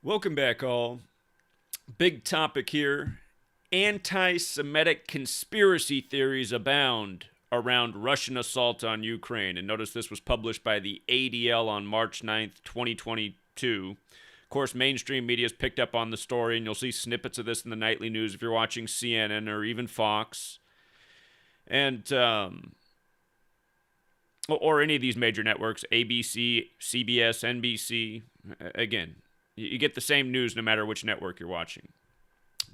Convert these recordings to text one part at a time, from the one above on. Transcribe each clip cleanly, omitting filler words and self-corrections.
Welcome back, all. Big topic here. Anti-Semitic conspiracy theories abound around Russian assault on Ukraine. And notice this was published by the ADL on March 9th, 2022. Of course, mainstream media has picked up on the story, and you'll see snippets of this in the nightly news if you're watching CNN or even Fox. And, or any of these major networks, ABC, CBS, NBC. Again, you get the same news no matter which network you're watching.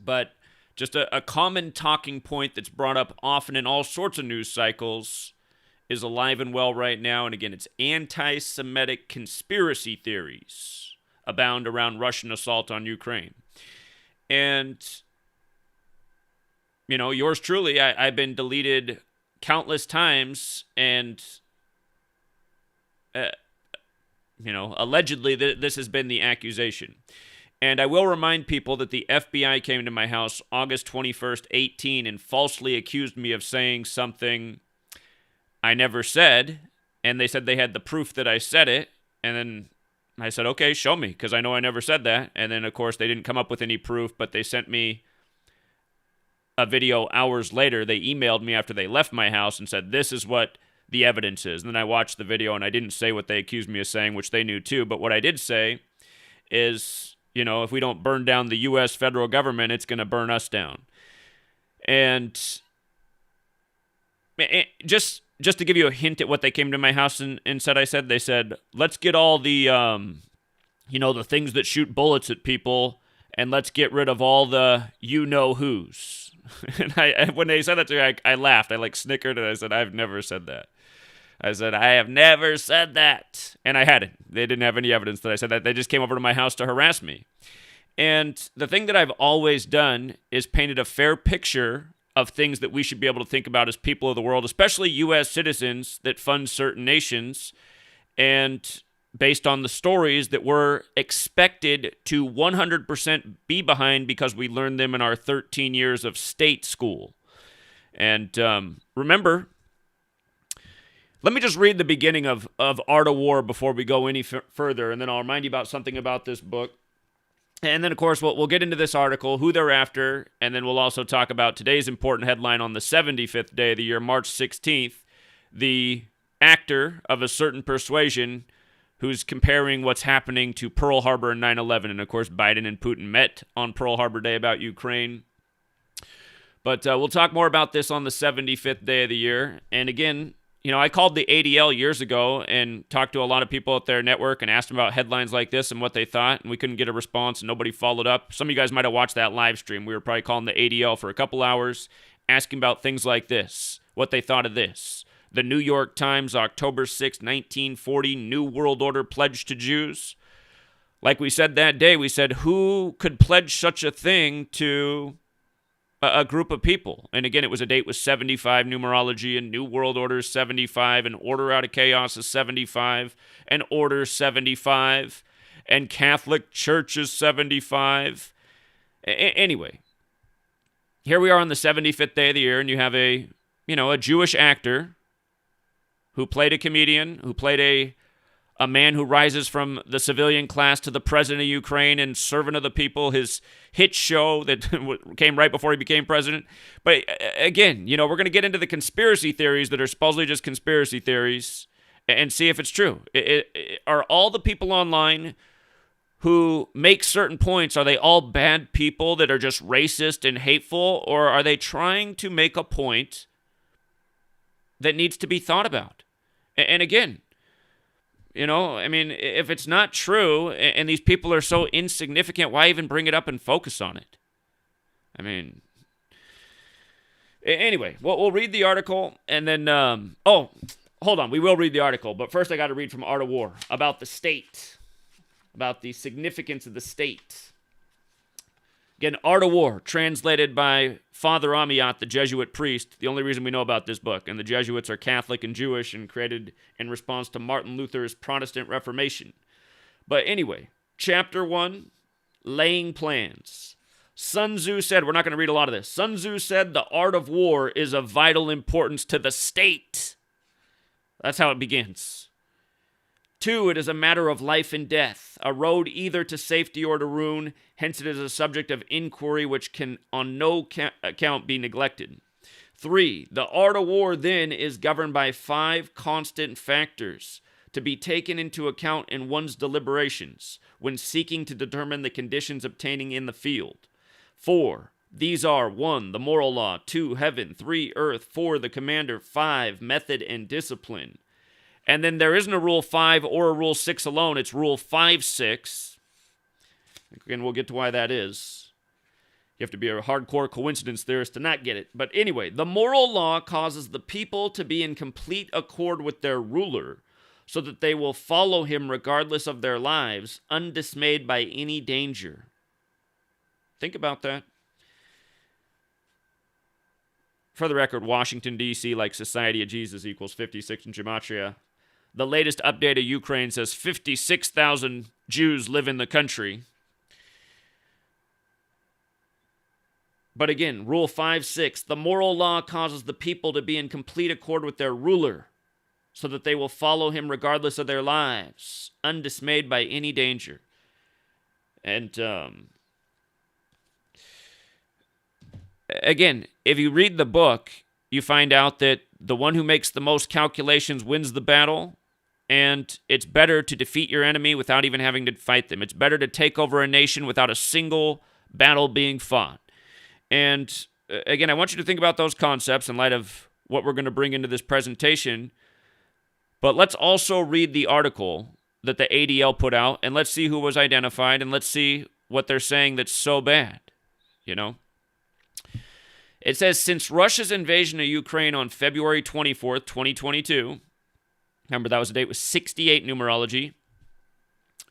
But just a common talking point that's brought up often in all sorts of news cycles is alive and well right now. And again, it's anti-Semitic conspiracy theories abound around Russian assault on Ukraine. And, you know, yours truly, I've been deleted countless times, and, allegedly this has been the accusation. And I will remind people that the FBI came to my house August 21st, 18, and falsely accused me of saying something I never said. And they said they had the proof that I said it. And then I said, okay, show me, because I know I never said that. And then, of course, they didn't come up with any proof, but they sent me a video hours later. They emailed me after they left my house and said, this is what the evidence is. And then I watched the video, and I didn't say what they accused me of saying, which they knew too. But what I did say is, if we don't burn down the U.S. federal government, it's going to burn us down. And just to give you a hint at what they came to my house and said, they said, let's get all the, the things that shoot bullets at people, and let's get rid of all the you-know-whos. And when they said that to me, I laughed. I snickered, and I said, I've never said that. I said, I have never said that. And I hadn't. They didn't have any evidence that I said that. They just came over to my house to harass me. And the thing that I've always done is painted a fair picture of things that we should be able to think about as people of the world, especially U.S. citizens that fund certain nations, and based on the stories that we're expected to 100% be behind because we learned them in our 13 years of state school. And remember, let me just read the beginning of Art of War before we go any further, and then I'll remind you about something about this book. And then, of course, we'll get into this article, who they're after, and then we'll also talk about today's important headline on the 75th day of the year, March 16th, the actor of a certain persuasion who's comparing what's happening to Pearl Harbor and 9/11. And, of course, Biden and Putin met on Pearl Harbor Day about Ukraine. But we'll talk more about this on the 75th day of the year. And, again, I called the ADL years ago and talked to a lot of people at their network and asked them about headlines like this and what they thought, and we couldn't get a response, and nobody followed up. Some of you guys might have watched that live stream. We were probably calling the ADL for a couple hours, asking about things like this, what they thought of this. The New York Times, October 6, 1940, New World Order pledge to Jews. Like we said that day, we said, who could pledge such a thing to a group of people? And again, it was a date with 75 numerology, and New World Order is 75, and Order Out of Chaos is 75, and Order 75, and Catholic Church is 75. Anyway, here we are on the 75th day of the year, and you have a Jewish actor who played a comedian, who played a man who rises from the civilian class to the president of Ukraine and servant of the people, his hit show that came right before he became president. But again, we're going to get into the conspiracy theories that are supposedly just conspiracy theories and see if it's true. Are all the people online who make certain points, are they all bad people that are just racist and hateful, or are they trying to make a point that needs to be thought about? And again, if it's not true and these people are so insignificant, why even bring it up and focus on it? Anyway, we'll read the article and then, hold on. We will read the article, but first I got to read from Art of War about the state, about the significance of the state. Again, Art of War, translated by Father Amiot, the Jesuit priest, the only reason we know about this book. And the Jesuits are Catholic and Jewish and created in response to Martin Luther's Protestant Reformation. But anyway, Chapter 1, Laying Plans. Sun Tzu said, we're not going to read a lot of this. Sun Tzu said, the art of war is of vital importance to the state. That's how it begins. 2, it is a matter of life and death, a road either to safety or to ruin. Hence, it is a subject of inquiry which can on no account be neglected. 3, the art of war then is governed by 5 constant factors to be taken into account in one's deliberations when seeking to determine the conditions obtaining in the field. 4, these are 1, the moral law, 2, heaven, 3, earth, 4, the commander, 5, method and discipline. And then there isn't a Rule 5 or a Rule 6 alone. It's Rule 5-6. Again, we'll get to why that is. You have to be a hardcore coincidence theorist to not get it. But anyway, the moral law causes the people to be in complete accord with their ruler so that they will follow him regardless of their lives, undismayed by any danger. Think about that. For the record, Washington, D.C., like Society of Jesus, equals 56 in Gematria. The latest update of Ukraine says 56,000 Jews live in the country. But again, Rule 5-6, the moral law causes the people to be in complete accord with their ruler, so that they will follow him regardless of their lives, undismayed by any danger. And again, if you read the book, you find out that the one who makes the most calculations wins the battle, and it's better to defeat your enemy without even having to fight them. It's better to take over a nation without a single battle being fought. And again, I want you to think about those concepts in light of what we're going to bring into this presentation. But let's also read the article that the ADL put out, and let's see who was identified, and let's see what they're saying that's so bad, you know? It says, since Russia's invasion of Ukraine on February 24th, 2022, remember that was the date with 68 numerology,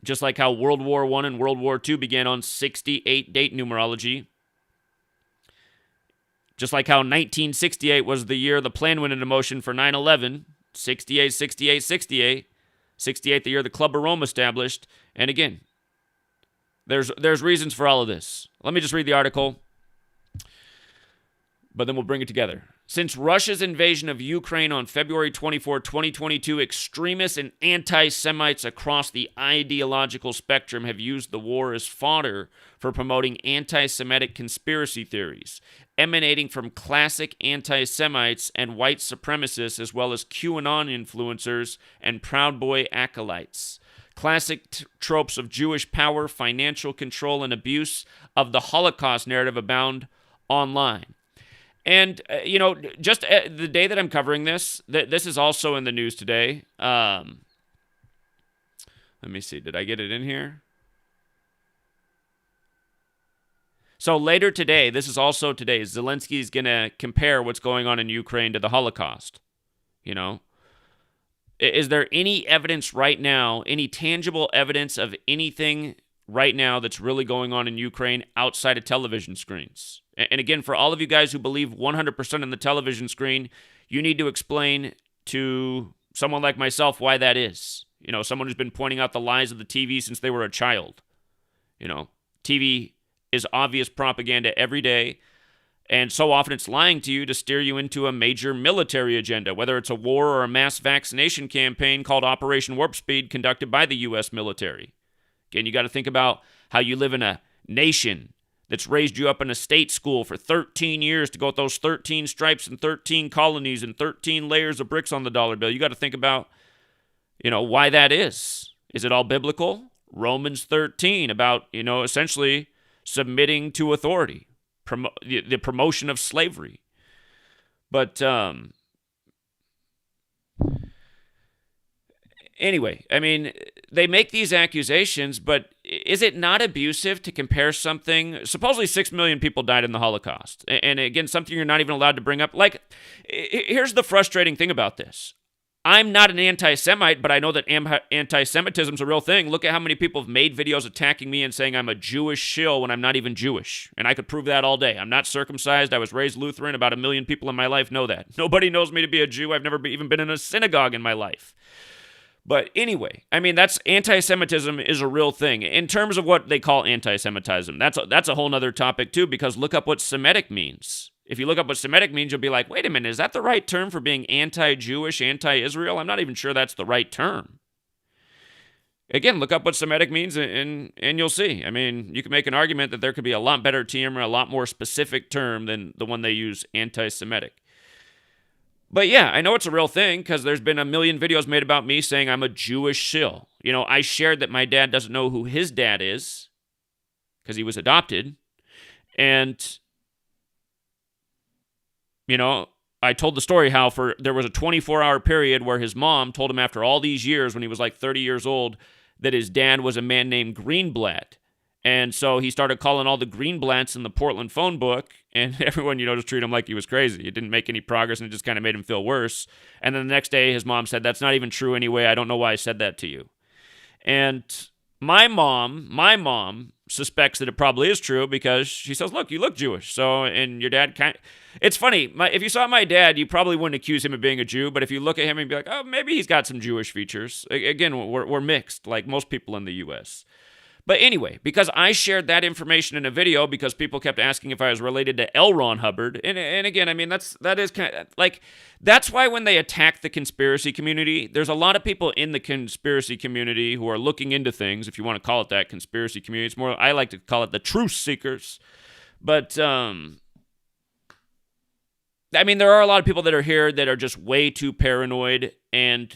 just like how World War I and World War II began on 68 date numerology, just like how 1968 was the year the plan went into motion for 9/11, 68, 68, 68, 68 the year the Club of Rome established, and again, there's reasons for all of this. Let me just read the article, but then we'll bring it together. Since Russia's invasion of Ukraine on February 24, 2022, extremists and anti-Semites across the ideological spectrum have used the war as fodder for promoting anti-Semitic conspiracy theories, emanating from classic anti-Semites and white supremacists, as well as QAnon influencers and Proud Boy acolytes. Classic tropes of Jewish power, financial control, and abuse of the Holocaust narrative abound online. And, just the day that I'm covering this, this is also in the news today. Let me see. Did I get it in here? So later today, this is also today, Zelenskyy is going to compare what's going on in Ukraine to the Holocaust. You know? Is there any evidence right now, any tangible evidence of anything right now that's really going on in Ukraine outside of television screens? And again, for all of you guys who believe 100% in the television screen, you need to explain to someone like myself why that is. You know, someone who's been pointing out the lies of the TV since they were a child. You know, TV is obvious propaganda every day, and so often it's lying to you to steer you into a major military agenda, whether it's a war or a mass vaccination campaign called Operation Warp Speed conducted by the U.S. military. Again, you got to think about how you live in a nation that's raised you up in a state school for 13 years to go with those 13 stripes and 13 colonies and 13 layers of bricks on the dollar bill. You got to think about, why that is. Is it all biblical? Romans 13 about, essentially submitting to authority, the promotion of slavery. But anyway, I mean, they make these accusations, but is it not abusive to compare something? Supposedly 6 million people died in the Holocaust. And again, something you're not even allowed to bring up. Like, here's the frustrating thing about this. I'm not an anti-Semite, but I know that anti-Semitism is a real thing. Look at how many people have made videos attacking me and saying I'm a Jewish shill when I'm not even Jewish. And I could prove that all day. I'm not circumcised. I was raised Lutheran. About 1 million people in my life know that. Nobody knows me to be a Jew. I've never even been in a synagogue in my life. But anyway, I mean, that's anti-Semitism is a real thing. In terms of what they call anti-Semitism, that's a whole nother topic too, because look up what Semitic means. If you look up what Semitic means, you'll be like, wait a minute, is that the right term for being anti-Jewish, anti-Israel? I'm not even sure that's the right term. Again, look up what Semitic means and you'll see. I mean, you can make an argument that there could be a lot better term or a lot more specific term than the one they use, anti-Semitic. But yeah, I know it's a real thing because there's been a million videos made about me saying I'm a Jewish shill. You know, I shared that my dad doesn't know who his dad is because he was adopted. And, you know, I told the story how there was a 24-hour period where his mom told him after all these years when he was like 30 years old that his dad was a man named Greenblatt. And so he started calling all the Greenblatts in the Portland phone book, and everyone, just treated him like he was crazy. It didn't make any progress, and it just kind of made him feel worse. And then the next day, his mom said, "That's not even true anyway. I don't know why I said that to you." And my mom suspects that it probably is true because she says, "Look, you look Jewish." So, and your dad it's funny. If you saw my dad, you probably wouldn't accuse him of being a Jew, but if you look at him and be like, "Oh, maybe he's got some Jewish features." Again, we're mixed, like most people in the U.S. But anyway, because I shared that information in a video because people kept asking if I was related to L. Ron Hubbard, and again, I mean, that is kind of like, that's why when they attack the conspiracy community, there's a lot of people in the conspiracy community who are looking into things, if you want to call it that, conspiracy community. It's more, I like to call it the truth seekers. But, I mean, there are a lot of people that are here that are just way too paranoid and,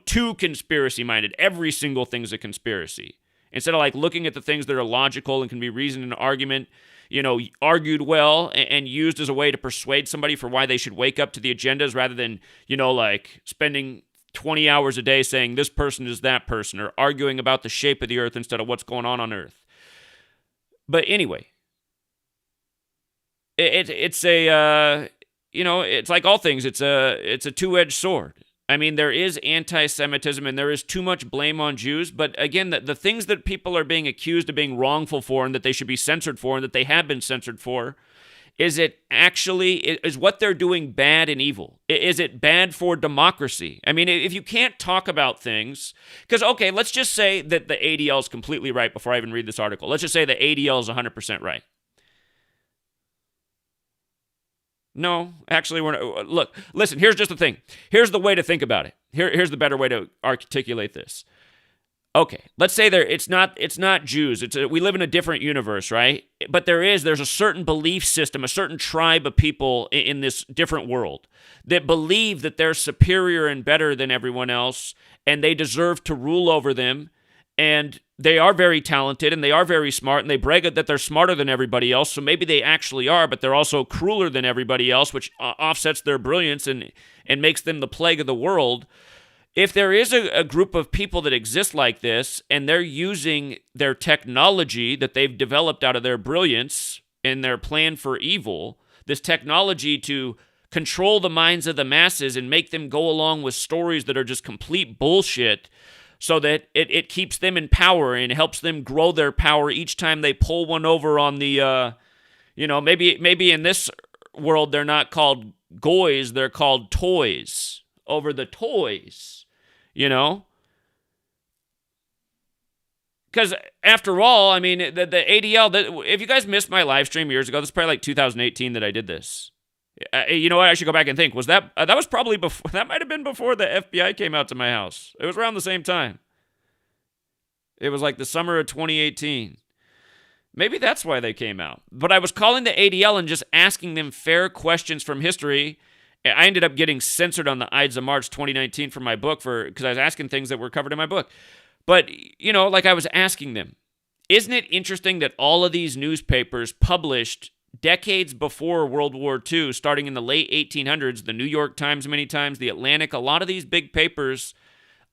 too conspiracy-minded. Every single thing's a conspiracy. Instead of like looking at the things that are logical and can be reasoned in an argument, argued well and used as a way to persuade somebody for why they should wake up to the agendas rather than, like spending 20 hours a day saying this person is that person or arguing about the shape of the earth instead of what's going on Earth. But anyway, it's a, it's like all things. It's a two-edged sword. I mean, there is anti-Semitism and there is too much blame on Jews. But again, the things that people are being accused of being wrongful for and that they should be censored for and that they have been censored for, is what they're doing bad and evil? Is it bad for democracy? I mean, if you can't talk about things, because, okay, let's just say that the ADL is completely right before I even read this article. Let's just say the ADL is 100% right. No, actually, we're not. Look, listen, here's just the thing. Here's the way to think about it. Here's the better way to articulate this. Okay, let's say it's not Jews. We live in a different universe, right? But there's a certain belief system, a certain tribe of people in this different world that believe that they're superior and better than everyone else, and they deserve to rule over them. And they are very talented and they are very smart and they brag that they're smarter than everybody else. So maybe they actually are, but they're also crueler than everybody else, which offsets their brilliance and makes them the plague of the world. If there is a group of people that exist like this and they're using their technology that they've developed out of their brilliance and their plan for evil, this technology to control the minds of the masses and make them go along with stories that are just complete bullshit, so that it keeps them in power and helps them grow their power each time they pull one over on the, maybe in this world they're not called goys, they're called toys, over the toys, Because after all, I mean, the ADL, if you guys missed my live stream years ago, this is probably like 2018 that I did this. You know what? I should go back and think. Was that was probably before? That might have been before the FBI came out to my house. It was around the same time. It was like the summer of 2018. Maybe that's why they came out. But I was calling the ADL and just asking them fair questions from history. I ended up getting censored on the Ides of March 2019 for my book because I was asking things that were covered in my book. But like I was asking them, isn't it interesting that all of these newspapers published decades before World War II, starting in the late 1800s, the New York Times many times, the Atlantic, a lot of these big papers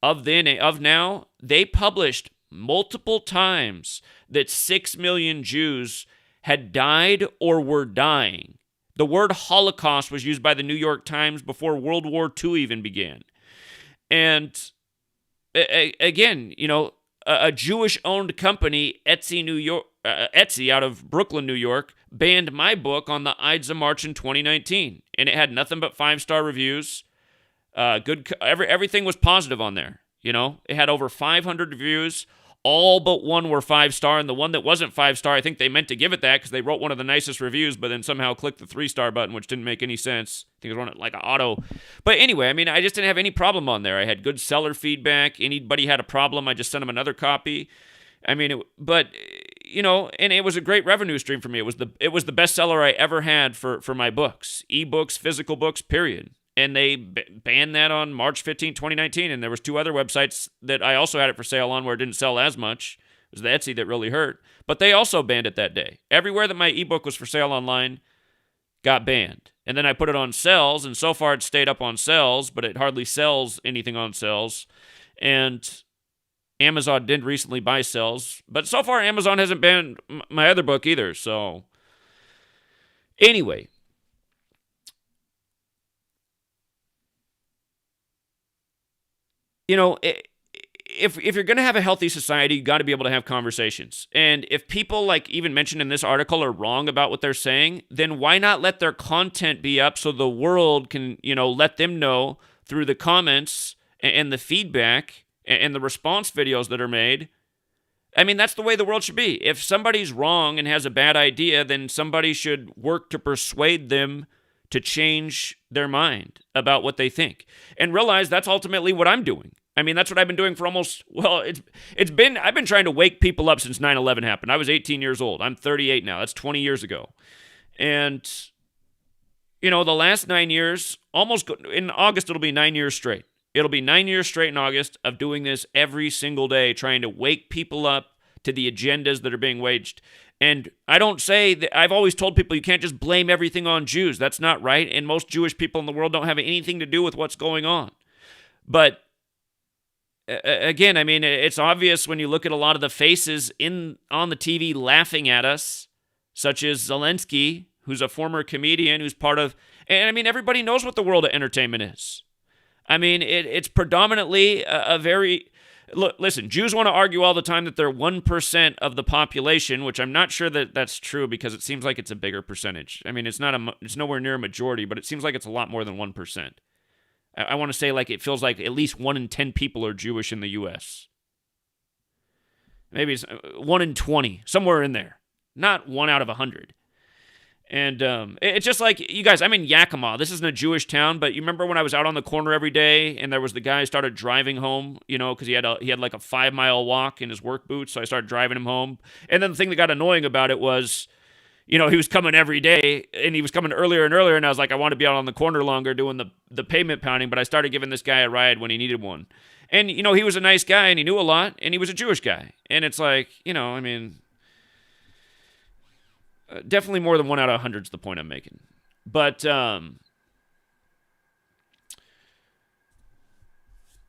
of now, they published multiple times that 6 million Jews had died or were dying. The word Holocaust was used by the New York Times before World War II even began. And again, a Jewish-owned company, Etsy out of Brooklyn, New York, banned my book on the Ides of March in 2019, and it had nothing but 5-star reviews. Everything was positive on there. It had over 500 reviews. All but one were 5-star, and the one that wasn't 5-star, I think they meant to give it that because they wrote one of the nicest reviews, but then somehow clicked the 3-star button, which didn't make any sense. I think it was one like an auto. But anyway, I mean, I just didn't have any problem on there. I had good seller feedback. Anybody had a problem, I just sent them another copy. I mean, and it was a great revenue stream for me. It was the best seller I ever had for my books, ebooks, physical books, period. And they banned that on March 15, 2019. And there was 2 other websites that I also had it for sale on where it didn't sell as much. It was the Etsy that really hurt. But they also banned it that day. Everywhere that my ebook was for sale online got banned. And then I put it on sales, and so far it stayed up on sales, but it hardly sells anything on sales. And Amazon did recently buy sales. But so far Amazon hasn't banned my other book either. So anyway. If you're going to have a healthy society, you got to be able to have conversations. And if people, like even mentioned in this article, are wrong about what they're saying, then why not let their content be up so the world can, let them know through the comments and the feedback and the response videos that are made. I mean, that's the way the world should be. If somebody's wrong and has a bad idea, then somebody should work to persuade them to change their mind about what they think and realize that's ultimately what I'm doing. I mean, that's what I've been doing for I've been trying to wake people up since 9/11 happened. I was 18 years old. I'm 38 now. That's 20 years ago. And, the last 9 years, in August, it'll be 9 years straight. It'll be 9 years straight in August of doing this every single day, trying to wake people up to the agendas that are being waged. And I don't say that, I've always told people you can't just blame everything on Jews. That's not right. And most Jewish people in the world don't have anything to do with what's going on. But again, I mean, it's obvious when you look at a lot of the faces on the TV laughing at us, such as Zelenskyy, who's a former comedian who's part of, and I mean, everybody knows what the world of entertainment is. I mean, it's predominantly look, listen, Jews want to argue all the time that they're 1% of the population, which I'm not sure that that's true because it seems like it's a bigger percentage. I mean, it's nowhere near a majority, but it seems like it's a lot more than 1%. I want to say it feels like at least 1 in 10 people are Jewish in the U.S. Maybe it's 1 in 20, somewhere in there. Not 1 out of 100. And it's just like, you guys, I'm in Yakima. This isn't a Jewish town, but you remember when I was out on the corner every day and there was the guy who started driving home, because he had like a 5-mile walk in his work boots, so I started driving him home. And then the thing that got annoying about it was, he was coming every day, and he was coming earlier and earlier, and I was like, I want to be out on the corner longer doing the pavement pounding, but I started giving this guy a ride when he needed one. And, he was a nice guy, and he knew a lot, and he was a Jewish guy. And it's like, I mean, definitely more than 1 out of 100 is the point I'm making. But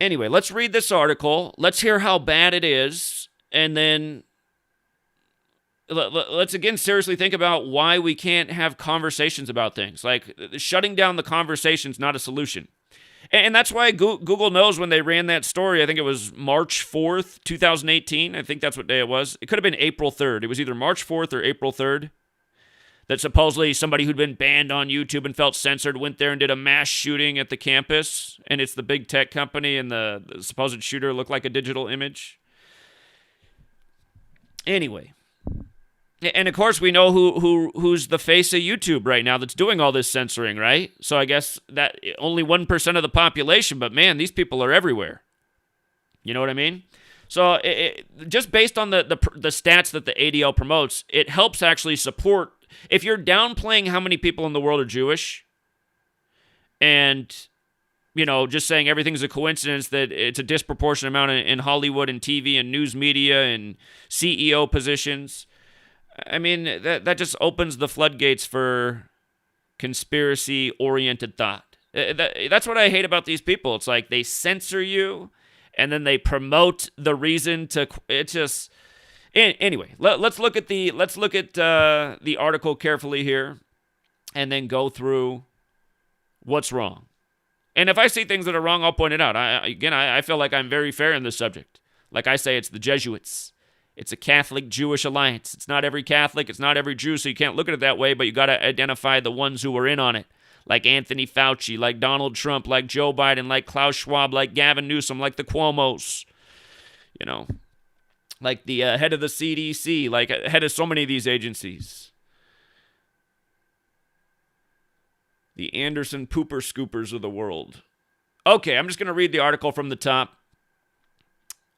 anyway, let's read this article. Let's hear how bad it is, and then let's again seriously think about why we can't have conversations about things. Like, shutting down the conversation is not a solution. And that's why Google knows when they ran that story. I think it was March 4th, 2018. I think that's what day it was. It could have been April 3rd. It was either March 4th or April 3rd. That supposedly somebody who'd been banned on YouTube and felt censored went there and did a mass shooting at the campus. And it's the big tech company, and the supposed shooter looked like a digital image. Anyway. And of course, we know who's the face of YouTube right now that's doing all this censoring, right? So I guess that only 1% of the population, but man, these people are everywhere. You know what I mean? So just based on the stats that the ADL promotes, it helps actually support. If you're downplaying how many people in the world are Jewish, and just saying everything's a coincidence, that it's a disproportionate amount in Hollywood and TV and news media and CEO positions. I mean, that just opens the floodgates for conspiracy-oriented thought. That's what I hate about these people. It's like they censor you, and then they promote the reason to. It's just anyway. Let's look at the article carefully here, and then go through what's wrong. And if I see things that are wrong, I'll point it out. I feel like I'm very fair in this subject. Like I say, it's the Jesuits. It's a Catholic-Jewish alliance. It's not every Catholic. It's not every Jew, so you can't look at it that way, but you got to identify the ones who are in on it, like Anthony Fauci, like Donald Trump, like Joe Biden, like Klaus Schwab, like Gavin Newsom, like the Cuomos. like the head of the CDC, like head of so many of these agencies. The Anderson pooper scoopers of the world. Okay, I'm just going to read the article from the top.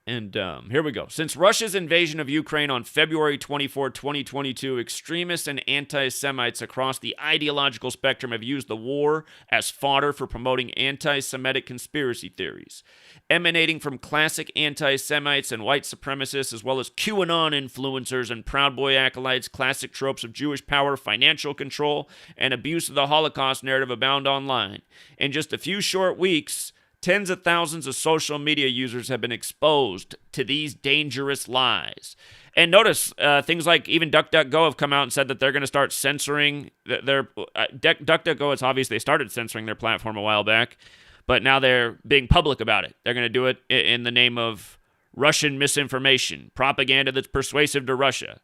And here we go. Since Russia's invasion of Ukraine on February 24, 2022, extremists and anti-Semites across the ideological spectrum have used the war as fodder for promoting anti-Semitic conspiracy theories, emanating from classic anti-Semites and white supremacists, as well as QAnon influencers and Proud Boy acolytes. Classic tropes of Jewish power, financial control, and abuse of the Holocaust narrative abound online. In just a few short weeks, tens of thousands of social media users have been exposed to these dangerous lies. And notice things like even DuckDuckGo have come out and said that they're going to start censoring their DuckDuckGo. It's obvious they started censoring their platform a while back, but now they're being public about it. They're going to do it in the name of Russian misinformation, propaganda that's persuasive to Russia.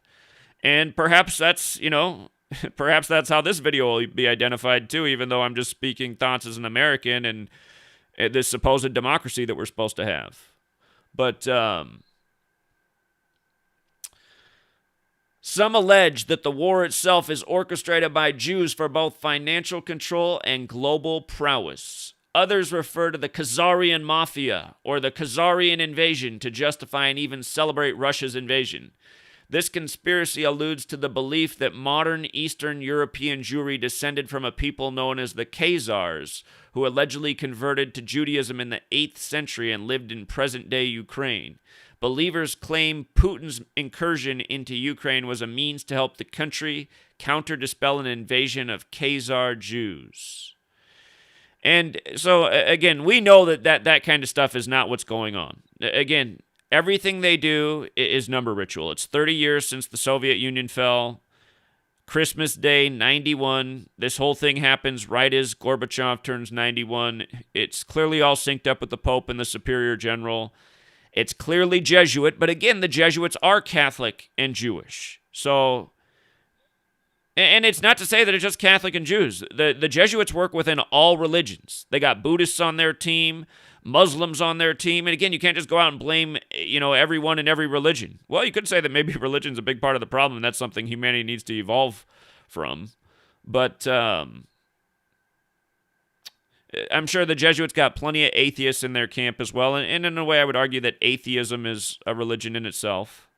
And perhaps that's, perhaps that's how this video will be identified too, even though I'm just speaking thoughts as an American and this supposed democracy that we're supposed to have. But some allege that the war itself is orchestrated by Jews for both financial control and global prowess. Others refer to the Kazarian mafia or the Kazarian invasion to justify and even celebrate Russia's invasion. This conspiracy alludes to the belief that modern Eastern European Jewry descended from a people known as the Khazars, who allegedly converted to Judaism in the 8th century and lived in present-day Ukraine. Believers claim Putin's incursion into Ukraine was a means to help the country counter-dispel an invasion of Khazar Jews. And so, again, we know that kind of stuff is not what's going on. Again, everything they do is number ritual. It's 30 years since the Soviet Union fell. Christmas Day, 91. This whole thing happens right as Gorbachev turns 91. It's clearly all synced up with the Pope and the Superior General. It's clearly Jesuit, but again, the Jesuits are Catholic and Jewish. So, and it's not to say that it's just Catholic and Jews. The Jesuits work within all religions. They got Buddhists on their team, Muslims on their team. And again, you can't just go out and blame, everyone in every religion. Well, you could say that maybe religion's a big part of the problem, and that's something humanity needs to evolve from. But I'm sure the Jesuits got plenty of atheists in their camp as well. And in a way, I would argue that atheism is a religion in itself.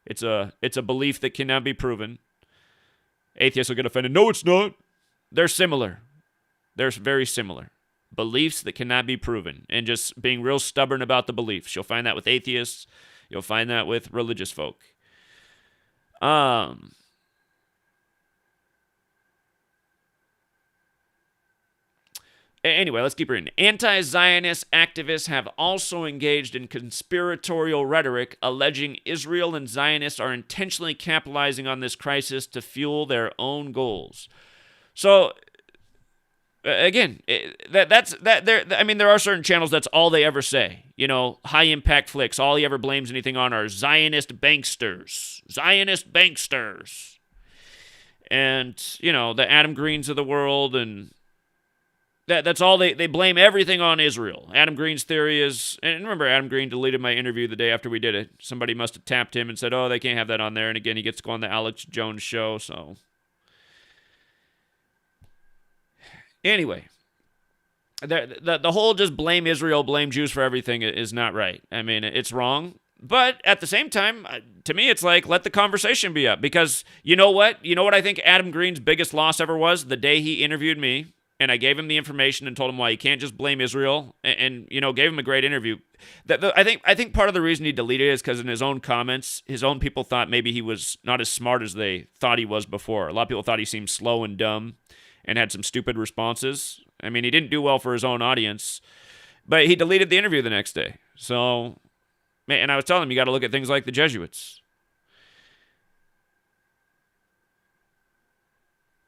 It's a belief that cannot be proven. Atheists will get offended. No, it's not. They're similar. They're very similar. Beliefs that cannot be proven, and just being real stubborn about the beliefs. You'll find that with atheists. You'll find that with religious folk. Anyway, let's keep reading. Anti-Zionist activists have also engaged in conspiratorial rhetoric, alleging Israel and Zionists are intentionally capitalizing on this crisis to fuel their own goals. So, again, there are certain channels that's all they ever say. High impact flicks. All he ever blames anything on are Zionist banksters. Zionist banksters. And, the Adam Greens of the world, and that's all they blame everything on Israel. Adam Green's theory is, and remember, Adam Green deleted my interview the day after we did it. Somebody must have tapped him and said, oh, they can't have that on there. And again, he gets to go on the Alex Jones show, so. Anyway, the whole just blame Israel, blame Jews for everything is not right. I mean, it's wrong. But at the same time, to me, it's like, let the conversation be up. Because you know what? You know what I think Adam Green's biggest loss ever was? The day he interviewed me, and I gave him the information and told him why he can't just blame Israel, and gave him a great interview. I think part of the reason he deleted it is because in his own comments, his own people thought maybe he was not as smart as they thought he was before. A lot of people thought he seemed slow and dumb and had some stupid responses. I mean, he didn't do well for his own audience, but he deleted the interview the next day. So, and I was telling him, you got to look at things like the Jesuits.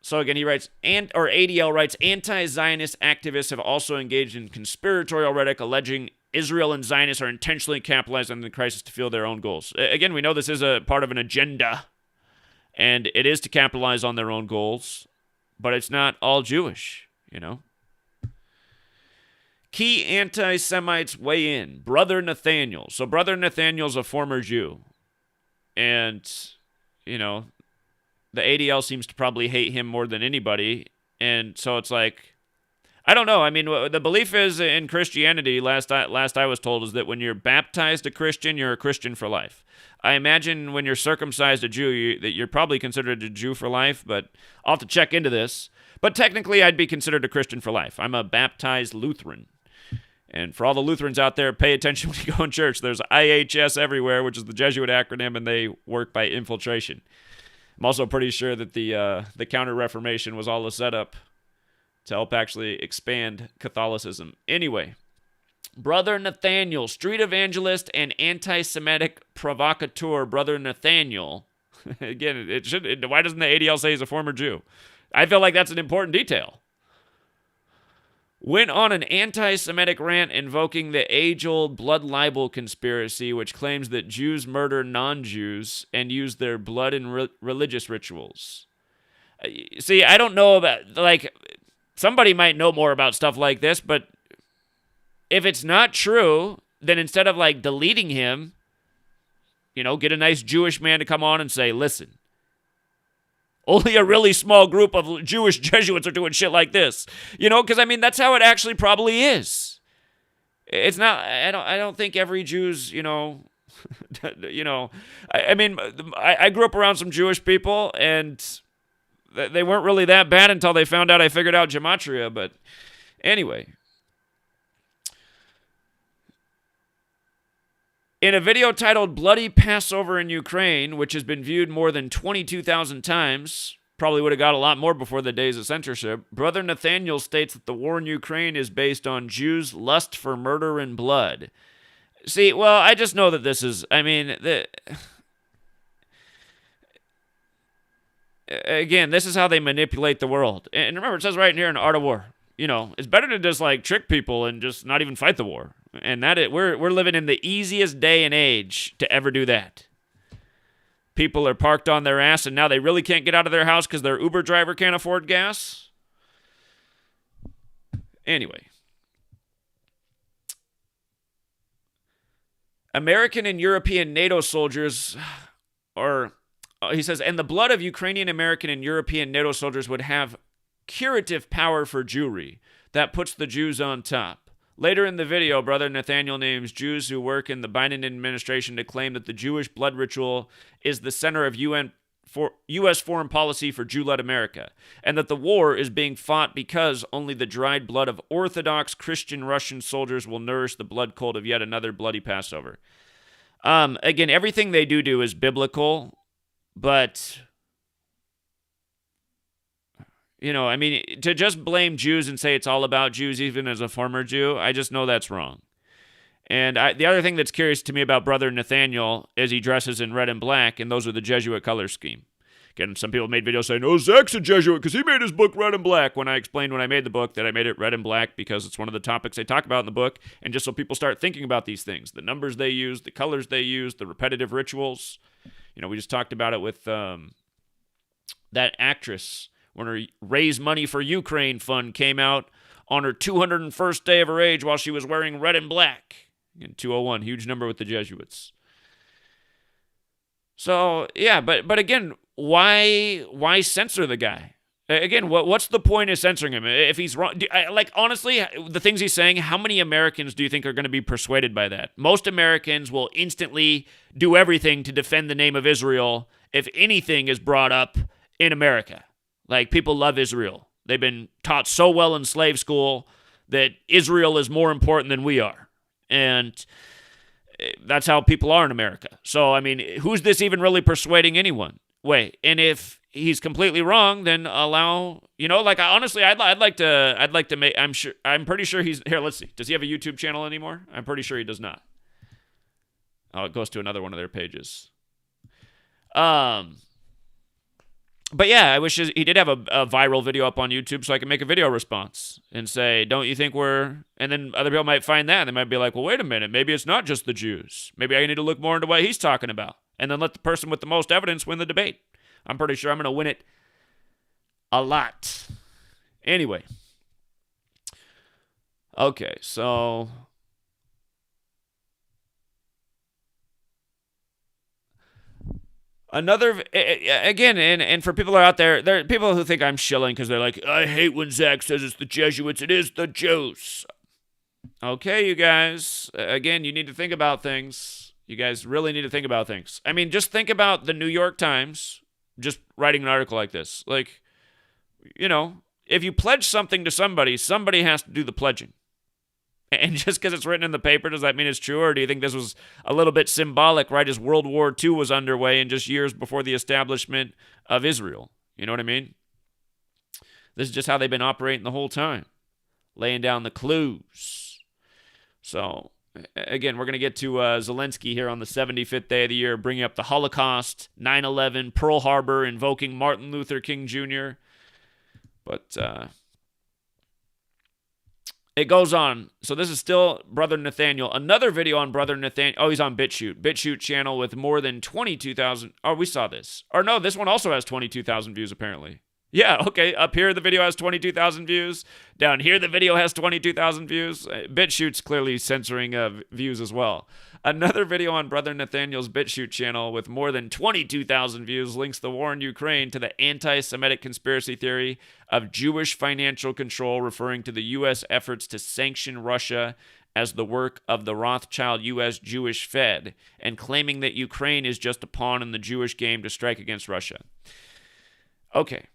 So again, he writes, ADL writes, anti-Zionist activists have also engaged in conspiratorial rhetoric, alleging Israel and Zionists are intentionally capitalizing on the crisis to fuel their own goals. Again, we know this is a part of an agenda, and it is to capitalize on their own goals, but it's not all Jewish, Key anti-Semites weigh in. Brother Nathaniel. So Brother Nathaniel's a former Jew. And, you know, the ADL seems to probably hate him more than anybody. And so it's like, I don't know. I mean, the belief is in Christianity, last I was told, is that when you're baptized a Christian, you're a Christian for life. I imagine when you're circumcised a Jew, that you're probably considered a Jew for life, but I'll have to check into this. But technically, I'd be considered a Christian for life. I'm a baptized Lutheran. And for all the Lutherans out there, pay attention when you go in church. There's IHS everywhere, which is the Jesuit acronym, and they work by infiltration. I'm also pretty sure that the Counter-Reformation was all a setup to help actually expand Catholicism. Anyway, Brother Nathaniel, street evangelist and anti-Semitic provocateur, Brother Nathaniel. Again, why doesn't the ADL say he's a former Jew? I feel like that's an important detail. Went on an anti-Semitic rant invoking the age-old blood libel conspiracy, which claims that Jews murder non-Jews and use their blood in religious rituals. See, I don't know about, like, somebody might know more about stuff like this, but if it's not true, then instead of, like, deleting him, you know, get a nice Jewish man to come on and say, listen, only a really small group of Jewish Jesuits are doing shit like this. You know, because, I mean, that's how it actually probably is. It's not, I don't think every Jew's, you know, I mean, I grew up around some Jewish people, and they weren't really that bad until they found out I figured out gematria, but anyway. In a video titled Bloody Passover in Ukraine, which has been viewed more than 22,000 times, probably would have got a lot more before the days of censorship, Brother Nathaniel states that the war in Ukraine is based on Jews' lust for murder and blood. See, well, I just know that this is, I mean, again, this is how they manipulate the world. And remember, it says right in here in Art of War, you know, it's better to just, like, trick people and just not even fight the war. And we're living in the easiest day and age to ever do that. People are parked on their ass, and now they really can't get out of their house because their Uber driver can't afford gas. Anyway. American and European NATO soldiers he says, and the blood of Ukrainian, American, and European NATO soldiers would have curative power for Jewry. That puts the Jews on top. Later in the video, Brother Nathaniel names Jews who work in the Biden administration to claim that the Jewish blood ritual is the center of U.S. foreign policy for Jew-led America, and that the war is being fought because only the dried blood of Orthodox Christian Russian soldiers will nourish the blood cult of yet another bloody Passover. Again, everything they do is biblical, but, you know, I mean, to just blame Jews and say it's all about Jews, even as a former Jew, I just know that's wrong. And the other thing that's curious to me about Brother Nathaniel is he dresses in red and black, and those are the Jesuit color scheme. Again, some people made videos saying, oh, Zach's a Jesuit because he made his book red and black, when I explained when I made the book that I made it red and black because it's one of the topics they talk about in the book, and just so people start thinking about these things, the numbers they use, the colors they use, the repetitive rituals. You know, we just talked about it with that actress when her Raise Money for Ukraine fund came out on her 201st day of her age while she was wearing red and black. In 201, huge number with the Jesuits. So, yeah, but again, why censor the guy? Again, what's the point of censoring him? If he's wrong, like, honestly, the things he's saying, how many Americans do you think are going to be persuaded by that? Most Americans will instantly do everything to defend the name of Israel if anything is brought up in America. Like, people love Israel. They've been taught so well in slave school that Israel is more important than we are. And that's how people are in America. So, I mean, who's this even really persuading anyone? Wait, and if he's completely wrong, then allow, you know, like, honestly, I'd like to make, I'm pretty sure he's, here, let's see. Does he have a YouTube channel anymore? I'm pretty sure he does not. Oh, it goes to another one of their pages. But yeah, I wish he did have a viral video up on YouTube so I can make a video response and say, don't you think we're... And then other people might find that and they might be like, well, wait a minute, maybe it's not just the Jews. Maybe I need to look more into what he's talking about. And then let the person with the most evidence win the debate. I'm pretty sure I'm going to win it a lot. Anyway. Okay, so... Another, again, and for people who are out there are people who think I'm shilling because they're like, I hate when Zach says it's the Jesuits. It is the Jews. Okay, you guys. Again, you need to think about things. You guys really need to think about things. I mean, just think about the New York Times just writing an article like this. Like, if you pledge something to somebody, somebody has to do the pledging. And just because it's written in the paper, does that mean it's true? Or do you think this was a little bit symbolic, right, as World War II was underway and just years before the establishment of Israel? You know what I mean? This is just how they've been operating the whole time, laying down the clues. So, again, we're going to get to Zelenskyy here on the 75th day of the year, bringing up the Holocaust, 9/11, Pearl Harbor, invoking Martin Luther King Jr., but it goes on. So this is still Brother Nathaniel. Another video on Brother Nathaniel. Oh, he's on BitChute. BitChute channel with more than 22,000. Oh, we saw this. Or no, this one also has 22,000 views apparently. Yeah, okay. Up here, the video has 22,000 views. Down here, the video has 22,000 views. BitChute's clearly censoring views as well. Another video on Brother Nathaniel's BitChute channel with more than 22,000 views links the war in Ukraine to the anti-Semitic conspiracy theory of Jewish financial control, referring to the U.S. efforts to sanction Russia as the work of the Rothschild U.S. Jewish Fed, and claiming that Ukraine is just a pawn in the Jewish game to strike against Russia. Okay.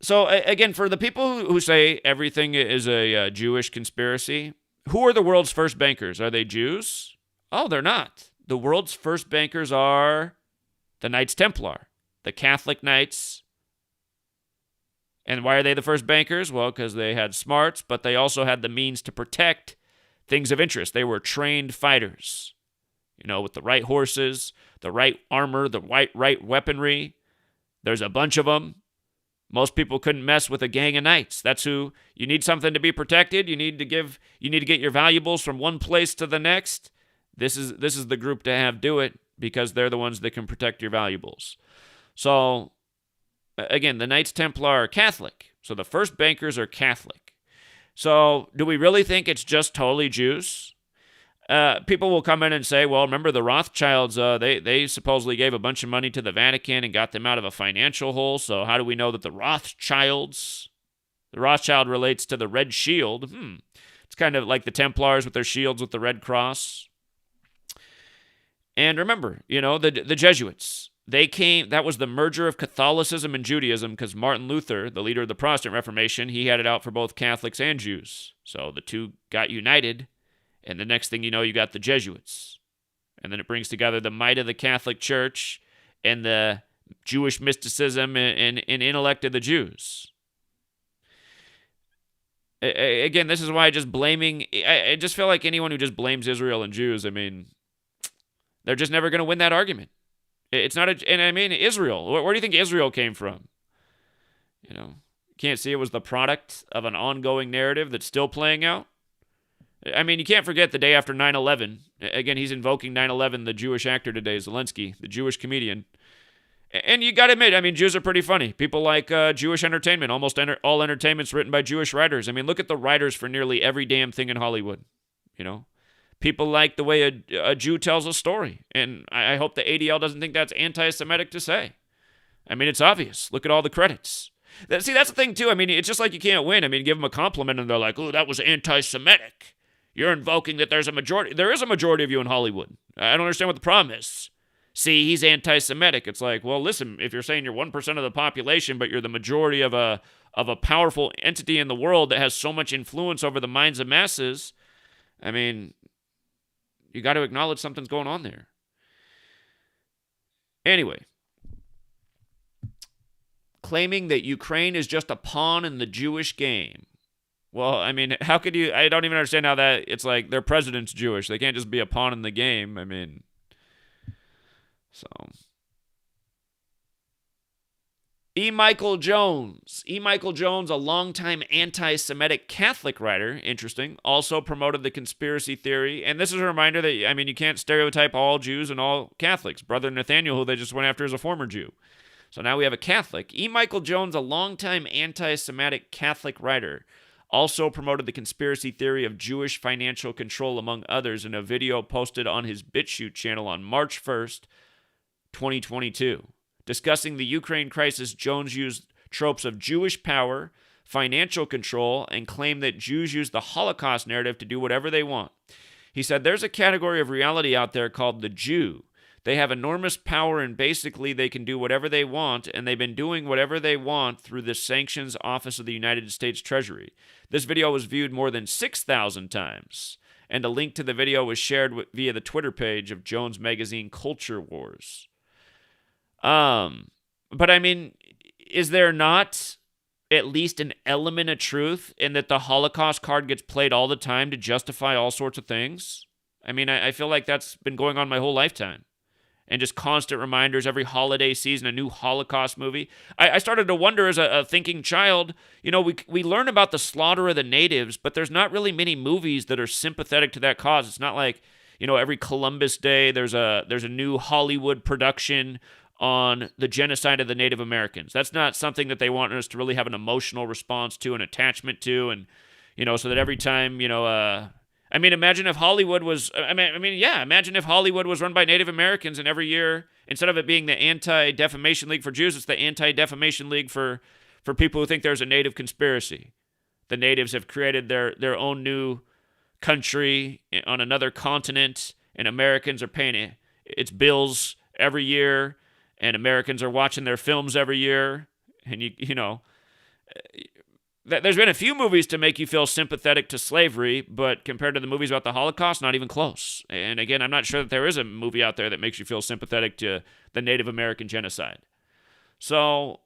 So, again, for the people who say everything is a Jewish conspiracy, who are the world's first bankers? Are they Jews? Oh, they're not. The world's first bankers are the Knights Templar, the Catholic Knights. And why are they the first bankers? Well, because they had smarts, but they also had the means to protect things of interest. They were trained fighters, with the right horses, the right armor, the right weaponry. There's a bunch of them. Most people couldn't mess with a gang of knights. That's who you need something to be protected. You need to get your valuables from one place to the next. This is the group to have do it because they're the ones that can protect your valuables. So again, the Knights Templar are Catholic. So the first bankers are Catholic. So do we really think it's just totally Jews? People will come in and say, well, remember the Rothschilds, they supposedly gave a bunch of money to the Vatican and got them out of a financial hole, so how do we know that the Rothschild relates to the Red Shield? It's kind of like the Templars with their shields with the Red Cross. And remember, the Jesuits, that was the merger of Catholicism and Judaism because Martin Luther, the leader of the Protestant Reformation, he had it out for both Catholics and Jews. So the two got united. And the next thing you know, you got the Jesuits. And then it brings together the might of the Catholic Church and the Jewish mysticism and intellect of the Jews. Again, this is why I just feel like anyone who just blames Israel and Jews, they're just never going to win that argument. It's not Israel. Where do you think Israel came from? Can't see it was the product of an ongoing narrative that's still playing out. You can't forget the day after 9/11. Again, he's invoking 9/11, the Jewish actor today, Zelenskyy, the Jewish comedian. And you got to admit, Jews are pretty funny. People like Jewish entertainment. Almost all entertainment's written by Jewish writers. Look at the writers for nearly every damn thing in Hollywood. People like the way a Jew tells a story. And I hope the ADL doesn't think that's anti-Semitic to say. It's obvious. Look at all the credits. See, that's the thing, too. It's just like you can't win. Give them a compliment, and they're like, oh, that was anti-Semitic. You're invoking that there's a majority. There is a majority of you in Hollywood. I don't understand what the problem is. See, he's anti-Semitic. It's like, well, listen, if you're saying you're 1% of the population, but you're the majority of a powerful entity in the world that has so much influence over the minds of masses, you got to acknowledge something's going on there. Anyway, claiming that Ukraine is just a pawn in the Jewish game. Well, how could you... I don't even understand how that... It's like their president's Jewish. They can't just be a pawn in the game. So... E. Michael Jones, a longtime anti-Semitic Catholic writer, interesting, also promoted the conspiracy theory. And this is a reminder that, you can't stereotype all Jews and all Catholics. Brother Nathaniel, who they just went after, is a former Jew. So now we have a Catholic. E. Michael Jones, a longtime anti-Semitic Catholic writer, also promoted the conspiracy theory of Jewish financial control, among others, in a video posted on his BitChute channel on March 1st, 2022. Discussing the Ukraine crisis, Jones used tropes of Jewish power, financial control, and claimed that Jews use the Holocaust narrative to do whatever they want. He said, there's a category of reality out there called the Jew. They have enormous power and basically they can do whatever they want, and they've been doing whatever they want through the Sanctions Office of the United States Treasury. This video was viewed more than 6,000 times, and a link to the video was shared via the Twitter page of Jones Magazine Culture Wars. But I mean, is there not at least an element of truth in that the Holocaust card gets played all the time to justify all sorts of things? I mean, I feel like that's been going on my whole lifetime. And just constant reminders every holiday season, a new Holocaust movie. I started to wonder as a thinking child, you know, we learn about the slaughter of the natives, but there's not really many movies that are sympathetic to that cause. It's not like, you know, every Columbus Day there's a new Hollywood production on the genocide of the Native Americans. That's not something that they want us to really have an emotional response to, an attachment to, and, you know, so that every time, you know, I mean, imagine if Hollywood was, imagine if Hollywood was run by Native Americans and every year, instead of it being the Anti-Defamation League for Jews, it's the Anti-Defamation League for people who think there's a native conspiracy. The natives have created their own new country on another continent, and Americans are paying its bills every year, and Americans are watching their films every year, and you know... There's been a few movies to make you feel sympathetic to slavery, but compared to the movies about the Holocaust, not even close. And again, I'm not sure that there is a movie out there that makes you feel sympathetic to the Native American genocide. So,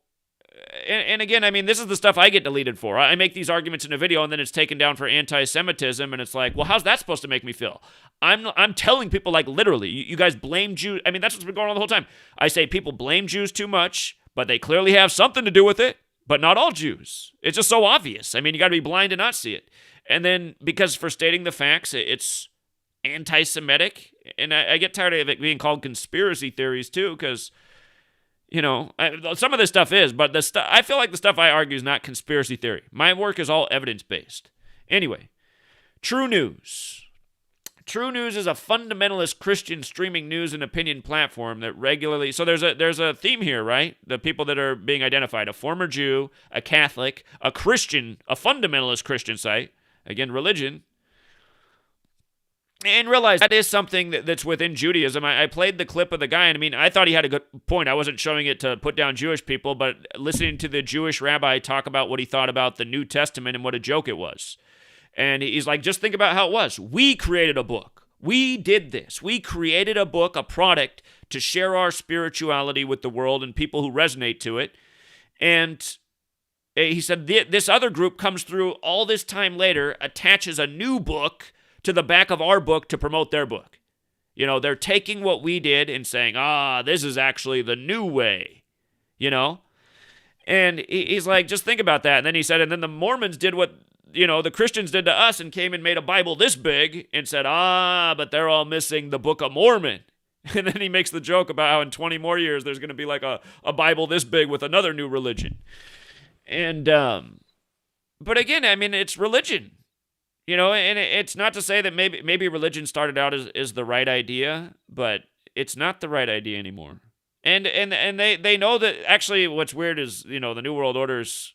and again, I mean, this is the stuff I get deleted for. I make these arguments in a video, and then it's taken down for anti-Semitism, and it's like, well, how's that supposed to make me feel? I'm telling people, like, literally, you guys blame Jews. I mean, that's what's been going on the whole time. I say people blame Jews too much, but they clearly have something to do with it. But not all Jews. It's just so obvious. I mean, you got to be blind to not see it. And then, because for stating the facts, it's anti-Semitic. And I get tired of it being called conspiracy theories, too, because, you know, some of this stuff is, but I feel like the stuff I argue is not conspiracy theory. My work is all evidence-based. Anyway, TrueNews. TrueNews is a fundamentalist Christian streaming news and opinion platform that regularly... So there's a theme here, right? The people that are being identified. A former Jew, a Catholic, a Christian, a fundamentalist Christian site. Again, religion. And realize that is something that's within Judaism. I played the clip of the guy, and I mean, I thought he had a good point. I wasn't showing it to put down Jewish people, but listening to the Jewish rabbi talk about what he thought about the New Testament and what a joke it was. And he's like, just think about how it was. We created a book. We did this. We created a book, a product to share our spirituality with the world and people who resonate to it. And he said, this other group comes through all this time later, attaches a new book to the back of our book to promote their book. You know, they're taking what we did and saying, this is actually the new way, you know? And he's like, just think about that. And then he said, and then the Mormons did what, you know, the Christians did to us and came and made a Bible this big and said, but they're all missing the Book of Mormon. And then he makes the joke about how in 20 more years there's going to be like a Bible this big with another new religion. And, but again, I mean, it's religion, you know, and it's not to say that maybe religion started out as the right idea, but it's not the right idea anymore. And they know that actually what's weird is, you know, the New World Order's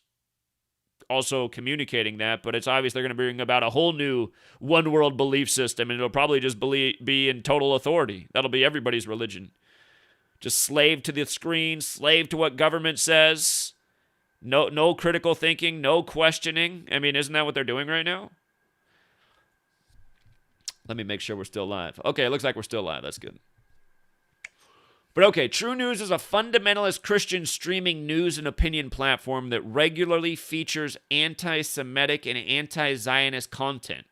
also communicating that, but it's obvious they're going to bring about a whole new one world belief system, and it'll probably just be in total authority. That'll be everybody's religion. Just slave to the screen, slave to what government says. No critical thinking, no questioning. I mean, isn't that what they're doing right now? Let me make sure we're still live. Okay, it looks like we're still live. That's good. But okay, TrueNews is a fundamentalist Christian streaming news and opinion platform that regularly features anti-Semitic and anti-Zionist content,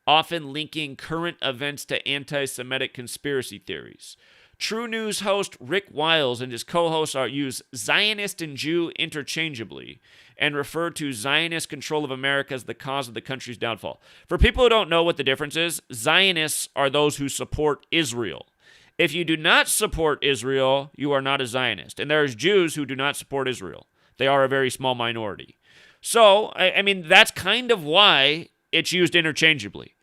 often linking current events to anti-Semitic conspiracy theories. TrueNews host Rick Wiles and his co-hosts use Zionist and Jew interchangeably and refer to Zionist control of America as the cause of the country's downfall. For people who don't know what the difference is, Zionists are those who support Israel. If you do not support Israel, you are not a Zionist. And there's Jews who do not support Israel. They are a very small minority. So, I mean, that's kind of why it's used interchangeably.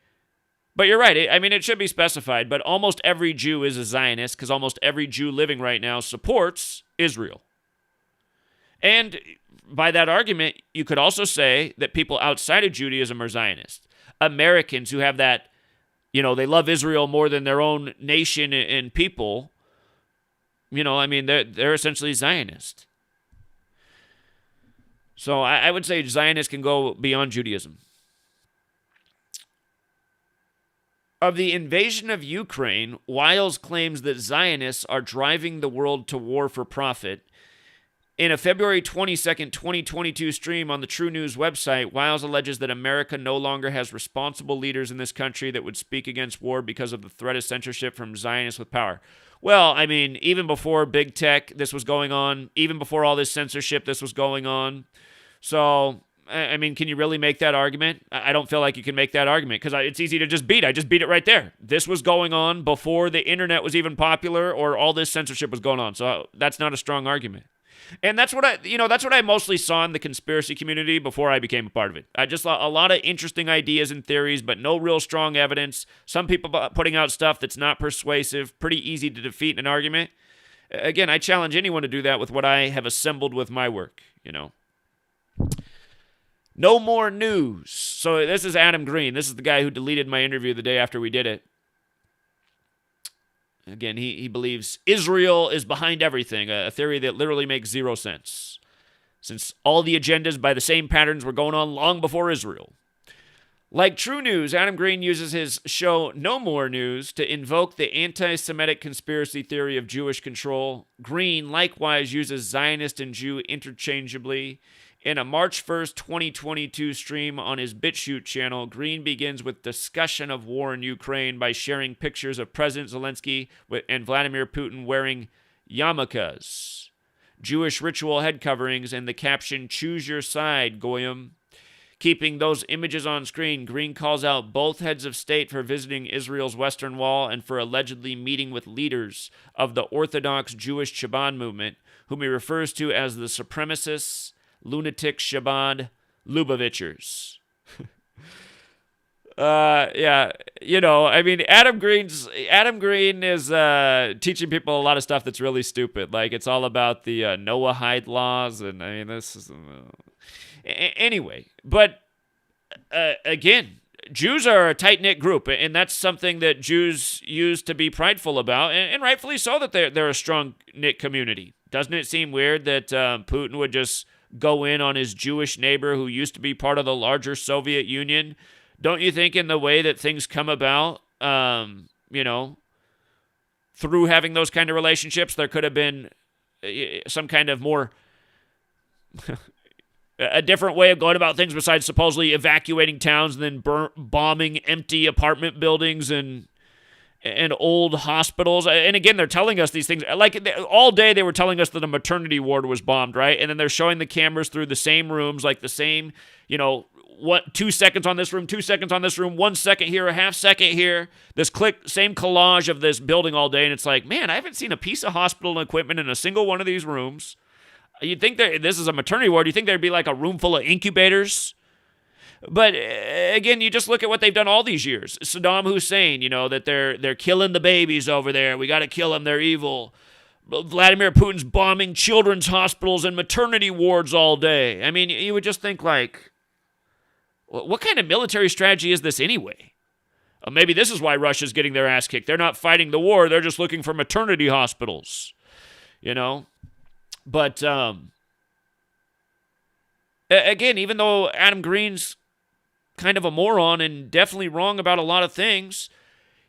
But you're right. I mean, it should be specified, but almost every Jew is a Zionist because almost every Jew living right now supports Israel. And by that argument, you could also say that people outside of Judaism are Zionists. Americans who have that, they love Israel more than their own nation and people, they're essentially Zionist. So I would say Zionists can go beyond Judaism. Of the invasion of Ukraine, Wiles claims that Zionists are driving the world to war for profit. In a February 22nd, 2022 stream on the TrueNews website, Wiles alleges that America no longer has responsible leaders in this country that would speak against war because of the threat of censorship from Zionists with power. Well, I mean, even before big tech, this was going on. Even before all this censorship, this was going on. So, I mean, can you really make that argument? I don't feel like you can make that argument because it's easy to just beat. I just beat it right there. This was going on before the internet was even popular or all this censorship was going on. So that's not a strong argument. And that's what I mostly saw in the conspiracy community before I became a part of it. I just saw a lot of interesting ideas and theories, but no real strong evidence. Some people putting out stuff that's not persuasive, pretty easy to defeat in an argument. Again, I challenge anyone to do that with what I have assembled with my work, No more news. So this is Adam Green. This is the guy who deleted my interview the day after we did it. Again, he believes Israel is behind everything, a theory that literally makes zero sense, since all the agendas by the same patterns were going on long before Israel. Like TrueNews, Adam Green uses his show No More News to invoke the anti-Semitic conspiracy theory of Jewish control. Green likewise uses Zionist and Jew interchangeably. In a March 1st, 2022 stream on his BitChute channel, Green begins with discussion of war in Ukraine by sharing pictures of President Zelenskyy and Vladimir Putin wearing yarmulkes, Jewish ritual head coverings, and the caption, "Choose your side, Goyim." Keeping those images on screen, Green calls out both heads of state for visiting Israel's Western Wall and for allegedly meeting with leaders of the Orthodox Jewish Chabad movement, whom he refers to as the supremacists, lunatic Chabad Lubavitchers. Adam Green is teaching people a lot of stuff that's really stupid. Like, it's all about the Noahide laws, and this is... Anyway, but again, Jews are a tight-knit group, and that's something that Jews used to be prideful about, and rightfully so that they're a strong-knit community. Doesn't it seem weird that Putin would just go in on his Jewish neighbor who used to be part of the larger Soviet Union? Don't you think in the way that things come about, through having those kind of relationships, there could have been some kind of more... a different way of going about things besides supposedly evacuating towns and then bombing empty apartment buildings and old hospitals. And again, they're telling us these things. Like, all day they were telling us that a maternity ward was bombed, right? And then they're showing the cameras through the same rooms, like the same, 2 seconds on this room, 2 seconds on this room, 1 second here, a half second here. This same collage of this building all day. And it's like, man, I haven't seen a piece of hospital equipment in a single one of these rooms. You'd think that this is a maternity ward. You think there'd be like a room full of incubators? But again, you just look at what they've done all these years. Saddam Hussein, that they're killing the babies over there. We got to kill them. They're evil. Vladimir Putin's bombing children's hospitals and maternity wards all day. I mean, you would just think, like, what kind of military strategy is this anyway? Maybe this is why Russia's getting their ass kicked. They're not fighting the war. They're just looking for maternity hospitals, But, again, even though Adam Green's kind of a moron and definitely wrong about a lot of things,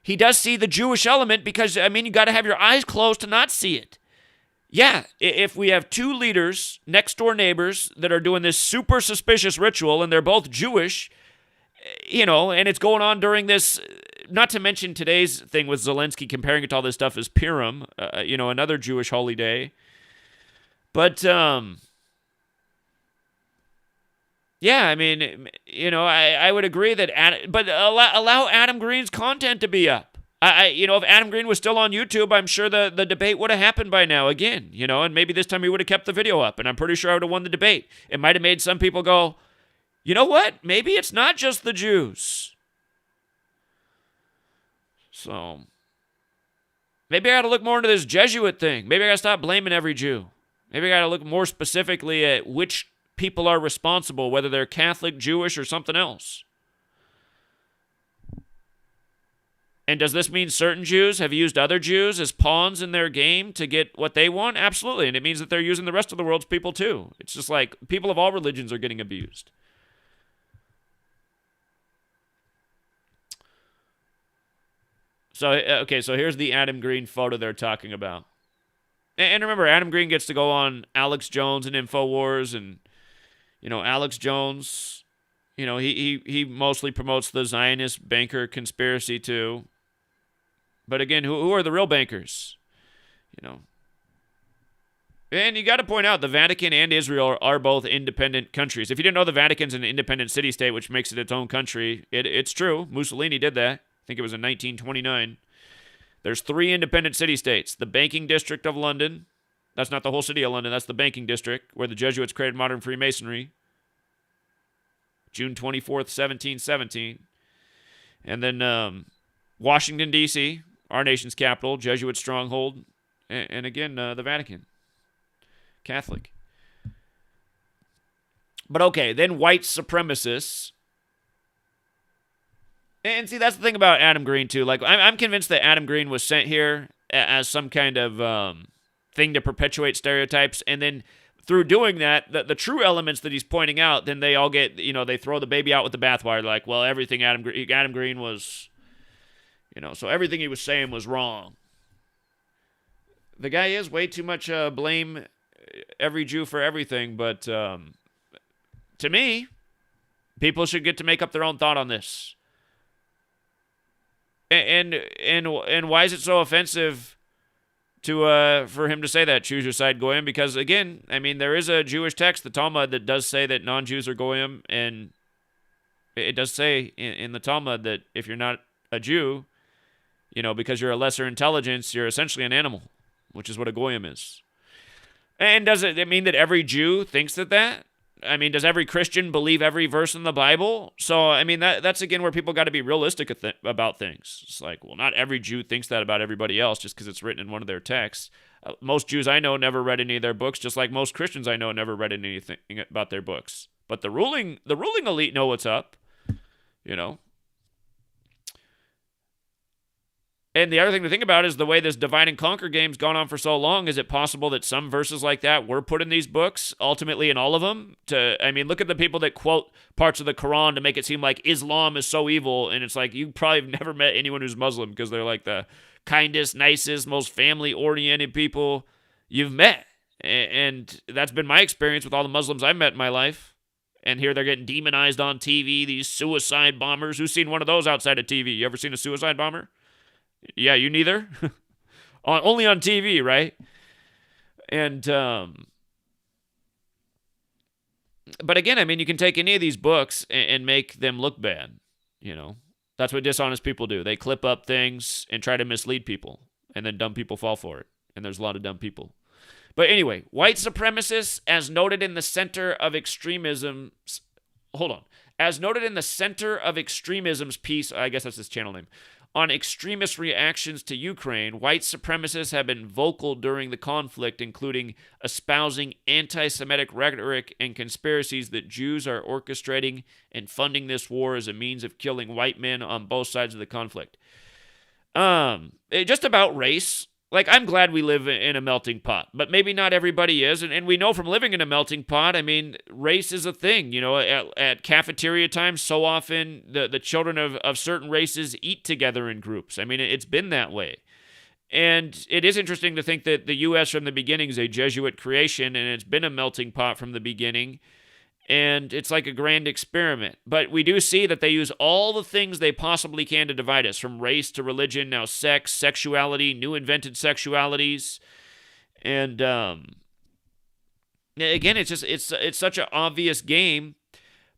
he does see the Jewish element because, you got to have your eyes closed to not see it. Yeah, if we have two leaders, next-door neighbors, that are doing this super suspicious ritual and they're both Jewish, and it's going on during this, not to mention today's thing with Zelenskyy comparing it to all this stuff as Purim, another Jewish holy day. But, I would agree that, but allow Adam Green's content to be up. If Adam Green was still on YouTube, I'm sure the debate would have happened by now again, and maybe this time he would have kept the video up, and I'm pretty sure I would have won the debate. It might have made some people go, you know what? Maybe it's not just the Jews. So maybe I got to look more into this Jesuit thing. Maybe I got to stop blaming every Jew. Maybe I got to look more specifically at which people are responsible, whether they're Catholic, Jewish, or something else. And does this mean certain Jews have used other Jews as pawns in their game to get what they want? Absolutely. And it means that they're using the rest of the world's people too. It's just like people of all religions are getting abused. So, okay, so here's the Adam Green photo they're talking about. And remember, Adam Green gets to go on Alex Jones and InfoWars, and, Alex Jones, he mostly promotes the Zionist banker conspiracy too. But again, who are the real bankers? And you got to point out, the Vatican and Israel are both independent countries. If you didn't know, the Vatican's an independent city-state, which makes it its own country. It's true. Mussolini did that. I think it was in 1929. There's 3 independent city-states. The banking district of London. That's not the whole city of London. That's the banking district, where the Jesuits created modern Freemasonry. June 24th, 1717. And then Washington, D.C., our nation's capital, Jesuit stronghold. And again, the Vatican. Catholic. But okay, then white supremacists. And see, that's the thing about Adam Green, too. Like, I'm convinced that Adam Green was sent here as some kind of thing to perpetuate stereotypes. And then through doing that, the true elements that he's pointing out, then they all get, they throw the baby out with the bathwater. Like, well, everything Adam Green was, so everything he was saying was wrong. The guy is way too much blame every Jew for everything. But to me, people should get to make up their own thought on this. And why is it so offensive for him to say that? Choose your side, Goyim. Because again, I mean, there is a Jewish text, the Talmud, that does say that non-Jews are Goyim, and it does say in the Talmud that if you're not a Jew, because you're a lesser intelligence, you're essentially an animal, which is what a Goyim is. And does it mean that every Jew thinks that? I mean, does every Christian believe every verse in the Bible? So, I mean, that's again where people got to be realistic about things. It's like, well, not every Jew thinks that about everybody else just because it's written in one of their texts. Most Jews I know never read any of their books, just like most Christians I know never read anything about their books. But the ruling elite know what's up, And the other thing to think about is the way this divide and conquer game's gone on for so long. Is it possible that some verses like that were put in these books, ultimately in all of them? Look at the people that quote parts of the Quran to make it seem like Islam is so evil, and it's like you probably have never met anyone who's Muslim because they're like the kindest, nicest, most family-oriented people you've met. And that's been my experience with all the Muslims I've met in my life. And here they're getting demonized on TV, these suicide bombers. Who's seen one of those outside of TV? You ever seen a suicide bomber? Yeah, you neither? Only on TV, right? And, but again, I mean, you can take any of these books and make them look bad, That's what dishonest people do. They clip up things and try to mislead people, and then dumb people fall for it. And there's a lot of dumb people. But anyway, white supremacists, as noted in the center of extremism, as noted in the center of extremism's piece, I guess that's his channel name, on extremist reactions to Ukraine, white supremacists have been vocal during the conflict, including espousing anti-Semitic rhetoric and conspiracies that Jews are orchestrating and funding this war as a means of killing white men on both sides of the conflict. Just about race. Like, I'm glad we live in a melting pot, but maybe not everybody is. And we know from living in a melting pot, I mean, race is a thing. At cafeteria times, so often the children of certain races eat together in groups. I mean, it's been that way. And it is interesting to think that the U.S. from the beginning is a Jesuit creation, and it's been a melting pot from the beginning. And it's like a grand experiment. But we do see that they use all the things they possibly can to divide us, from race to religion, now sex, sexuality, new invented sexualities. And again, it's such an obvious game.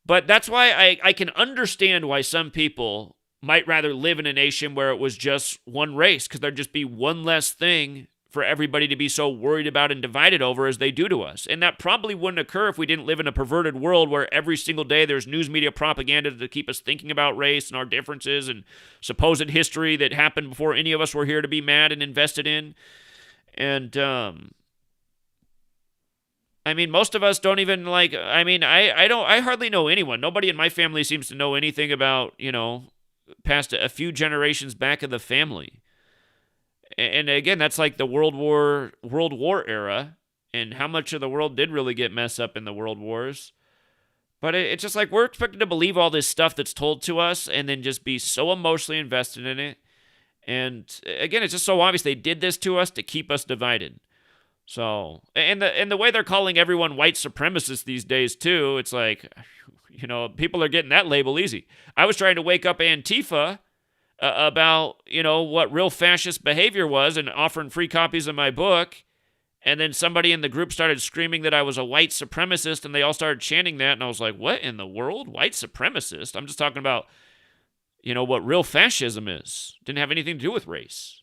But that's why I can understand why some people might rather live in a nation where it was just one race, because there'd just be one less thing for everybody to be so worried about and divided over as they do to us. And that probably wouldn't occur if we didn't live in a perverted world where every single day there's news media propaganda to keep us thinking about race and our differences and supposed history that happened before any of us were here to be mad and invested in. And, I mean, most of us don't even I hardly know anyone. Nobody in my family seems to know anything about, past a few generations back of the family. And again, that's like the World War era, and how much of the world did really get messed up in the world wars. But it's just like we're expected to believe all this stuff that's told to us and then just be so emotionally invested in it. And again, it's just so obvious they did this to us to keep us divided. So, and the way they're calling everyone white supremacists these days too, it's like, people are getting that label easy. I was trying to wake up Antifa about, what real fascist behavior was and offering free copies of my book. And then somebody in the group started screaming that I was a white supremacist, and they all started chanting that. And I was like, what in the world? White supremacist? I'm just talking about, what real fascism is. Didn't have anything to do with race.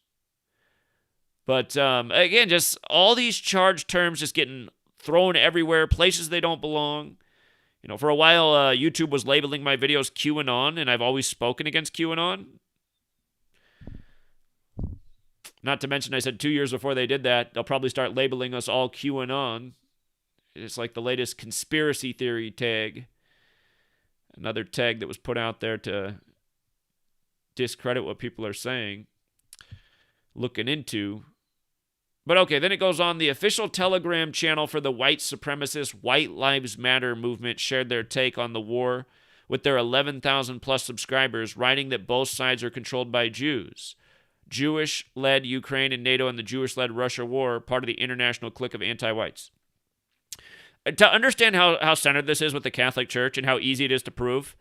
But again, just all these charged terms just getting thrown everywhere, places they don't belong. For a while, YouTube was labeling my videos QAnon, and I've always spoken against QAnon. Not to mention, I said 2 years before they did that, they'll probably start labeling us all QAnon. It's like the latest conspiracy theory tag. Another tag that was put out there to discredit what people are saying, looking into. But okay, then it goes on. The official Telegram channel for the white supremacist White Lives Matter movement shared their take on the war with their 11,000 plus subscribers, writing that both sides are controlled by Jews. Jewish-led Ukraine and NATO and the Jewish-led Russia war, part of the international clique of anti-whites. To understand how centered this is with the Catholic Church and how easy it is to prove,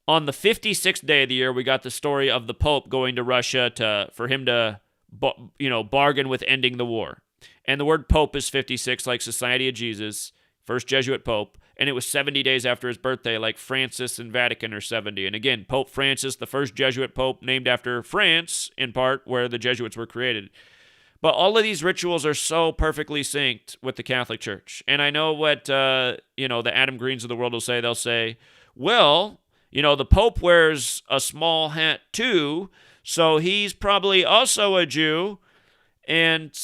on the 56th day of the year, we got the story of the Pope going to Russia for him to bargain with ending the war. And the word Pope is 56, like Society of Jesus, first Jesuit Pope. And it was 70 days after his birthday, like Francis and Vatican are 70. And again, Pope Francis, the first Jesuit Pope, named after France, in part, where the Jesuits were created. But all of these rituals are so perfectly synced with the Catholic Church. And I know what, the Adam Greens of the world will say. They'll say, well, the Pope wears a small hat too, so he's probably also a Jew. And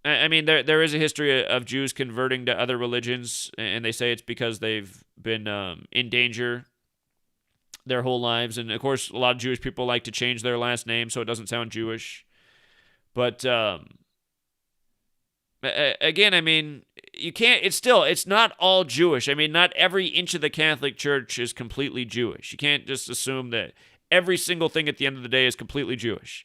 I mean, there is a history of Jews converting to other religions, and they say it's because they've been in danger their whole lives. And, of course, a lot of Jewish people like to change their last name so it doesn't sound Jewish. But, again, I mean, you can't, it's not all Jewish. I mean, not every inch of the Catholic Church is completely Jewish. You can't just assume that every single thing at the end of the day is completely Jewish.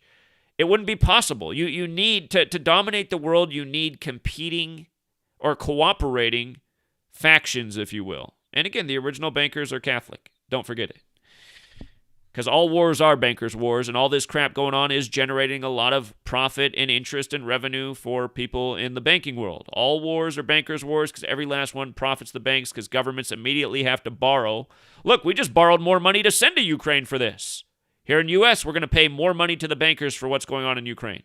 It wouldn't be possible. You need, to dominate the world, you need competing or cooperating factions, if you will. And again, the original bankers are Catholic. Don't forget it. Because all wars are bankers' wars, and all this crap going on is generating a lot of profit and interest and revenue for people in the banking world. All wars are bankers' wars because every last one profits the banks because governments immediately have to borrow. Look, we just borrowed more money to send to Ukraine for this. Here in the U.S., we're going to pay more money to the bankers for what's going on in Ukraine.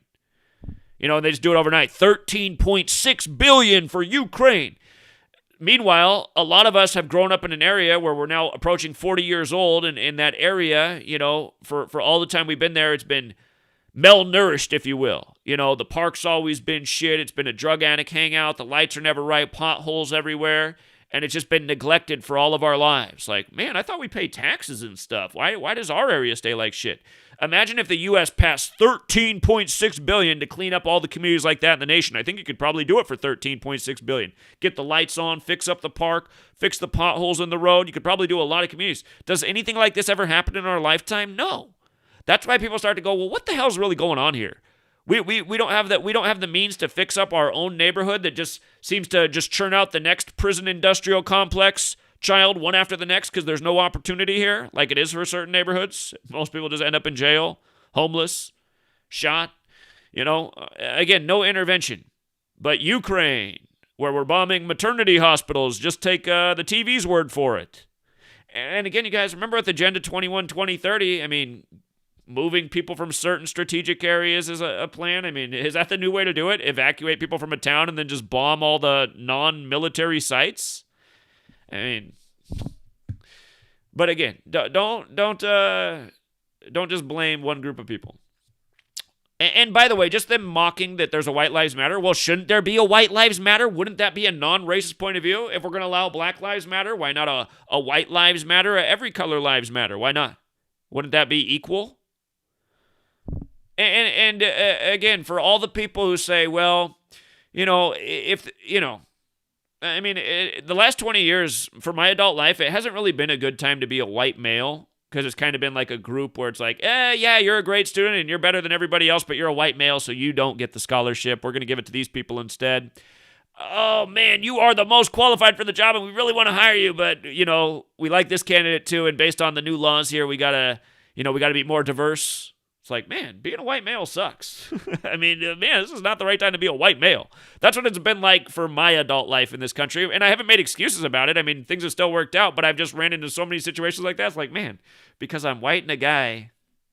And they just do it overnight. $13.6 billion for Ukraine. Meanwhile, a lot of us have grown up in an area where we're now approaching 40 years old, and in that area, for all the time we've been there, it's been malnourished, if you will. The park's always been shit. It's been a drug addict hangout. The lights are never right. Potholes everywhere. And it's just been neglected for all of our lives. Like, man, I thought we paid taxes and stuff. Why does our area stay like shit? Imagine if the U.S. passed $13.6 billion to clean up all the communities like that in the nation. I think you could probably do it for $13.6 billion. Get the lights on, fix up the park, fix the potholes in the road. You could probably do a lot of communities. Does anything like this ever happen in our lifetime? No. That's why people start to go, well, what the hell is really going on here? We don't have that. We don't have the means to fix up our own neighborhood that just seems to just churn out the next prison industrial complex child one after the next because there's no opportunity here like it is for certain neighborhoods. Most people just end up in jail, homeless, shot. Again, no intervention. But Ukraine, where we're bombing maternity hospitals, just take the TV's word for it. And again, you guys remember with Agenda 21 2030, I mean, moving people from certain strategic areas is a plan? I mean, is that the new way to do it? Evacuate people from a town and then just bomb all the non-military sites? I mean, but again, don't just blame one group of people. And by the way, just them mocking that there's a White Lives Matter. Well, shouldn't there be a White Lives Matter? Wouldn't that be a non-racist point of view? If we're going to allow Black Lives Matter, why not a White Lives Matter? Every color lives matter. Why not? Wouldn't that be equal? And again, for all the people who say, well, the last 20 years for my adult life, it hasn't really been a good time to be a white male. Because it's kind of been like a group where it's like, yeah, you're a great student and you're better than everybody else, but you're a white male, so you don't get the scholarship. We're going to give it to these people instead. Oh, man, you are the most qualified for the job, and we really want to hire you, but, we like this candidate too, and based on the new laws here, we got to be more diverse. It's like, man, being a white male sucks. I mean, man, this is not the right time to be a white male. That's what it's been like for my adult life in this country, and I haven't made excuses about it. I mean, things have still worked out, but I've just ran into so many situations like that. It's like, man, because I'm white and a guy,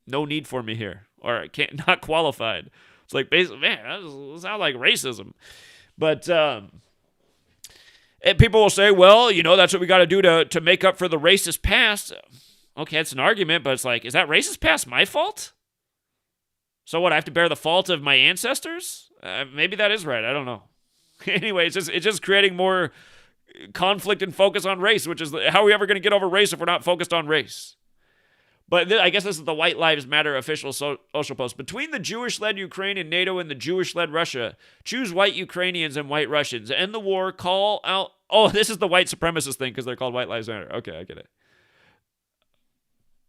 no need for me here, or I can't, not qualified. It's like, basically, man, that sounds like racism. But and people will say, well, that's what we got to do to make up for the racist past. Okay, it's an argument, but it's like, is that racist past my fault? So what, I have to bear the fault of my ancestors? Maybe that is right. I don't know. Anyway, it's just creating more conflict and focus on race, which is how are we ever going to get over race if we're not focused on race? But I guess this is the White Lives Matter official social post. Between the Jewish-led Ukraine and NATO and the Jewish-led Russia, choose white Ukrainians and white Russians. End the war, call out... Oh, this is the white supremacist thing because they're called White Lives Matter. Okay, I get it.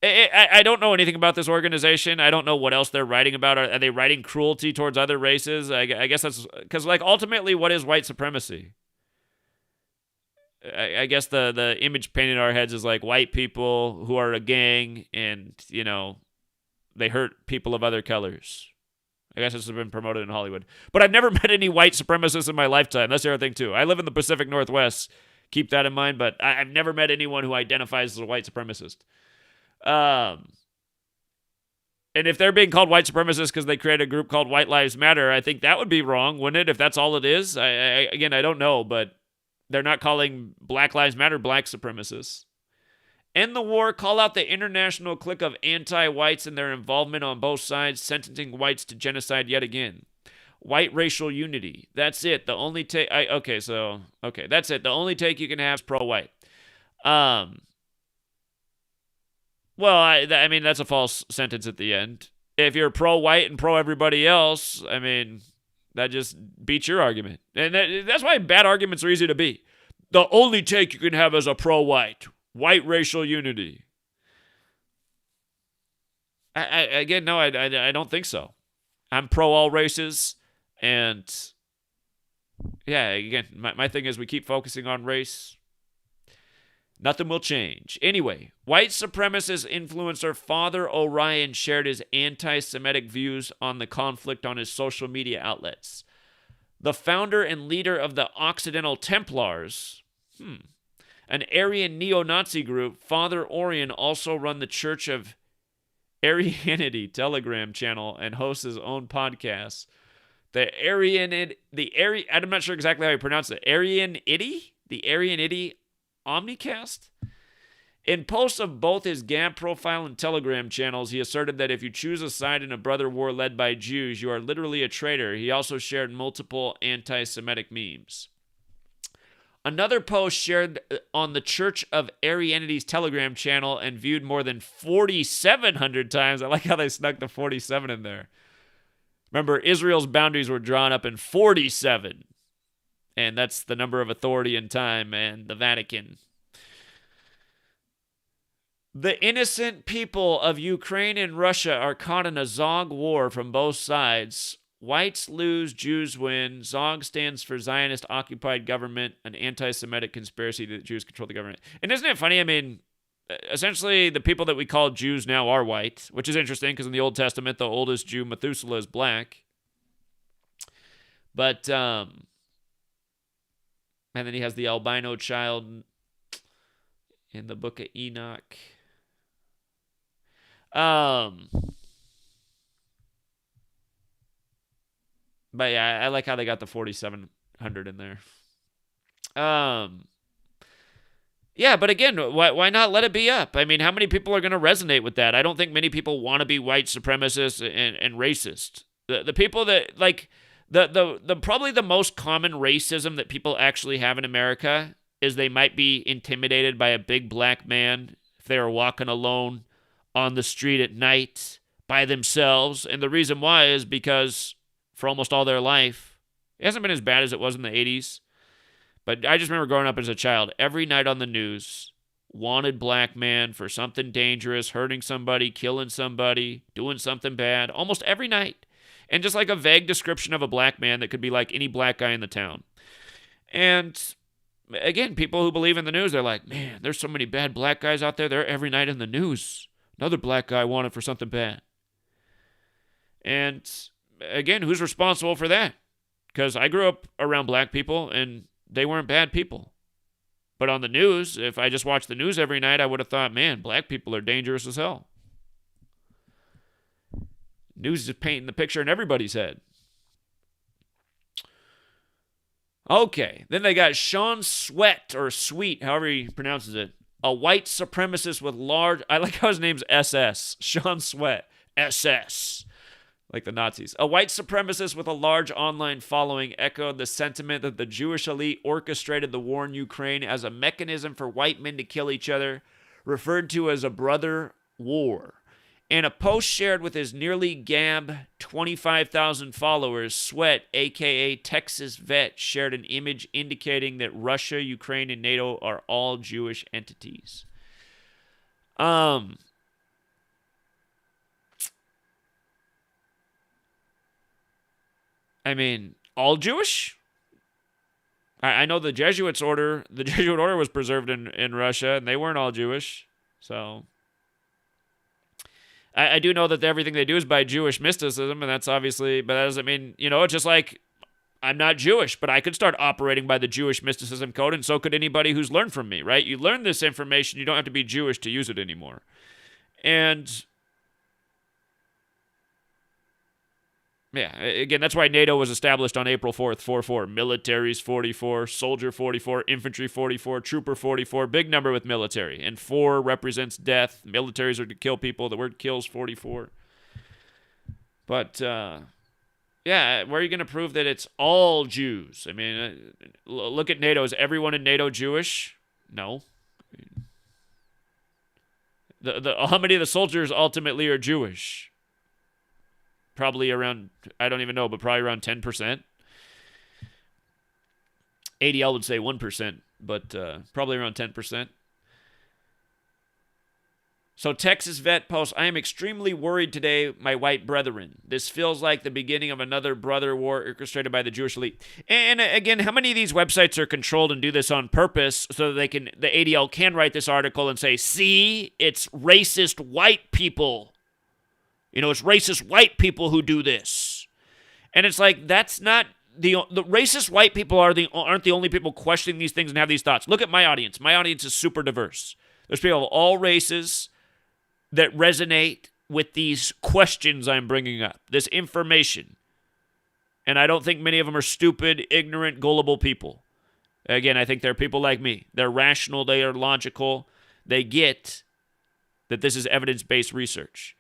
I don't know anything about this organization. I don't know what else they're writing about. Are they writing cruelty towards other races? I guess that's... Because, ultimately, what is white supremacy? I guess the image painted in our heads is like white people who are a gang and, they hurt people of other colors. I guess this has been promoted in Hollywood. But I've never met any white supremacists in my lifetime. That's the other thing, too. I live in the Pacific Northwest. Keep that in mind. But I've never met anyone who identifies as a white supremacist. And if they're being called white supremacists because they created a group called White Lives Matter, I think that would be wrong, wouldn't it? If that's all it is. I don't know, but they're not calling Black Lives Matter black supremacists. End the war, call out the international clique of anti-whites and their involvement on both sides, sentencing whites to genocide yet again. White racial unity. That's it. The only take... that's it. The only take you can have is pro-white. Well, I mean, that's a false sentence at the end. If you're pro-white and pro-everybody else, I mean, that just beats your argument. And that's why bad arguments are easy to beat. The only take you can have is a pro-white. White racial unity. I don't think so. I'm pro all races. And, yeah, again, my thing is we keep focusing on race. Nothing will change. Anyway, white supremacist influencer Father Orion shared his anti-Semitic views on the conflict on his social media outlets. The founder and leader of the Occidental Templars, an Aryan neo-Nazi group, Father Orion also run the Church of Aryanity Telegram channel and hosts his own podcast. I'm not sure exactly how you pronounce it. The Aryanity Omnicast? In posts of both his Gab profile and Telegram channels, he asserted that if you choose a side in a brother war led by Jews, you are literally a traitor. He also shared multiple anti-Semitic memes. Another post shared on the Church of Aryanity's Telegram channel and viewed more than 4,700 times. I like how they snuck the 47 in there. Remember, Israel's boundaries were drawn up in 47. And that's the number of authority and time and the Vatican. The innocent people of Ukraine and Russia are caught in a Zog war from both sides. Whites lose, Jews win. Zog stands for Zionist occupied government, an anti-Semitic conspiracy that Jews control the government. And isn't it funny? I mean, essentially the people that we call Jews now are white, which is interesting because in the Old Testament, the oldest Jew, Methuselah, is black. But, and then he has the albino child in the book of Enoch. But yeah, I like how they got the 4,700 in there. Yeah, but again, why not let it be up? I mean, how many people are going to resonate with that? I don't think many people want to be white supremacists and racist. The people that like the probably the most common racism that people actually have in America is they might be intimidated by a big black man if they are walking alone on the street at night by themselves. And the reason why is because for almost all their life, it hasn't been as bad as it was in the 80s. But I just remember growing up as a child, every night on the news, wanted black man for something dangerous, hurting somebody, killing somebody, doing something bad, almost every night. And just like a vague description of a black man that could be like any black guy in the town. And again, people who believe in the news, they're like, man, there's so many bad black guys out there. They're every night in the news. Another black guy wanted for something bad. And again, who's responsible for that? Because I grew up around black people and they weren't bad people. But on the news, if I just watched the news every night, I would have thought, man, black people are dangerous as hell. News is painting the picture in everybody's head. Okay, then they got Sean Sweat, or Sweet, however he pronounces it. A white supremacist with large... I like how his name's SS. Sean Sweat. SS. Like the Nazis. A white supremacist with a large online following echoed the sentiment that the Jewish elite orchestrated the war in Ukraine as a mechanism for white men to kill each other, referred to as a brother war. In a post shared with his nearly Gab 25,000 followers, Sweat, a.k.a. Texas Vet, shared an image indicating that Russia, Ukraine, and NATO are all Jewish entities. I mean, all Jewish? I know the Jesuit order was preserved in Russia, and they weren't all Jewish. So I do know that everything they do is by Jewish mysticism, and that's obviously, but that doesn't mean, it's just like, I'm not Jewish, but I could start operating by the Jewish mysticism code, and so could anybody who's learned from me, right? You learn this information, you don't have to be Jewish to use it anymore. And yeah, again, that's why NATO was established on April 4th, 4-4. Militaries 44, soldier 44, infantry 44, trooper 44, big number with military. And 4 represents death. Militaries are to kill people. The word kills 44. But, yeah, where are you going to prove that it's all Jews? I mean, look at NATO. Is everyone in NATO Jewish? No. How many of the soldiers ultimately are Jewish? Probably around, I don't even know, but probably around 10%. ADL would say 1%, but probably around 10%. So Texas Vet posts, I am extremely worried today, my white brethren. This feels like the beginning of another brother war orchestrated by the Jewish elite. And again, how many of these websites are controlled and do this on purpose so that the ADL can write this article and say, see, it's racist white people. It's racist white people who do this. And it's like, that's not the racist white people aren't the only people questioning these things and have these thoughts. Look at my audience. My audience is super diverse. There's people of all races that resonate with these questions I'm bringing up, this information. And I don't think many of them are stupid, ignorant, gullible people. Again, I think they're people like me. They're rational, they are logical. They get that this is evidence-based research.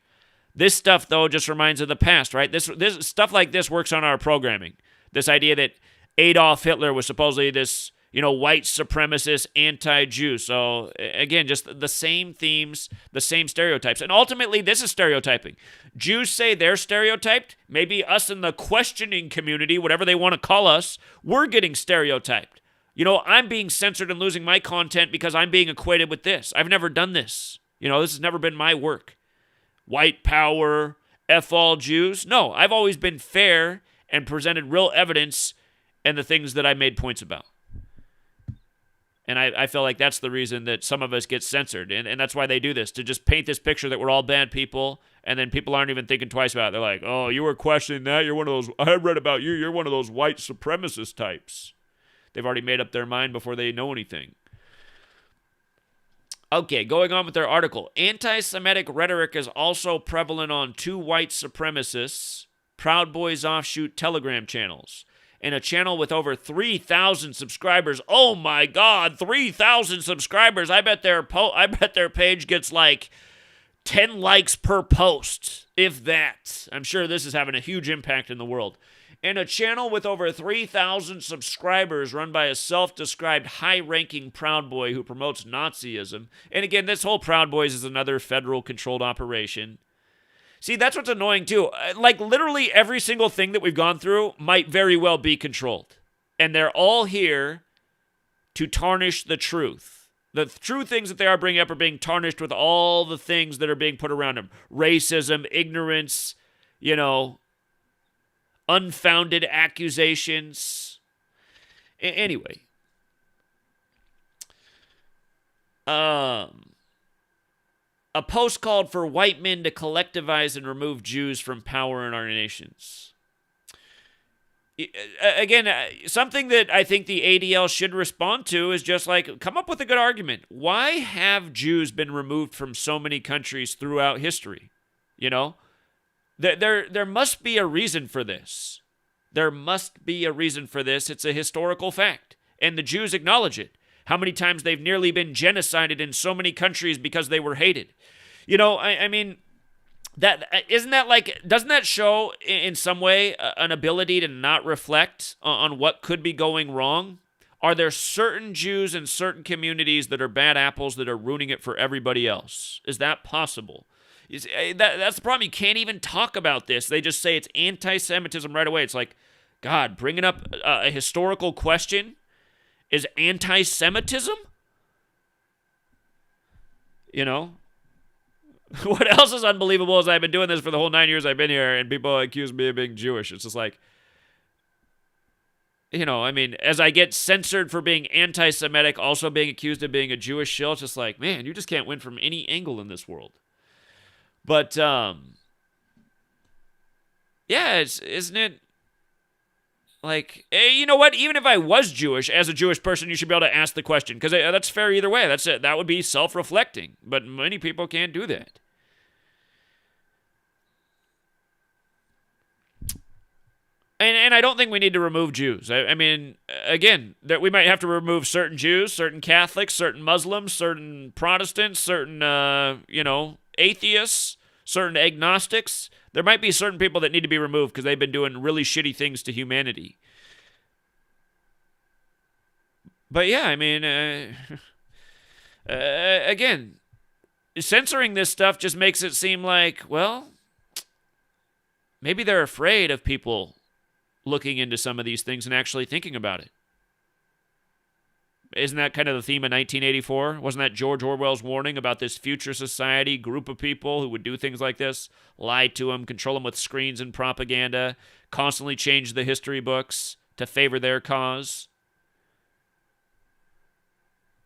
This stuff, though, just reminds of the past, right? This stuff like this works on our programming. This idea that Adolf Hitler was supposedly this, white supremacist anti-Jew. So, again, just the same themes, the same stereotypes. And ultimately, this is stereotyping. Jews say they're stereotyped. Maybe us in the questioning community, whatever they want to call us, we're getting stereotyped. I'm being censored and losing my content because I'm being equated with this. I've never done this. This has never been my work. White power, F all Jews. No, I've always been fair and presented real evidence and the things that I made points about. And I feel like that's the reason that some of us get censored. And that's why they do this, to just paint this picture that we're all bad people, and then people aren't even thinking twice about it. They're like, oh, you were questioning that? You're one of those, I read about you, you're one of those white supremacist types. They've already made up their mind before they know anything. Okay, going on with their article. Anti-Semitic rhetoric is also prevalent on two white supremacists Proud Boys offshoot Telegram channels. And a channel with over 3,000 subscribers. Oh my God, 3,000 subscribers. I bet their page gets like 10 likes per post, if that. I'm sure this is having a huge impact in the world. And a channel with over 3,000 subscribers run by a self-described high-ranking Proud Boy who promotes Nazism. And again, this whole Proud Boys is another federal-controlled operation. See, that's what's annoying, too. Like, literally every single thing that we've gone through might very well be controlled. And they're all here to tarnish the truth. The true things that they are bringing up are being tarnished with all the things that are being put around them. Racism, ignorance, unfounded accusations. Anyway. A post called for white men to collectivize and remove Jews from power in our nations. Again, something that I think the ADL should respond to is just like, come up with a good argument. Why have Jews been removed from so many countries throughout history? There must be a reason for this. There must be a reason for this. It's a historical fact. And the Jews acknowledge it. How many times they've nearly been genocided in so many countries because they were hated. I mean, doesn't that show in some way an ability to not reflect on what could be going wrong? Are there certain Jews in certain communities that are bad apples that are ruining it for everybody else? Is that possible? That's the problem. You can't even talk about this. They just say it's anti-Semitism right away. It's like, God, bringing up a historical question is anti-Semitism? What else is unbelievable is I've been doing this for the whole 9 years I've been here, and people accuse me of being Jewish. It's just like, as I get censored for being anti-Semitic, also being accused of being a Jewish shill, it's just like, man, you just can't win from any angle in this world. But, isn't it? Like, hey, you know what? Even if I was Jewish, as a Jewish person, you should be able to ask the question. Because that's fair either way. That would be self-reflecting. But many people can't do that. And I don't think we need to remove Jews. I mean, again, that we might have to remove certain Jews, certain Catholics, certain Muslims, certain Protestants, certain, atheists, certain agnostics. There might be certain people that need to be removed because they've been doing really shitty things to humanity. But yeah, I mean, again, censoring this stuff just makes it seem like, well, maybe they're afraid of people looking into some of these things and actually thinking about it. Isn't that kind of the theme of 1984? Wasn't that George Orwell's warning about this future society, group of people who would do things like this? Lie to them, control them with screens and propaganda, constantly change the history books to favor their cause.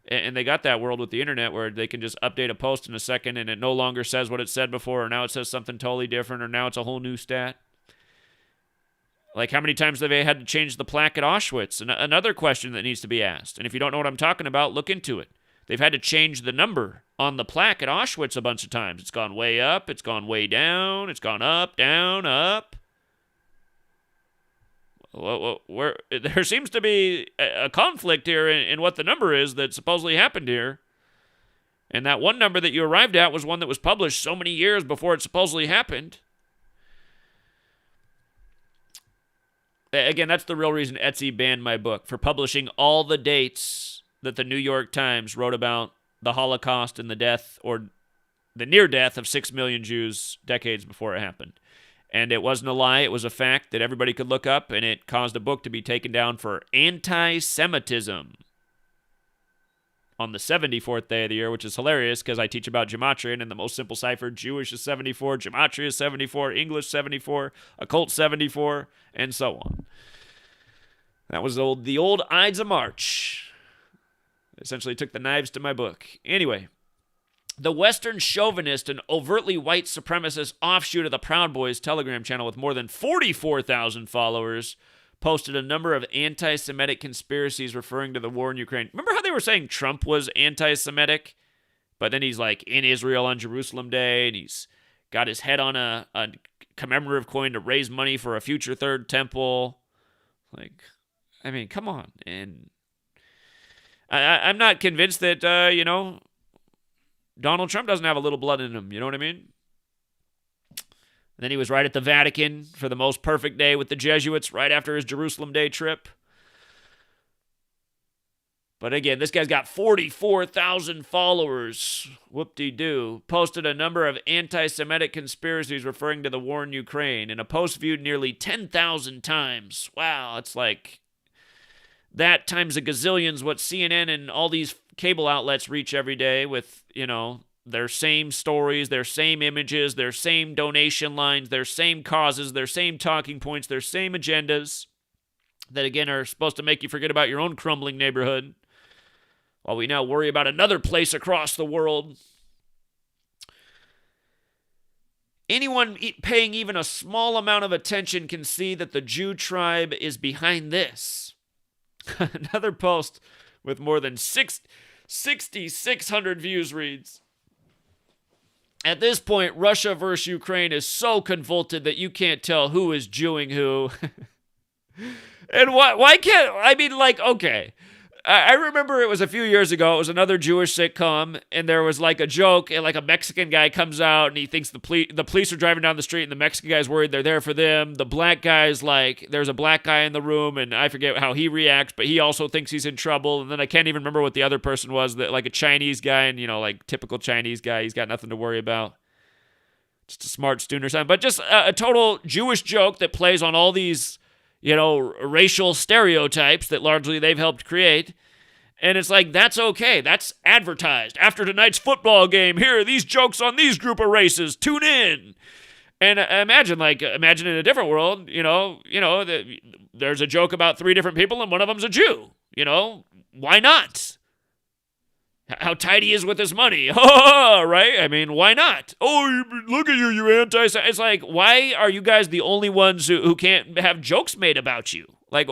And they got that world with the internet where they can just update a post in a second and it no longer says what it said before, or now it says something totally different, or now it's a whole new stat. Like, how many times have they had to change the plaque at Auschwitz? Another question that needs to be asked. And if you don't know what I'm talking about, look into it. They've had to change the number on the plaque at Auschwitz a bunch of times. It's gone way up. It's gone way down. It's gone up, down, up. There seems to be a conflict here in what the number is that supposedly happened here. And that one number that you arrived at was one that was published so many years before it supposedly happened. Again, that's the real reason Etsy banned my book, for publishing all the dates that the New York Times wrote about the Holocaust and the death, or the near death, of 6 million Jews decades before it happened. And it wasn't a lie, it was a fact that everybody could look up, and it caused a book to be taken down for anti-Semitism on the 74th day of the year, which is hilarious because I teach about gematria, and in the most simple cipher, Jewish is 74, gematria is 74, English 74, occult 74, and so on. That was the old Ides of March. Essentially took the knives to my book. Anyway, the Western chauvinist and overtly white supremacist offshoot of the Proud Boys Telegram channel with more than 44,000 followers posted a number of anti-Semitic conspiracies referring to the war in Ukraine. Remember how they were saying Trump was anti-Semitic? But then he's like in Israel on Jerusalem Day, and he's got his head on a commemorative coin to raise money for a future third temple. Like, I mean, come on. And I'm not convinced that, Donald Trump doesn't have a little blood in him. You know what I mean? And then he was right at the Vatican for the most perfect day with the Jesuits right after his Jerusalem Day trip. But again, this guy's got 44,000 followers. Whoop-de-doo. Posted a number of anti-Semitic conspiracies referring to the war in Ukraine. In a post viewed nearly 10,000 times. Wow, it's like that times a gazillions what CNN and all these cable outlets reach every day with, their same stories, their same images, their same donation lines, their same causes, their same talking points, their same agendas that, again, are supposed to make you forget about your own crumbling neighborhood while we now worry about another place across the world. Anyone paying even a small amount of attention can see that the Jew tribe is behind this. Another post with more than 6,600 views reads, at this point, Russia versus Ukraine is so convoluted that you can't tell who is Jewing who. And why can't, okay. I remember it was a few years ago, it was another Jewish sitcom, and there was like a joke, and like a Mexican guy comes out, and he thinks the police are driving down the street, and the Mexican guy's worried they're there for them. The black guy's like, there's a black guy in the room, and I forget how he reacts, but he also thinks he's in trouble, and then I can't even remember what the other person was, that like a Chinese guy, and like typical Chinese guy, he's got nothing to worry about. Just a smart student or something, but just a total Jewish joke that plays on all these, racial stereotypes that largely they've helped create. And it's like, that's okay. That's advertised. After tonight's football game, here are these jokes on these group of races. Tune in. And imagine in a different world, there's a joke about 3 different people and one of them's a Jew. Why not? How tight he is with his money. Right? I mean, why not? Oh, look at you, you anti-Semite. It's like, why are you guys the only ones who can't have jokes made about you? Like,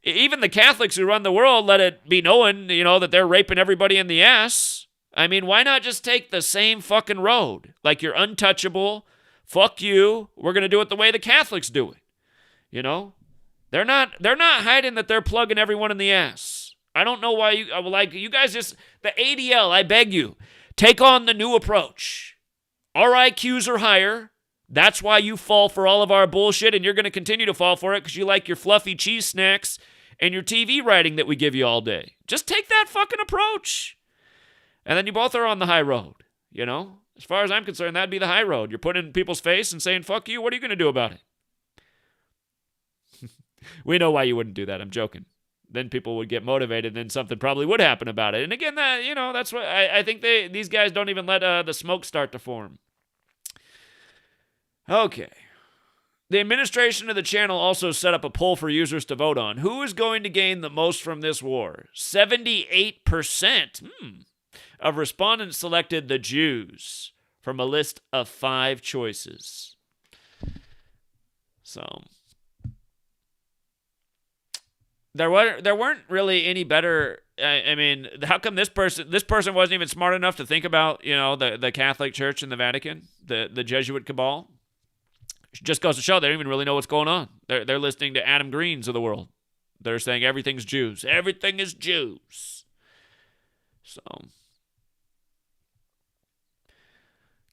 even the Catholics who run the world let it be known, that they're raping everybody in the ass. I mean, why not just take the same fucking road? Like, you're untouchable. Fuck you. We're going to do it the way the Catholics do it. They're not hiding that they're plugging everyone in the ass. I don't know why you guys just, the ADL, I beg you, take on the new approach. Our IQs are higher. That's why you fall for all of our bullshit, and you're going to continue to fall for it because you like your fluffy cheese snacks and your TV writing that we give you all day. Just take that fucking approach. And then you both are on the high road, As far as I'm concerned, that'd be the high road. You're putting it in people's face and saying, fuck you, what are you going to do about it? We know why you wouldn't do that, I'm joking. Then people would get motivated, and then something probably would happen about it. And again, that's what I think these guys don't even let the smoke start to form. Okay. The administration of the channel also set up a poll for users to vote on. Who is going to gain the most from this war? 78% of respondents selected the Jews from a list of 5 choices. So there weren't really any better. I mean, how come this person wasn't even smart enough to think about, the Catholic Church and the Vatican, the Jesuit cabal? It just goes to show they don't even really know what's going on. They're listening to Adam Greens of the world. They're saying everything's Jews. Everything is Jews. So,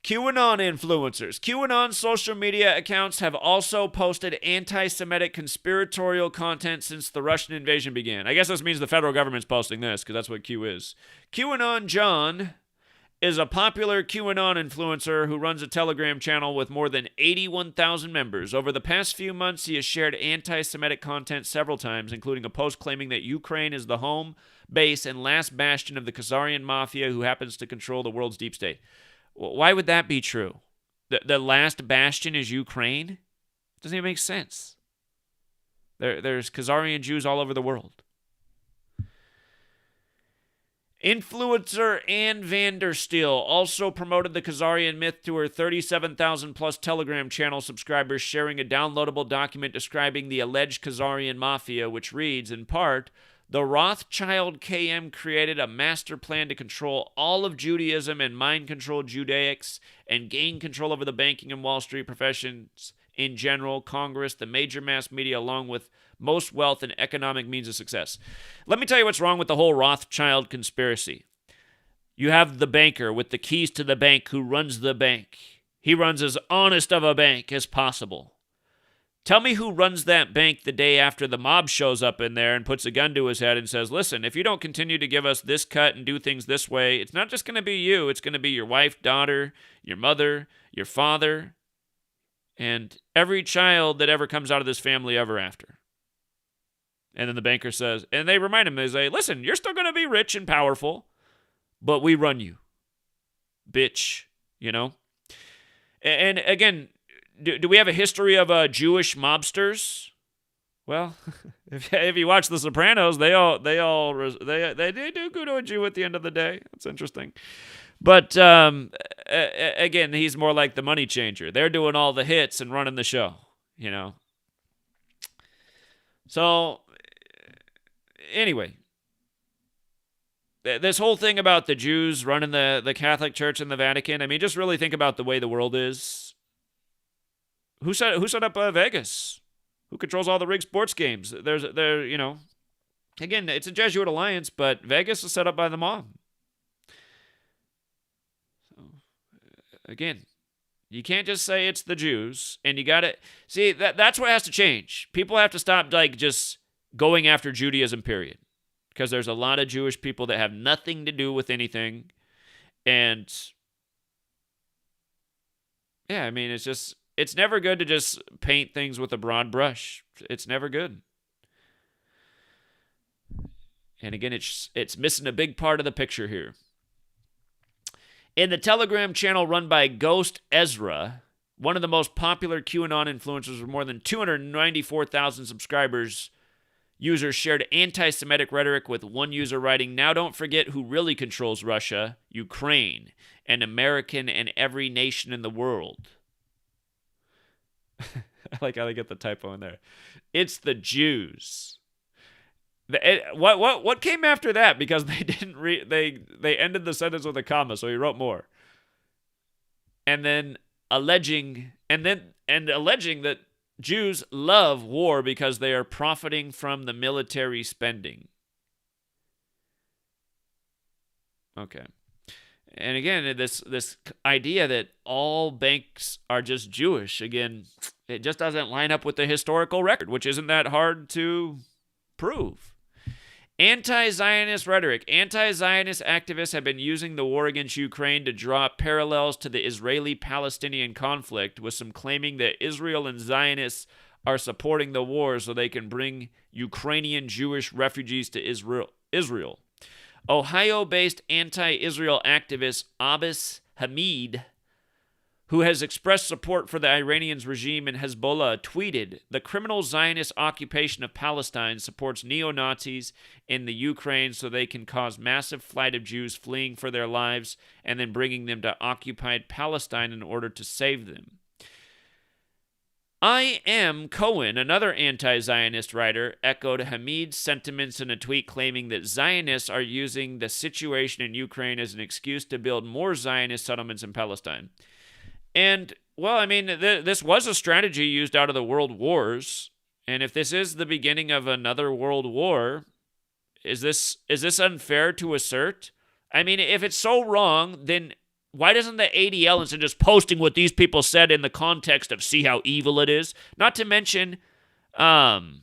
QAnon influencers. QAnon social media accounts have also posted anti-Semitic conspiratorial content since the Russian invasion began. I guess this means the federal government's posting this, because that's what Q is. QAnon John is a popular QAnon influencer who runs a Telegram channel with more than 81,000 members. Over the past few months, he has shared anti-Semitic content several times, including a post claiming that Ukraine is the home base and last bastion of the Kazarian mafia who happens to control the world's deep state. Why would that be true? The last bastion is Ukraine? It doesn't even make sense. There's Kazarian Jews all over the world. Influencer Ann Vandersteel also promoted the Kazarian myth to her 37,000 plus Telegram channel subscribers, sharing a downloadable document describing the alleged Kazarian mafia, which reads, in part, The Rothschild KM created a master plan to control all of Judaism and mind control Judaics and gain control over the banking and Wall Street professions in general, Congress, the major mass media, along with most wealth and economic means of success. Let me tell you what's wrong with the whole Rothschild conspiracy. You have the banker with the keys to the bank who runs the bank. He runs as honest of a bank as possible. Tell me who runs that bank the day after the mob shows up in there and puts a gun to his head and says, listen, if you don't continue to give us this cut and do things this way, it's not just going to be you. It's going to be your wife, daughter, your mother, your father, and every child that ever comes out of this family ever after. And then the banker says, and they remind him, they say, listen, you're still going to be rich and powerful, but we run you. Bitch, you know? And again, do we have a history of Jewish mobsters? Well, if you watch The Sopranos, they do go to a Jew at the end of the day. That's interesting. But again, he's more like the money changer. They're doing all the hits and running the show, you know. So anyway, this whole thing about the Jews running the Catholic Church and the Vatican, I mean, just really think about the way the world is. Who set up Vegas? Who controls all the rigged sports games? You know, again, it's a Jesuit alliance, but Vegas is set up by the mob. So, again, you can't just say it's the Jews, and you got to see that's what has to change. People have to stop like just going after Judaism, period, because there's a lot of Jewish people that have nothing to do with anything, and yeah, I mean, it's never good to just paint things with a broad brush. It's never good. And again, it's missing a big part of the picture here. In the Telegram channel run by Ghost Ezra, one of the most popular QAnon influencers with more than 294,000 subscribers, users shared anti-Semitic rhetoric, with one user writing, "Now don't forget who really controls Russia, Ukraine, and American and every nation in the world." I like how they get the typo in there. It's the Jews. What came after that? Because they didn't they ended the sentence with a comma, so he wrote more. And then alleging that Jews love war because they are profiting from the military spending. Okay. And again, this idea that all banks are just Jewish, again, it just doesn't line up with the historical record, which isn't that hard to prove. Anti-Zionist rhetoric. Anti-Zionist activists have been using the war against Ukraine to draw parallels to the Israeli-Palestinian conflict, with some claiming that Israel and Zionists are supporting the war so they can bring Ukrainian Jewish refugees to Israel. Ohio-based anti-Israel activist Abbas Hamid, who has expressed support for the Iranian's regime and Hezbollah, tweeted, "The criminal Zionist occupation of Palestine supports neo-Nazis in the Ukraine so they can cause massive flight of Jews fleeing for their lives and then bringing them to occupied Palestine in order to save them." I am Cohen, another anti-Zionist writer, echoed Hamid's sentiments in a tweet claiming that Zionists are using the situation in Ukraine as an excuse to build more Zionist settlements in Palestine. And, well, I mean, this was a strategy used out of the world wars. And if this is the beginning of another world war, is this unfair to assert? I mean, if it's so wrong, then why doesn't the ADL, instead of just posting what these people said in the context of see how evil it is? Not to mention, the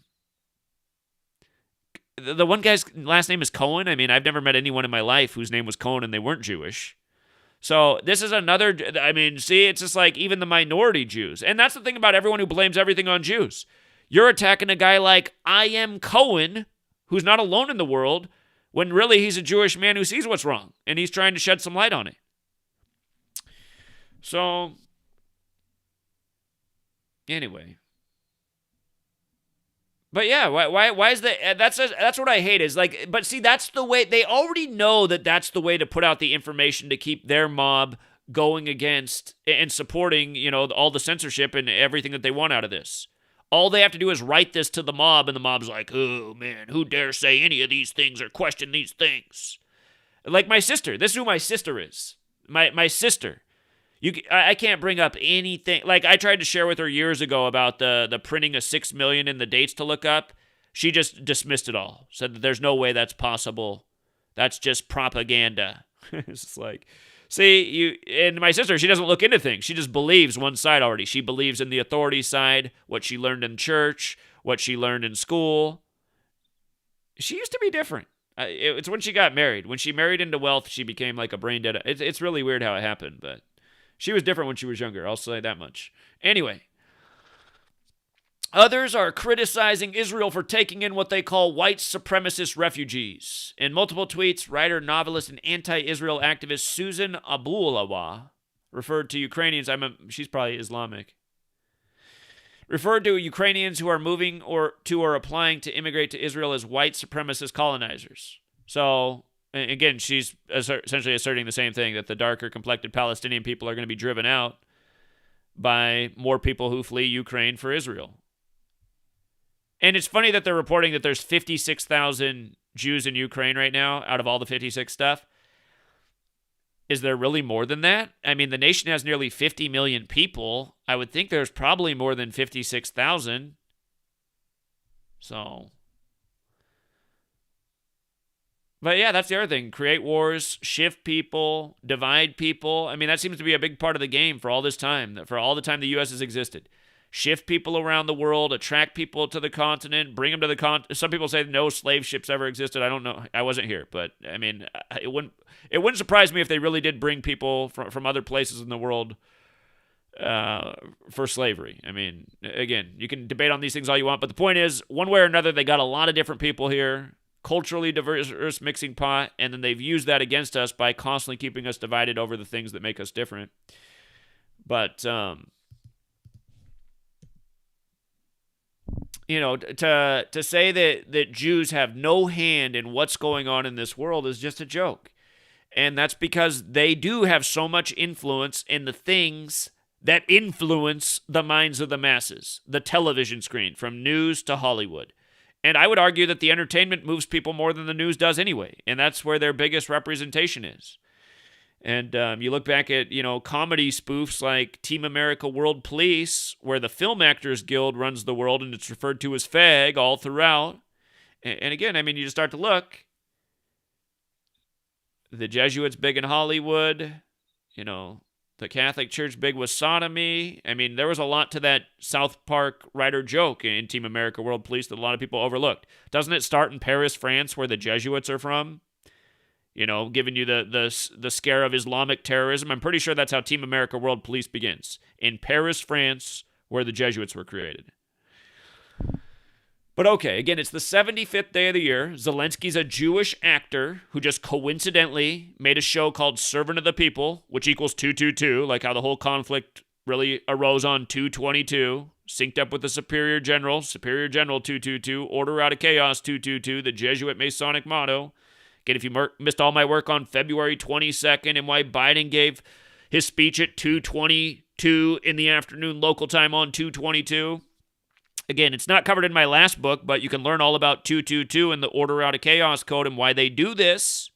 one guy's last name is Cohen. I mean, I've never met anyone in my life whose name was Cohen and they weren't Jewish. So this is another, I mean, see, it's just like even the minority Jews. And that's the thing about everyone who blames everything on Jews. You're attacking a guy like I am Cohen, who's not alone in the world, when really he's a Jewish man who sees what's wrong. And he's trying to shed some light on it. So, anyway. But yeah, why is that? That's what I hate is like, but see, that's the way, they already know that that's the way to put out the information to keep their mob going against and supporting, you know, all the censorship and everything that they want out of this. All they have to do is write this to the mob, and the mob's like, oh, man, who dare say any of these things or question these things? Like my sister. This is who my sister is. My sister. I can't bring up anything. Like, I tried to share with her years ago about the printing of 6 million and the dates to look up. She just dismissed it all. Said that there's no way that's possible. That's just propaganda. It's just like, see, and my sister, she doesn't look into things. She just believes one side already. She believes in the authority side, what she learned in church, what she learned in school. She used to be different. It's when she got married. When she married into wealth, she became like a brain dead. It's really weird how it happened, but she was different when she was younger. I'll say that much. Anyway. Others are criticizing Israel for taking in what they call white supremacist refugees. In multiple tweets, writer, novelist, and anti-Israel activist Susan Abulawa referred to Ukrainians, she's probably Islamic, referred to Ukrainians who are moving or applying to immigrate to Israel as white supremacist colonizers. So, again, she's essentially asserting the same thing, that the darker complected Palestinian people are going to be driven out by more people who flee Ukraine for Israel. And it's funny that they're reporting that there's 56,000 Jews in Ukraine right now out of all the 56 stuff. Is there really more than that? I mean, the nation has nearly 50 million people. I would think there's probably more than 56,000. So. But yeah, that's the other thing. Create wars, shift people, divide people. I mean, that seems to be a big part of the game for all this time, for all the time the U.S. has existed. Shift people around the world, attract people to the continent, bring them to the continent. Some people say no slave ships ever existed. I don't know. I wasn't here, but I mean, it wouldn't surprise me if they really did bring people from other places in the world for slavery. I mean, again, you can debate on these things all you want, but the point is, one way or another, they got a lot of different people here, culturally diverse mixing pot, and then they've used that against us by constantly keeping us divided over the things that make us different. But you know, to say that Jews have no hand in what's going on in this world is just a joke. And that's because they do have so much influence in the things that influence the minds of the masses. The television screen, from news to Hollywood. And I would argue that the entertainment moves people more than the news does anyway. And that's where their biggest representation is. And you look back at, comedy spoofs like Team America World Police, where the Film Actors Guild runs the world and it's referred to as FAG all throughout. And again, I mean, you just start to look. The Jesuits big in Hollywood, the Catholic Church big with sodomy. I mean, there was a lot to that South Park writer joke in Team America World Police that a lot of people overlooked. Doesn't it start in Paris, France, where the Jesuits are from? Giving you the scare of Islamic terrorism. I'm pretty sure that's how Team America World Police begins. In Paris, France, where the Jesuits were created. But okay, again, it's the 75th day of the year. Zelensky's a Jewish actor who just coincidentally made a show called Servant of the People, which equals 222, like how the whole conflict really arose on 222, synced up with the Superior General 222, Order Out of Chaos 222, the Jesuit Masonic motto. Again, if you missed all my work on February 22nd and why Biden gave his speech at 2:22 in the afternoon local time on 2:22. Again, it's not covered in my last book, but you can learn all about 222 and the Order Out of Chaos code and why they do this.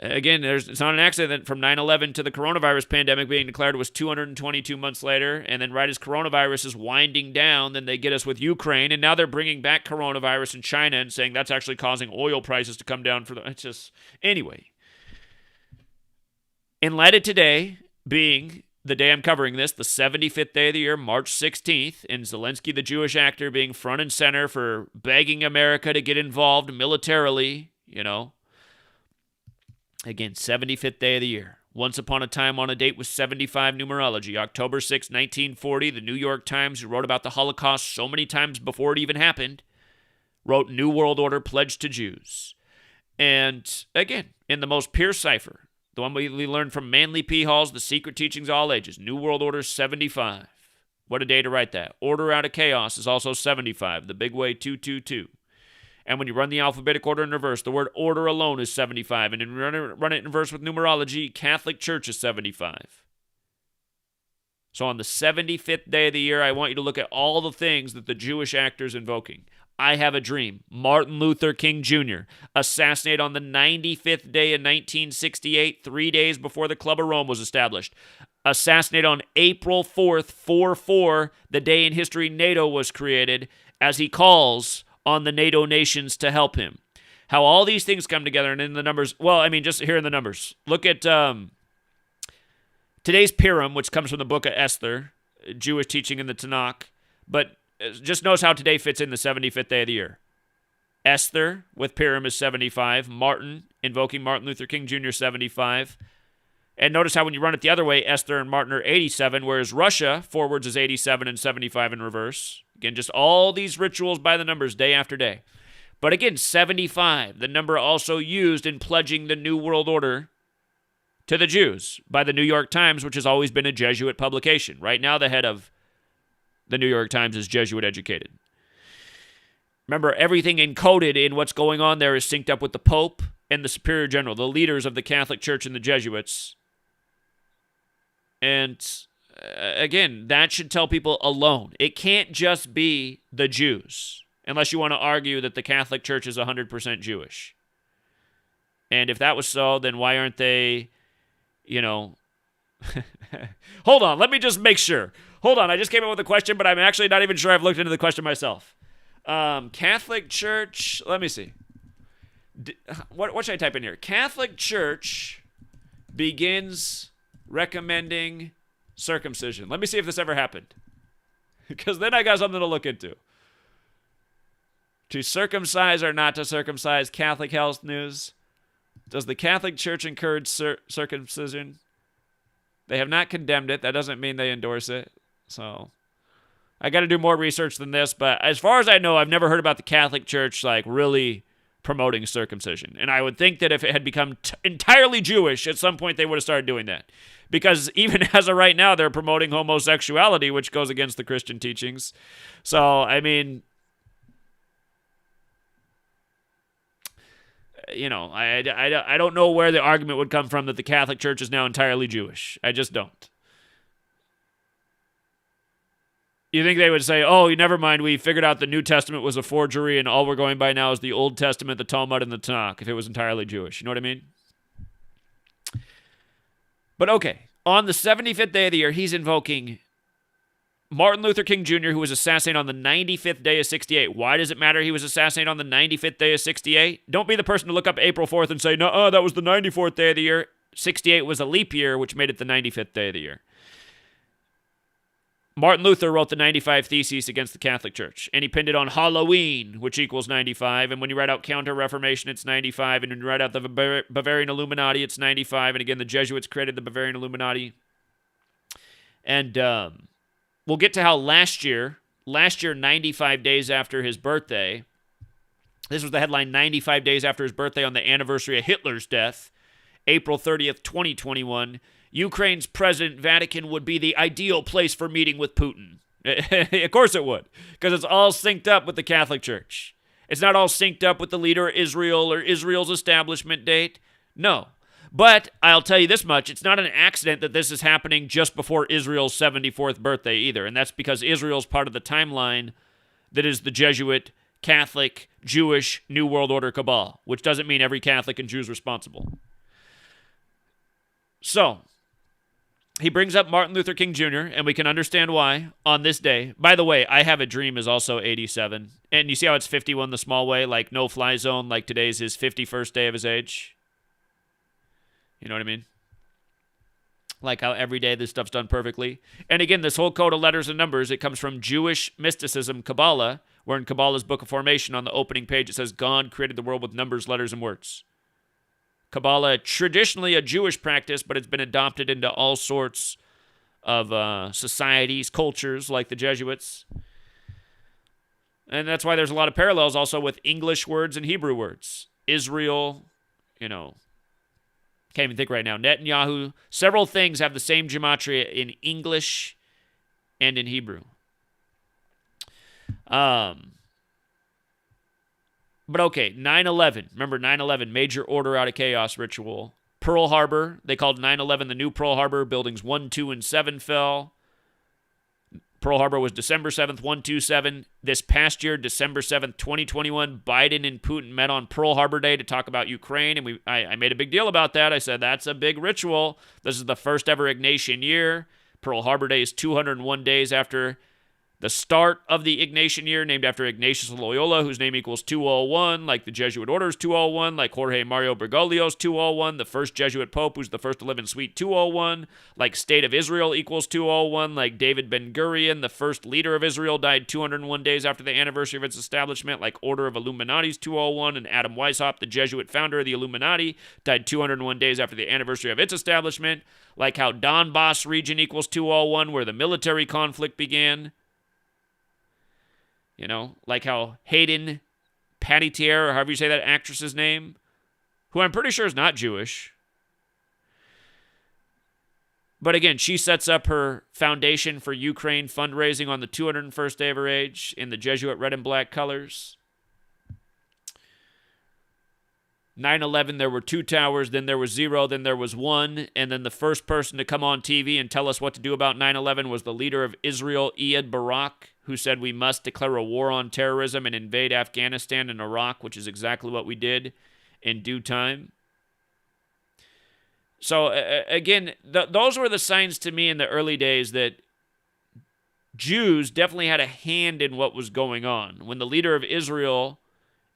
Again, it's not an accident that from 9/11 to the coronavirus pandemic being declared was 222 months later, and then right as coronavirus is winding down, then they get us with Ukraine, and now they're bringing back coronavirus in China and saying that's actually causing oil prices to come down anyway. In light of today being the day I'm covering this, the 75th day of the year, March 16th, and Zelensky, the Jewish actor, being front and center for begging America to get involved militarily, Again, 75th day of the year. Once upon a time on a date with 75 numerology. October 6, 1940, the New York Times, who wrote about the Holocaust so many times before it even happened, wrote New World Order Pledge to Jews. And again, in the most pure cipher, the one we learned from Manly P. Hall's The Secret Teachings of All Ages, New World Order 75. What a day to write that. Order Out of Chaos is also 75, the big way 222. And when you run the alphabetic order in reverse, the word order alone is 75. And when you run it in reverse with numerology, Catholic Church is 75. So on the 75th day of the year, I want you to look at all the things that the Jewish actor is invoking. I have a dream. Martin Luther King Jr. assassinated on the 95th day in 1968, 3 days before the Club of Rome was established. Assassinated on April 4th, 4/4, the day in history NATO was created, as he calls on the NATO nations to help him. How all these things come together, and in the numbers, well, I mean, just here in the numbers. Look at today's Purim, which comes from the book of Esther, Jewish teaching in the Tanakh, but just notice how today fits in the 75th day of the year. Esther with Purim is 75. Martin, invoking Martin Luther King Jr., 75. And notice how when you run it the other way, Esther and Martin are 87, whereas Russia forwards is 87 and 75 in reverse. Again, just all these rituals by the numbers day after day. But again, 75, the number also used in pledging the New World Order to the Jews by the New York Times, which has always been a Jesuit publication. Right now, the head of the New York Times is Jesuit educated. Remember, everything encoded in what's going on there is synced up with the Pope and the Superior General, the leaders of the Catholic Church and the Jesuits. And again, that should tell people alone. It can't just be the Jews, unless you want to argue that the Catholic Church is 100% Jewish. And if that was so, then why aren't they, Hold on, let me just make sure. Hold on, I just came up with a question, but I'm actually not even sure I've looked into the question myself. Catholic Church, let me see. What should I type in here? Catholic Church begins recommending circumcision. Let me see if this ever happened. Because then I got something to look into. To circumcise or not to circumcise, Catholic Health News. Does the Catholic Church encourage circumcision? They have not condemned it. That doesn't mean they endorse it. So I got to do more research than this. But as far as I know, I've never heard about the Catholic Church really promoting circumcision. And I would think that if it had become entirely Jewish, at some point they would have started doing that. Because even as of right now, they're promoting homosexuality, which goes against the Christian teachings. So, I mean, I don't know where the argument would come from that the Catholic Church is now entirely Jewish. I just don't. You think they would say, oh, never mind, we figured out the New Testament was a forgery and all we're going by now is the Old Testament, the Talmud, and the Tanakh, if it was entirely Jewish. You know what I mean? But okay, on the 75th day of the year, he's invoking Martin Luther King Jr., who was assassinated on the 95th day of 68. Why does it matter he was assassinated on the 95th day of 68? Don't be the person to look up April 4th and say, no, that was the 94th day of the year. 68 was a leap year, which made it the 95th day of the year. Martin Luther wrote the 95 Theses against the Catholic Church, and he pinned it on Halloween, which equals 95, and when you write out Counter-Reformation, it's 95, and when you write out the Bavarian Illuminati, it's 95, and again, the Jesuits created the Bavarian Illuminati. And we'll get to how last year, 95 days after his birthday, this was the headline, 95 days after his birthday on the anniversary of Hitler's death, April 30th, 2021, Ukraine's President Vatican would be the ideal place for meeting with Putin. Of course it would, because it's all synced up with the Catholic Church. It's not all synced up with the leader of Israel or Israel's establishment date. No. But I'll tell you this much, it's not an accident that this is happening just before Israel's 74th birthday either, and that's because Israel's part of the timeline that is the Jesuit, Catholic, Jewish, New World Order cabal, which doesn't mean every Catholic and Jew is responsible. So, he brings up Martin Luther King Jr., and we can understand why on this day. By the way, I Have a Dream is also 87. And you see how it's 51 the small way, like no-fly zone, like today's his 51st day of his age? You know what I mean? Like how every day this stuff's done perfectly. And again, this whole code of letters and numbers, it comes from Jewish mysticism, Kabbalah, where in Kabbalah's Book of Formation on the opening page it says, God created the world with numbers, letters, and words. Kabbalah, traditionally a Jewish practice, but it's been adopted into all sorts of societies, cultures, like the Jesuits. And that's why there's a lot of parallels also with English words and Hebrew words. Israel, can't even think right now. Netanyahu, several things have the same gematria in English and in Hebrew. But okay, 9/11. Remember 9/11, major order out of chaos ritual. Pearl Harbor, they called 9/11 the new Pearl Harbor. Buildings 1, 2, and 7 fell. Pearl Harbor was December 7th, 127. This past year, December 7th, 2021, Biden and Putin met on Pearl Harbor Day to talk about Ukraine, and I made a big deal about that. I said, that's a big ritual. This is the first ever Ignatian year. Pearl Harbor Day is 201 days after the start of the Ignatian year, named after Ignatius of Loyola, whose name equals 201, like the Jesuit Order's 201, like Jorge Mario Bergoglio's 201, the first Jesuit Pope who's the first to live in Suite 201, like State of Israel equals 201, like David Ben-Gurion, the first leader of Israel, died 201 days after the anniversary of its establishment, like Order of Illuminati's 201, and Adam Weishaupt, the Jesuit founder of the Illuminati, died 201 days after the anniversary of its establishment, like how Donbass region equals 201, where the military conflict began. You know, like how Hayden Panettiere, or however you say that actress's name, who I'm pretty sure is not Jewish. But again, she sets up her foundation for Ukraine fundraising on the 201st day of her age in the Jesuit red and black colors. 9/11, there were 2 towers, then there was 0, then there was 1, and then the first person to come on TV and tell us what to do about 9/11 was the leader of Israel, Ehud Barak, who said we must declare a war on terrorism and invade Afghanistan and Iraq, which is exactly what we did in due time. So, again, those were the signs to me in the early days that Jews definitely had a hand in what was going on. When the leader of Israel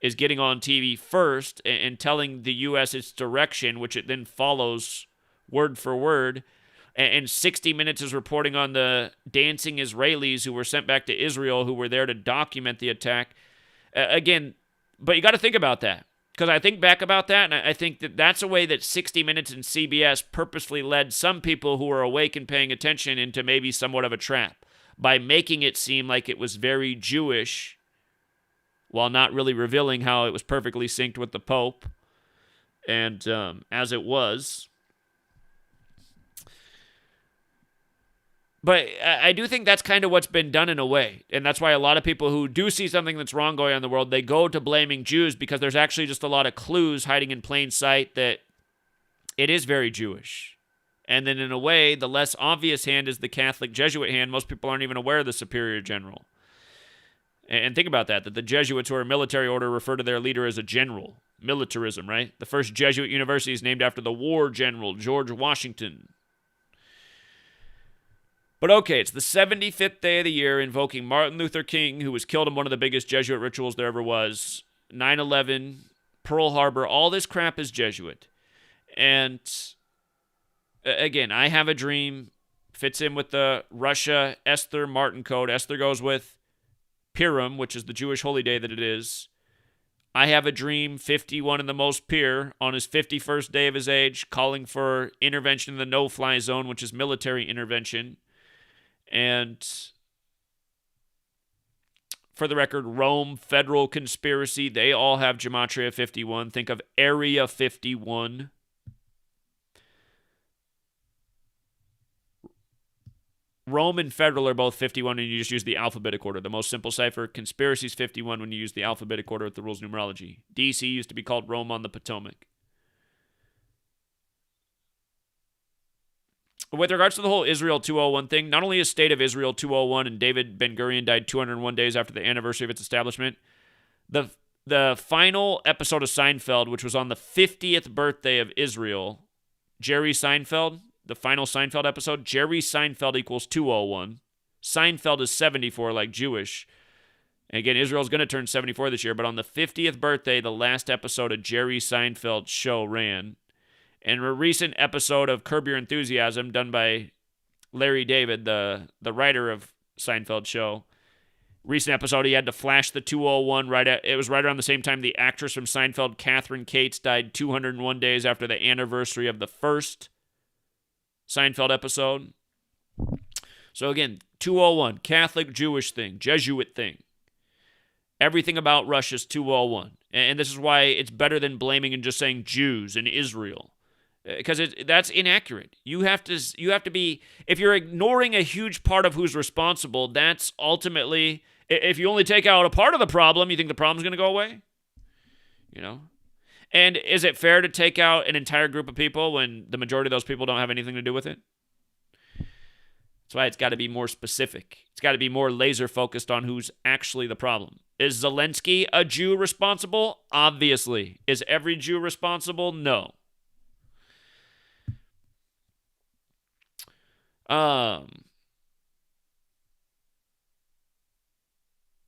is getting on TV first and telling the U.S. its direction, which it then follows word for word, and 60 Minutes is reporting on the dancing Israelis who were sent back to Israel who were there to document the attack. Again, but you got to think about that, because I think back about that, and I think that that's a way that 60 Minutes and CBS purposely led some people who were awake and paying attention into maybe somewhat of a trap by making it seem like it was very Jewish while not really revealing how it was perfectly synced with the Pope, and as it was. But I do think that's kind of what's been done in a way, and that's why a lot of people who do see something that's wrong going on in the world, they go to blaming Jews, because there's actually just a lot of clues hiding in plain sight that it is very Jewish. And then in a way, the less obvious hand is the Catholic Jesuit hand. Most people aren't even aware of the superior general. And think about that the Jesuits, who are a military order, refer to their leader as a general. Militarism, right? The first Jesuit university is named after the war general, George Washington. But okay, it's the 75th day of the year, invoking Martin Luther King, who was killed in one of the biggest Jesuit rituals there ever was. 9/11, Pearl Harbor, all this crap is Jesuit. And again, I have a dream, fits in with the Russia Esther Martin code. Esther goes with Purim, which is the Jewish holy day that it is. I have a dream, 51 in the most pure, on his 51st day of his age, calling for intervention in the no-fly zone, which is military intervention. And for the record, Rome, federal conspiracy, they all have Gematria 51. Think of Area 51. Rome and federal are both 51 when you just use the alphabetic order. The most simple cipher. Conspiracy is 51 when you use the alphabetic order with the rules of numerology. DC used to be called Rome on the Potomac. With regards to the whole Israel 201 thing, not only is State of Israel 201 and David Ben-Gurion died 201 days after the anniversary of its establishment, the final episode of Seinfeld, which was on the 50th birthday of Israel, Jerry Seinfeld, the final Seinfeld episode, Jerry Seinfeld equals 201. Seinfeld is 74, like Jewish. And again, Israel's going to turn 74 this year, but on the 50th birthday, the last episode of Jerry Seinfeld's show ran. And a recent episode of Curb Your Enthusiasm, done by Larry David, the writer of Seinfeld show. Recent episode, he had to flash the 201 it was right around the same time the actress from Seinfeld, Catherine Cates, died 201 days after the anniversary of the first Seinfeld episode. So again, 201, Catholic Jewish thing, Jesuit thing. Everything about Russia's 201. And this is why it's better than blaming and just saying Jews and Israel. Because that's inaccurate. You have to be, if you're ignoring a huge part of who's responsible, that's ultimately, if you only take out a part of the problem, you think the problem's going to go away? You know? And is it fair to take out an entire group of people when the majority of those people don't have anything to do with it? That's why it's got to be more specific. It's got to be more laser focused on who's actually the problem. Is Zelenskyy a Jew responsible? Obviously. Is every Jew responsible? No.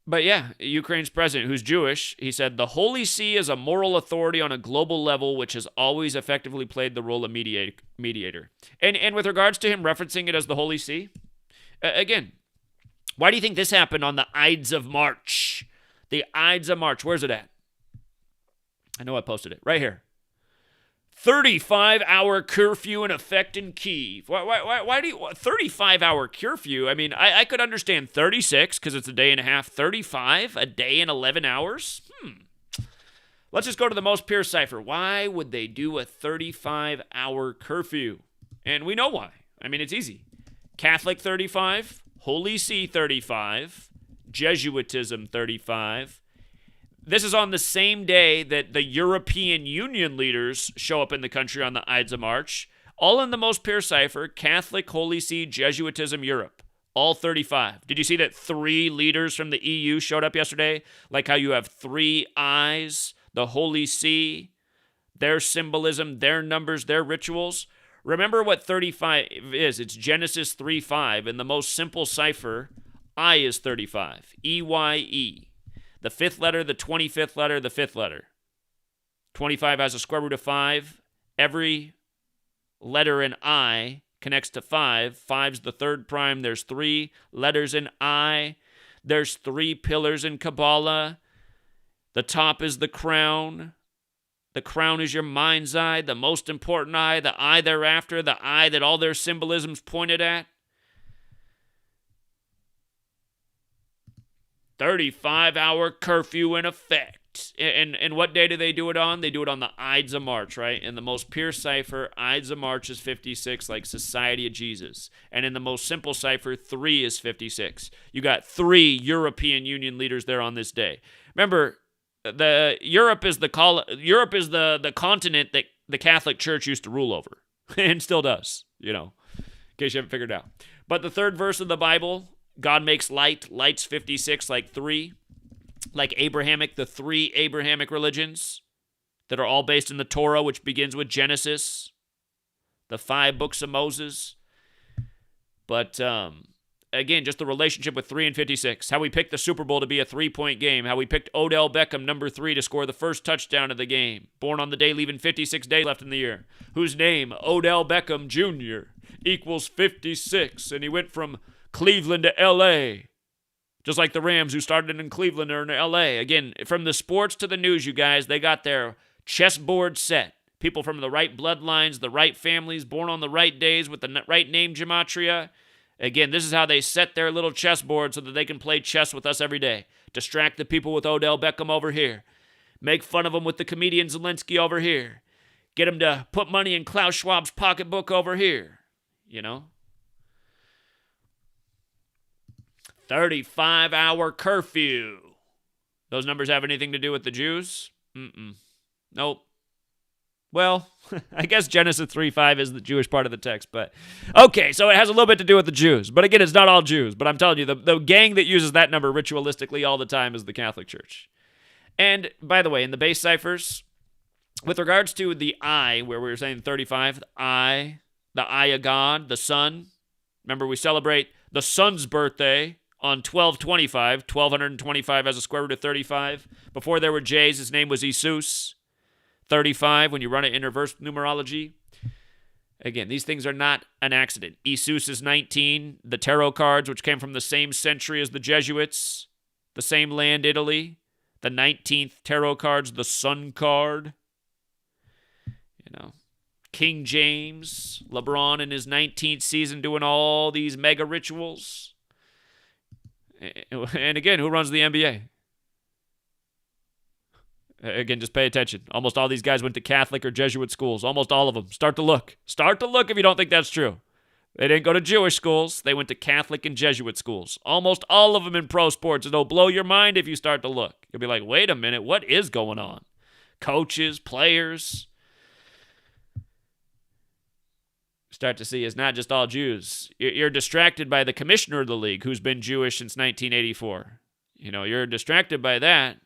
But yeah, Ukraine's president, who's Jewish, he said, the Holy See is a moral authority on a global level, which has always effectively played the role of mediator. And with regards to him referencing it as the Holy See, again, why do you think this happened on the Ides of March? The Ides of March, where's it at? I know I posted it, right here. 35-hour curfew in effect in Kyiv. Why do you 35-hour curfew? I mean, I could understand 36 because it's a day and a half. 35, a day and 11 hours. Let's just go to the most pure cipher. Why would they do a 35-hour curfew? And we know why. I mean, it's easy. Catholic 35, Holy See 35, Jesuitism 35. This is on the same day that the European Union leaders show up in the country on the Ides of March. All in the most pure cipher, Catholic, Holy See, Jesuitism, Europe. All 35. Did you see that 3 leaders from the EU showed up yesterday? Like how you have 3 eyes, the Holy See, their symbolism, their numbers, their rituals. Remember what 35 is. It's Genesis 3:5. In the most simple cipher, I is 35. E-Y-E. The 5th letter, the 25th letter, the 5th letter. 25 has a square root of 5. Every letter in I connects to 5. 5's the 3rd prime. There's 3 letters in I. There's 3 pillars in Kabbalah. The top is the crown. The crown is your mind's eye, the most important eye, the eye thereafter, the eye that all their symbolisms pointed at. 35-hour curfew in effect. And what day do they do it on? They do it on the Ides of March, right? In the most pure cipher, Ides of March is 56, like Society of Jesus. And in the most simple cipher, 3 is 56. You got 3 European Union leaders there on this day. Remember, Europe is the continent that the Catholic Church used to rule over, and still does, in case you haven't figured it out. But the 3rd verse of the Bible, God makes light. Light's 56, like 3. Like Abrahamic, the 3 Abrahamic religions that are all based in the Torah, which begins with Genesis, the 5 books of Moses. But, again, just the relationship with 3 and 56. How we picked the Super Bowl to be a 3-point game. How we picked Odell Beckham, number 3, to score the first touchdown of the game. Born on the day, leaving 56 days left in the year. Whose name, Odell Beckham Jr., equals 56. And he went from Cleveland to L.A., just like the Rams, who started in Cleveland or in L.A. Again, from the sports to the news, you guys, they got their chessboard set. People from the right bloodlines, the right families, born on the right days with the right name gematria. Again, this is how they set their little chessboard so that they can play chess with us every day. Distract the people with Odell Beckham over here. Make fun of them with the comedian Zelenskyy over here. Get them to put money in Klaus Schwab's pocketbook over here. 35-hour curfew. Those numbers have anything to do with the Jews? Nope. Well, I guess Genesis 3:5 is the Jewish part of the text, but okay, so it has a little bit to do with the Jews. But again, it's not all Jews. But I'm telling you, the gang that uses that number ritualistically all the time is the Catholic Church. And by the way, in the base ciphers, with regards to the I, where we were saying 35, the eye of God, the sun. Remember, we celebrate the sun's birthday on 1225. 1225 has a square root of 35. Before there were J's, his name was Jesus. 35, when you run it in reverse numerology. Again, these things are not an accident. Jesus is 19. The tarot cards, which came from the same century as the Jesuits, the same land, Italy. The 19th tarot cards, the Sun card. King James, LeBron in his 19th season doing all these mega rituals. And again, who runs the NBA? Again, just pay attention. Almost all these guys went to Catholic or Jesuit schools. Almost all of them. Start to look. Start to look if you don't think that's true. They didn't go to Jewish schools. They went to Catholic and Jesuit schools. Almost all of them in pro sports. It'll blow your mind if you start to look. You'll be like, wait a minute, what is going on? Coaches, players. start to see is not just all Jews. You're distracted by the commissioner of the league, who's been Jewish since 1984. You're distracted by that,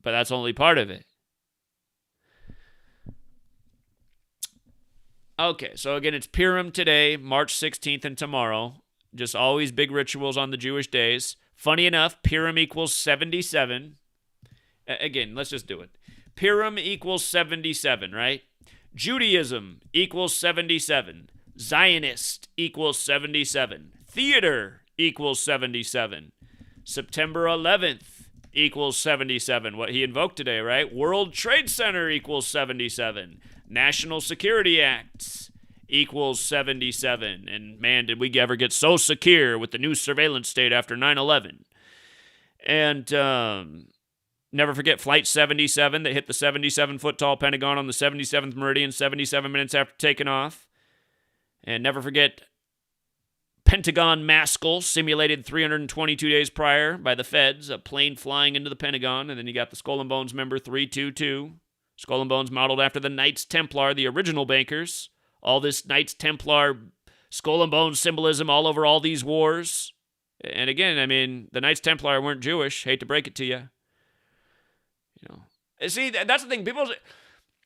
but that's only part of it. Okay, so again, it's Purim today, March 16th and tomorrow. Just always big rituals on the Jewish days. Funny enough, Purim equals 77. Again, let's just do it. Purim equals 77, right? Judaism equals 77. Zionist equals 77. Theater equals 77. September 11th equals 77. What he invoked today, right? World Trade Center equals 77. National Security Acts equals 77. And man, did we ever get so secure with the new surveillance state after 9/11. And never forget Flight 77 that hit the 77-foot-tall Pentagon on the 77th meridian 77 minutes after taking off. And never forget Pentagon Maskell, simulated 322 days prior by the feds, a plane flying into the Pentagon. And then you got the Skull and Bones member 322. Skull and Bones modeled after the Knights Templar, the original bankers. All this Knights Templar Skull and Bones symbolism all over all these wars. And again, I mean, the Knights Templar weren't Jewish. Hate to break it to you. See, that's the thing. People,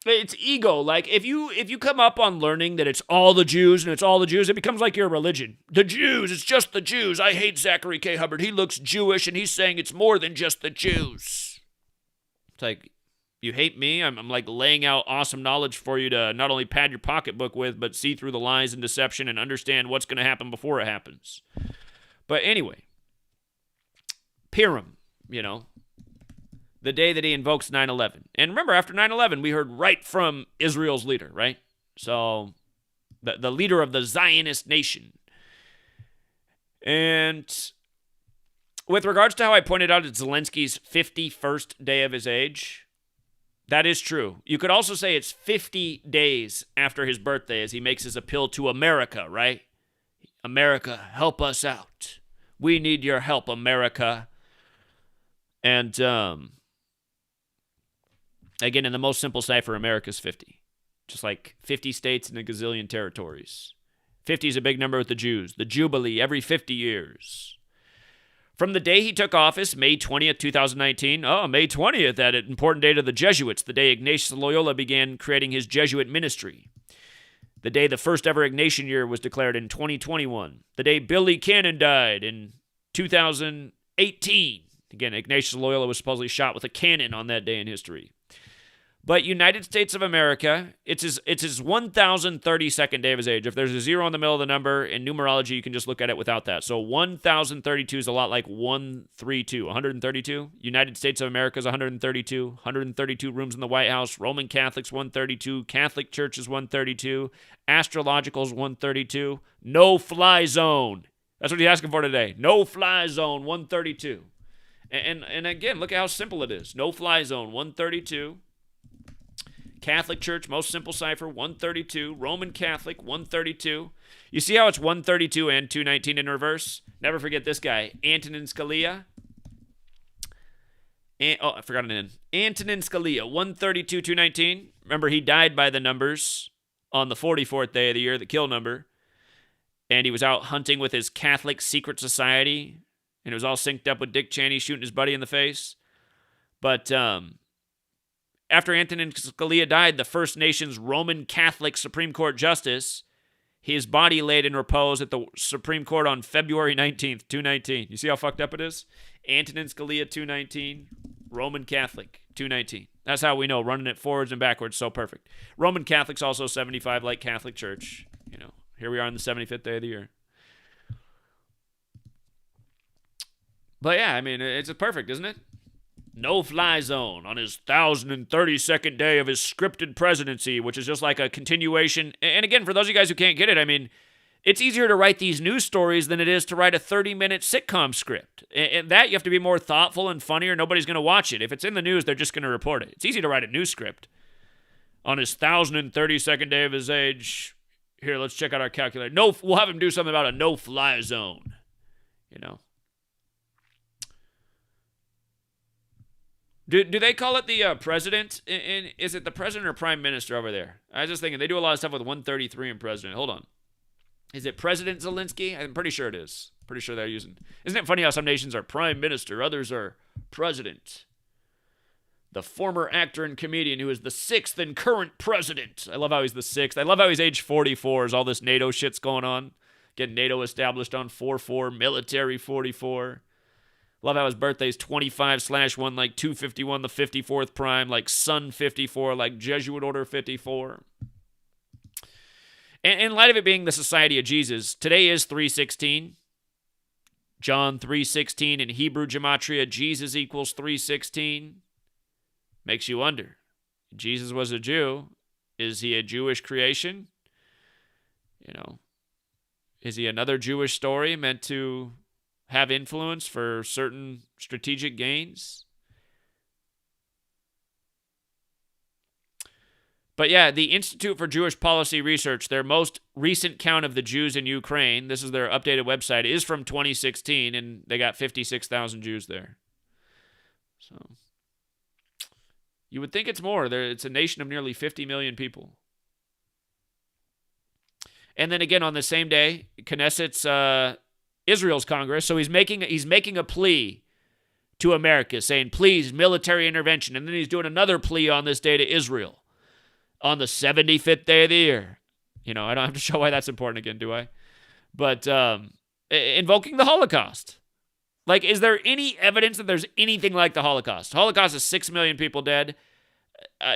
it's ego. Like, if you come up on learning that it's all the Jews and it's all the Jews, it becomes like your religion. The Jews, it's just the Jews. I hate Zachary K. Hubbard. He looks Jewish, and he's saying it's more than just the Jews. It's like, you hate me? I'm like laying out awesome knowledge for you to not only pad your pocketbook with, but see through the lies and deception and understand what's going to happen before it happens. But anyway, Purim, the day that he invokes 9/11. And remember, after 9/11, we heard right from Israel's leader, right? So, the leader of the Zionist nation. And with regards to how I pointed out it's Zelensky's 51st day of his age, that is true. You could also say it's 50 days after his birthday as he makes his appeal to America, right? America, help us out. We need your help, America. And, again, in the most simple cipher, America's 50. Just like 50 states and a gazillion territories. 50 is a big number with the Jews. The Jubilee every 50 years. From the day he took office, May 20th, 2019. Oh, May 20th, that important date of the Jesuits. The day Ignatius Loyola began creating his Jesuit ministry. The day the first ever Ignatian year was declared in 2021. The day Billy Cannon died in 2018. Again, Ignatius Loyola was supposedly shot with a cannon on that day in history. But United States of America, it's his 1,032nd day of his age. If there's a zero in the middle of the number, in numerology, you can just look at it without that. So 1,032 is a lot like 132. 132. United States of America is 132. 132 rooms in the White House. Roman Catholics, 132. Catholic Church is 132. Astrological is 132. No-fly zone. That's what he's asking for today. No-fly zone, 132. And again, look at how simple it is. No-fly zone, 132. Catholic Church, most simple cipher, 132. Roman Catholic, 132. You see how it's 132 and 219 in reverse? Never forget this guy, Antonin Scalia. I forgot an N. Antonin Scalia, 132, 219. Remember, he died by the numbers on the 44th day of the year, the kill number. And he was out hunting with his Catholic secret society. And it was all synced up with Dick Cheney shooting his buddy in the face. But, after Antonin Scalia died, the First Nations Roman Catholic Supreme Court Justice, his body laid in repose at the Supreme Court on February 19th, 219. You see how fucked up it is? Antonin Scalia, 219. Roman Catholic, 219. That's how we know, running it forwards and backwards, so perfect. Roman Catholic's also 75, like Catholic Church. Here we are on the 75th day of the year. But yeah, I mean, it's perfect, isn't it? No-fly zone on his 1,032nd day of his scripted presidency, which is just like a continuation. And again, for those of you guys who can't get it, I mean, it's easier to write these news stories than it is to write a 30-minute sitcom script. And that you have to be more thoughtful and funny or nobody's going to watch it. If it's in the news, they're just going to report it. It's easy to write a news script. On his 1,032nd day of his age, here, let's check out our calculator. We'll have him do something about a no-fly zone, Do they call it the president? Is it the president or prime minister over there? I was just thinking, they do a lot of stuff with 133 and president. Hold on. Is it President Zelensky? I'm pretty sure it is. Pretty sure they're using. Isn't it funny how some nations are prime minister, others are president? The former actor and comedian who is the 6th and current president. I love how he's the 6th. I love how he's age 44 as all this NATO shit's going on. Getting NATO established on 4-4, military 44. Love how his birthday's 25/1, like 251, the 54th prime, like Sun 54, like Jesuit Order 54. And in light of it being the Society of Jesus, today is 316. John 3:16 in Hebrew gematria, Jesus equals 3:16. Makes you wonder. Jesus was a Jew. Is he a Jewish creation? You know, is he another Jewish story meant to have influence for certain strategic gains? But yeah, the Institute for Jewish Policy Research, their most recent count of the Jews in Ukraine, this is their updated website, is from 2016, and they got 56,000 Jews there. So you would think it's more. It's a nation of nearly 50 million people. And then again, on the same day, Knesset's Israel's Congress. So he's making a plea to America, saying, please, military intervention. And then he's doing another plea on this day to Israel on the 75th day of the year. You know, I don't have to show why that's important again, do I? But invoking the Holocaust. Like, is there any evidence that there's anything like the Holocaust? Holocaust is 6 million people dead.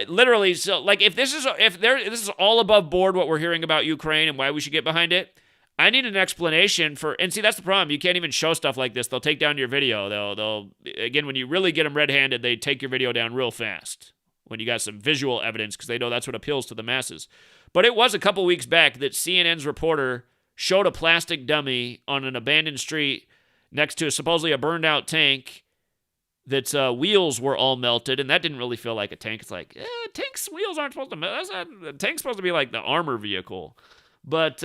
Literally, so like if this is all above board what we're hearing about Ukraine and why we should get behind it, I need an explanation for. And see, that's the problem. You can't even show stuff like this. They'll take down your video. They'll again, when you really get them red-handed, they take your video down real fast when you got some visual evidence because they know that's what appeals to the masses. But it was a couple weeks back that CNN's reporter showed a plastic dummy on an abandoned street next to supposedly a burned-out tank that's wheels were all melted, and that didn't really feel like a tank. It's like, tanks' wheels aren't supposed to melt. A tank's supposed to be like the armor vehicle. But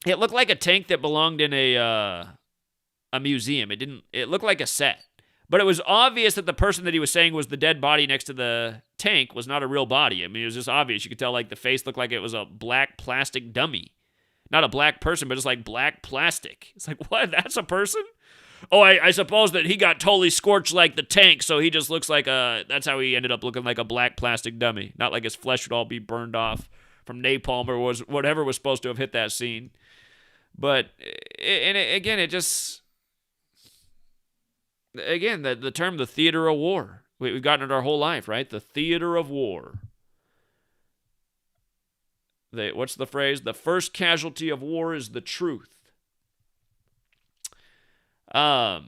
it looked like a tank that belonged in a museum. It looked like a set. But it was obvious that the person that he was saying was the dead body next to the tank was not a real body. I mean, it was just obvious. You could tell, like, the face looked like it was a black plastic dummy. Not a black person, but just like black plastic. It's like, what? That's a person? Oh, I suppose that he got totally scorched like the tank, so he just looks like that's how he ended up looking like a black plastic dummy. Not like his flesh would all be burned off from napalm or was whatever was supposed to have hit that scene. But, again, the term, the theater of war. We've gotten it our whole life, right? The theater of war. What's the phrase? The first casualty of war is the truth. Yeah,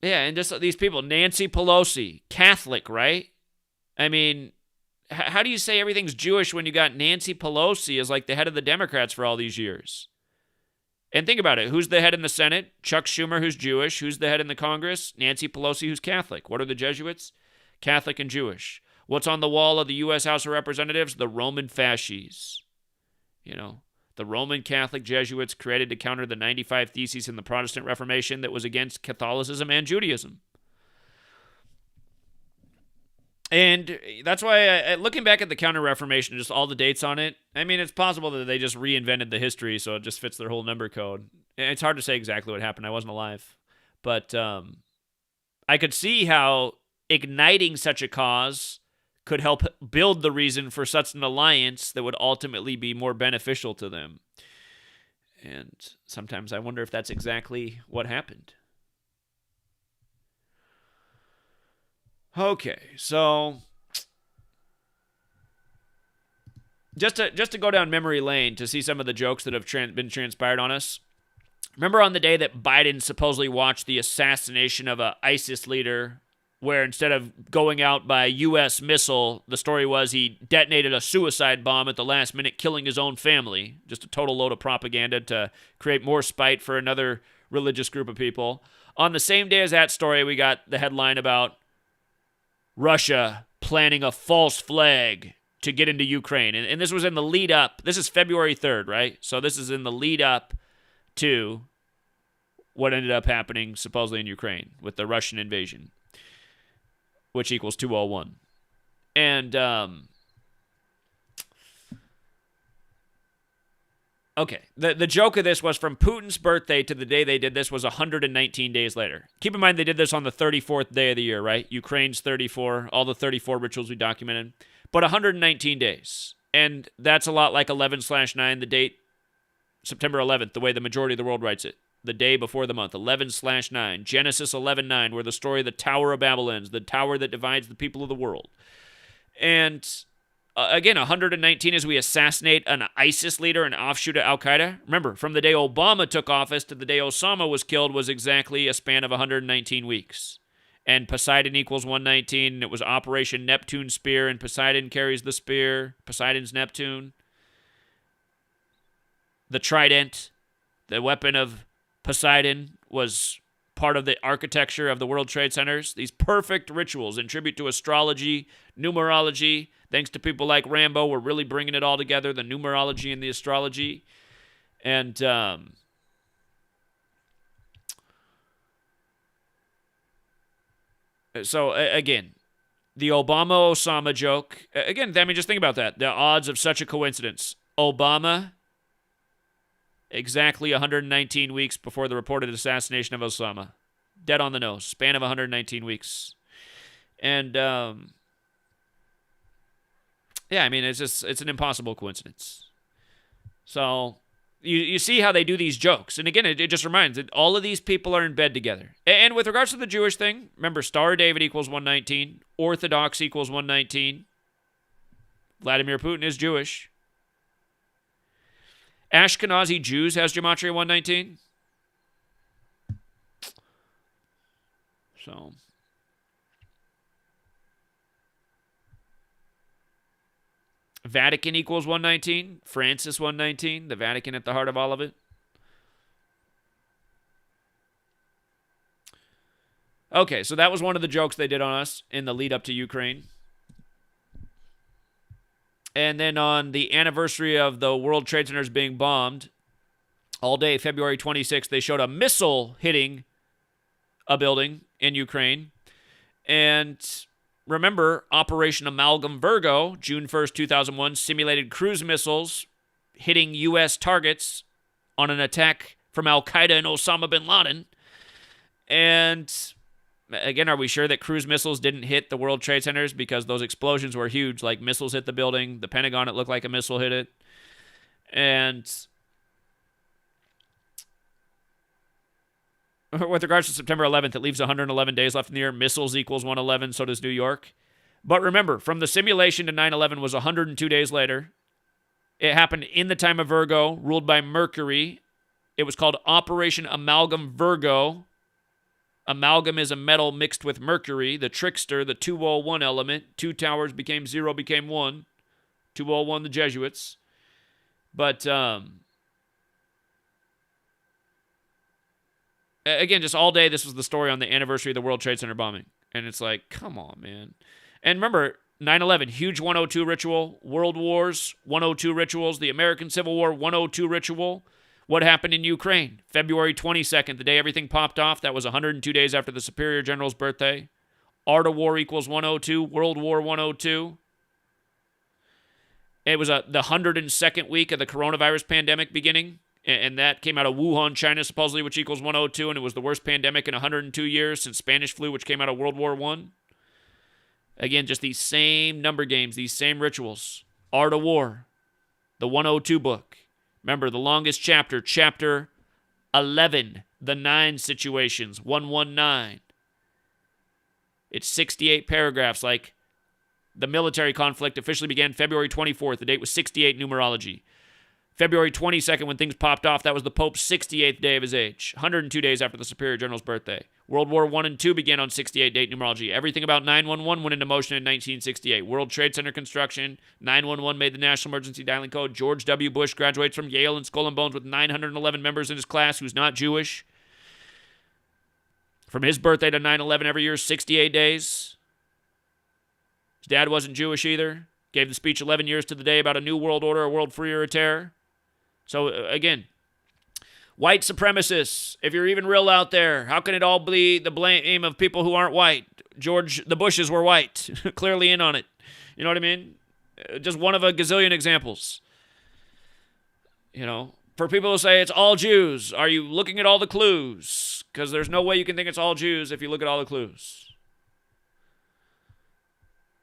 and just these people, Nancy Pelosi, Catholic, right? I mean, how do you say everything's Jewish when you got Nancy Pelosi as like the head of the Democrats for all these years? And think about it. Who's the head in the Senate? Chuck Schumer, who's Jewish. Who's the head in the Congress? Nancy Pelosi, who's Catholic. What are the Jesuits? Catholic and Jewish. What's on the wall of the U.S. House of Representatives? The Roman fasces. You know, the Roman Catholic Jesuits created to counter the 95 Theses in the Protestant Reformation that was against Catholicism and Judaism. And that's why, looking back at the Counter-Reformation, just all the dates on it, I mean, it's possible that they just reinvented the history so it just fits their whole number code. It's hard to say exactly what happened. I wasn't alive. But I could see how igniting such a cause could help build the reason for such an alliance that would ultimately be more beneficial to them. And sometimes I wonder if that's exactly what happened. Okay, so just to go down memory lane to see some of the jokes that have been transpired on us. Remember on the day that Biden supposedly watched the assassination of a ISIS leader, where instead of going out by U.S. missile, the story was he detonated a suicide bomb at the last minute, killing his own family. Just a total load of propaganda to create more spite for another religious group of people. On the same day as that story, we got the headline about Russia planning a false flag to get into Ukraine. And this was in the lead up. This is February 3rd, right? So this is in the lead up to what ended up happening supposedly in Ukraine with the Russian invasion, which equals 201. And, okay, the joke of this was from Putin's birthday to the day they did this was 119 days later. Keep in mind they did this on the 34th day of the year, right? Ukraine's 34, all the 34 rituals we documented. But 119 days. And that's a lot like 11/9, the date, September 11th, the way the majority of the world writes it. The day before the month, 11/9. Genesis 11:9, where the story of the Tower of Babel ends, the tower that divides the people of the world. And again, 119 as we assassinate an ISIS leader, an offshoot of Al-Qaeda. Remember, from the day Obama took office to the day Osama was killed was exactly a span of 119 weeks. And Poseidon equals 119, and it was Operation Neptune Spear, and Poseidon carries the spear. Poseidon's Neptune. The trident, the weapon of Poseidon, was part of the architecture of the World Trade Centers. These perfect rituals in tribute to astrology, numerology. Thanks to people like Rambo, we're really bringing it all together, the numerology and the astrology. And so, again, the Obama-Osama joke. Again, I mean, just think about that. The odds of such a coincidence. Obama, exactly 119 weeks before the reported assassination of Osama. Dead on the nose. Span of 119 weeks. And, yeah, I mean, it's an impossible coincidence. So, you see how they do these jokes. And again, it just reminds that all of these people are in bed together. And with regards to the Jewish thing, remember, Star of David equals 119. Orthodox equals 119. Vladimir Putin is Jewish. Ashkenazi Jews has Gematria 119. So, Vatican equals 119. Francis 119. The Vatican at the heart of all of it. Okay, so that was one of the jokes they did on us in the lead up to Ukraine. And then on the anniversary of the World Trade Centers being bombed, all day February 26th, they showed a missile hitting a building in Ukraine. And remember, Operation Amalgam Virgo, June 1st, 2001, simulated cruise missiles hitting U.S. targets on an attack from Al-Qaeda and Osama bin Laden. And again, are we sure that cruise missiles didn't hit the World Trade Centers because those explosions were huge? Like missiles hit the building. The Pentagon, it looked like a missile hit it. And with regards to September 11th, it leaves 111 days left in the year. Missiles equals 111, so does New York. But remember, from the simulation to 9/11 was 102 days later. It happened in the time of Virgo, ruled by Mercury. It was called Operation Amalgam Virgo. Amalgam is a metal mixed with mercury, the trickster, the 201 element. Two towers became zero, became one. 201, the Jesuits. But, again, just all day, this was the story on the anniversary of the World Trade Center bombing. And it's like, come on, man. And remember, 9/11, huge 102 ritual. World Wars, 102 rituals. The American Civil War, 102 ritual. What happened in Ukraine? February 22nd, the day everything popped off. That was 102 days after the Superior General's birthday. Art of War equals 102. World War 102. It was the 102nd week of the coronavirus pandemic beginning. And that came out of Wuhan, China, supposedly, which equals 102. And it was the worst pandemic in 102 years since Spanish flu, which came out of World War I. Again, just these same number games, these same rituals. Art of War, the 102 book. Remember, the longest chapter, chapter 11, the 9 situations, 119. It's 68 paragraphs, like the military conflict officially began February 24th. The date was 68 numerology. February 22nd, when things popped off, that was the Pope's 68th day of his age, 102 days after the Superior General's birthday. World War I and II began on 68 date numerology. Everything about 911 went into motion in 1968. World Trade Center construction, 911 made the National Emergency Dialing Code. George W. Bush graduates from Yale in Skull and Bones with 911 members in his class who's not Jewish. From his birthday to 9/11 every year, 68 days. His dad wasn't Jewish either. Gave the speech 11 years to the day about a new world order, a world free or a terror. So, again, White supremacists, if you're even real out there, how can it all be the blame of people who aren't white? The Bushes were white, clearly in on it. You know what I mean? Just one of a gazillion examples. You know, for people who say it's all Jews, are you looking at all the clues? Because there's no way you can think it's all Jews if you look at all the clues.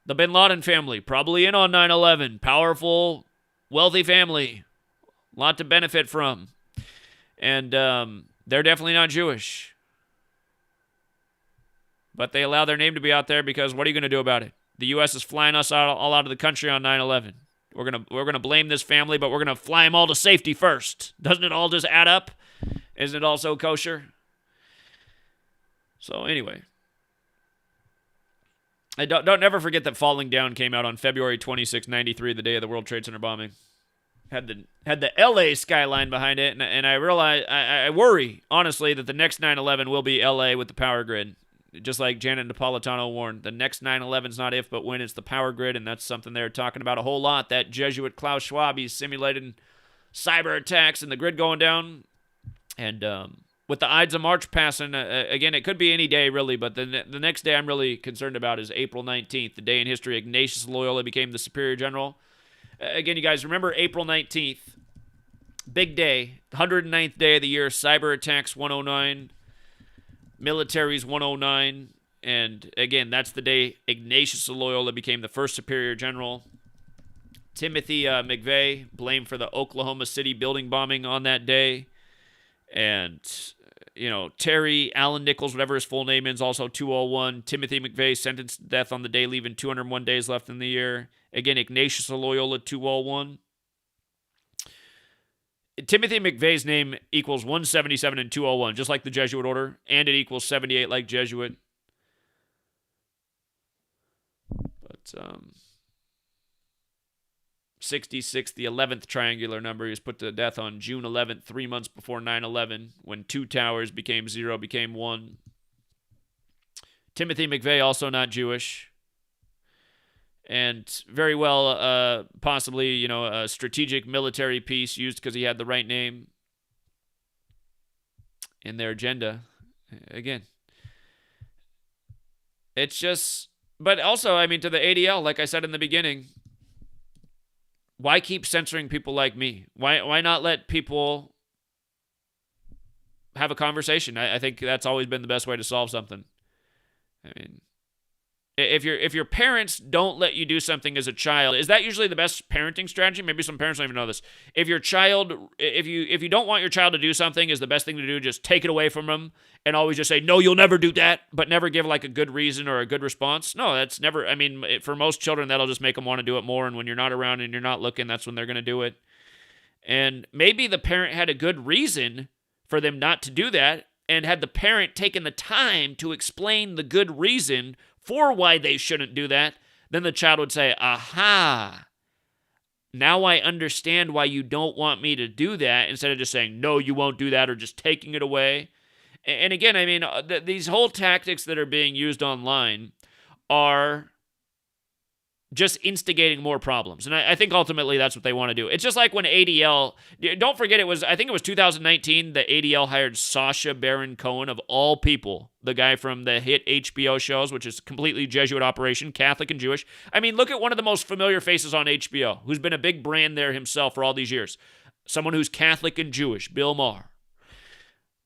The Bin Laden family, probably in on 9/11. Powerful, wealthy family. A lot to benefit from. And they're definitely not Jewish. But they allow their name to be out there because what are you going to do about it? The U.S. is flying us all out of the country on 9/11. We're gonna blame this family, but we're gonna fly them all to safety first. Doesn't it all just add up? Isn't it all so kosher? So anyway, I don't never forget that Falling Down came out on February 26, 93, the day of the World Trade Center bombing. Had the L.A. skyline behind it, and I realize I worry honestly that the next 9/11 will be L.A. with the power grid. Just like Janet Napolitano warned, the next 9/11 is not if, but when. It's the power grid, and that's something they're talking about a whole lot. That Jesuit Klaus Schwab, he's simulating cyber attacks and the grid going down. And with the Ides of March passing, again, it could be any day, really, but the next day I'm really concerned about is April 19th, the day in history Ignatius Loyola became the superior general. Again, you guys remember April 19th, big day, 109th day of the year, cyber attacks 109. Military's 109, and again, that's the day Ignatius Loyola became the first superior general. Timothy McVeigh blamed for the Oklahoma City building bombing on that day. And, you know, Terry Allen Nichols, whatever his full name is, also 201. Timothy McVeigh sentenced to death on the day, leaving 201 days left in the year. Again, Ignatius Loyola, 201. Timothy McVeigh's name equals 177 and 201, just like the Jesuit order, and it equals 78 like Jesuit. But 66, the 11th triangular number, he was put to death on June 11th, 3 months before 9/11, when 2 towers became 0, became 1. Timothy McVeigh, also not Jewish. And very well, possibly, you know, a strategic military piece used because he had the right name in their agenda. Again, it's just, but also, I mean, to the ADL, like I said in the beginning, why keep censoring people like me? Why not let people have a conversation? I think that's always been the best way to solve something. I mean, if your parents don't let you do something as a child, is that usually the best parenting strategy? Maybe some parents don't even know this. If you don't want your child to do something, is the best thing to do just take it away from them and always just say, no, you'll never do that, but never give like a good reason or a good response? No, that's never, I mean, for most children, that'll just make them want to do it more, and when you're not around and you're not looking, that's when they're going to do it. And maybe the parent had a good reason for them not to do that, and had the parent taken the time to explain the good reason for why they shouldn't do that, then the child would say, aha, now I understand why you don't want me to do that, instead of just saying, no, you won't do that, or just taking it away. And again, I mean, these whole tactics that are being used online are just instigating more problems. And I think ultimately that's what they want to do. It's just like when ADL, don't forget I think it was 2019 that ADL hired Sacha Baron Cohen, of all people, the guy from the hit HBO shows, which is completely Jesuit operation, Catholic and Jewish. I mean, look at one of the most familiar faces on HBO, who's been a big brand there himself for all these years. Someone who's Catholic and Jewish, Bill Maher.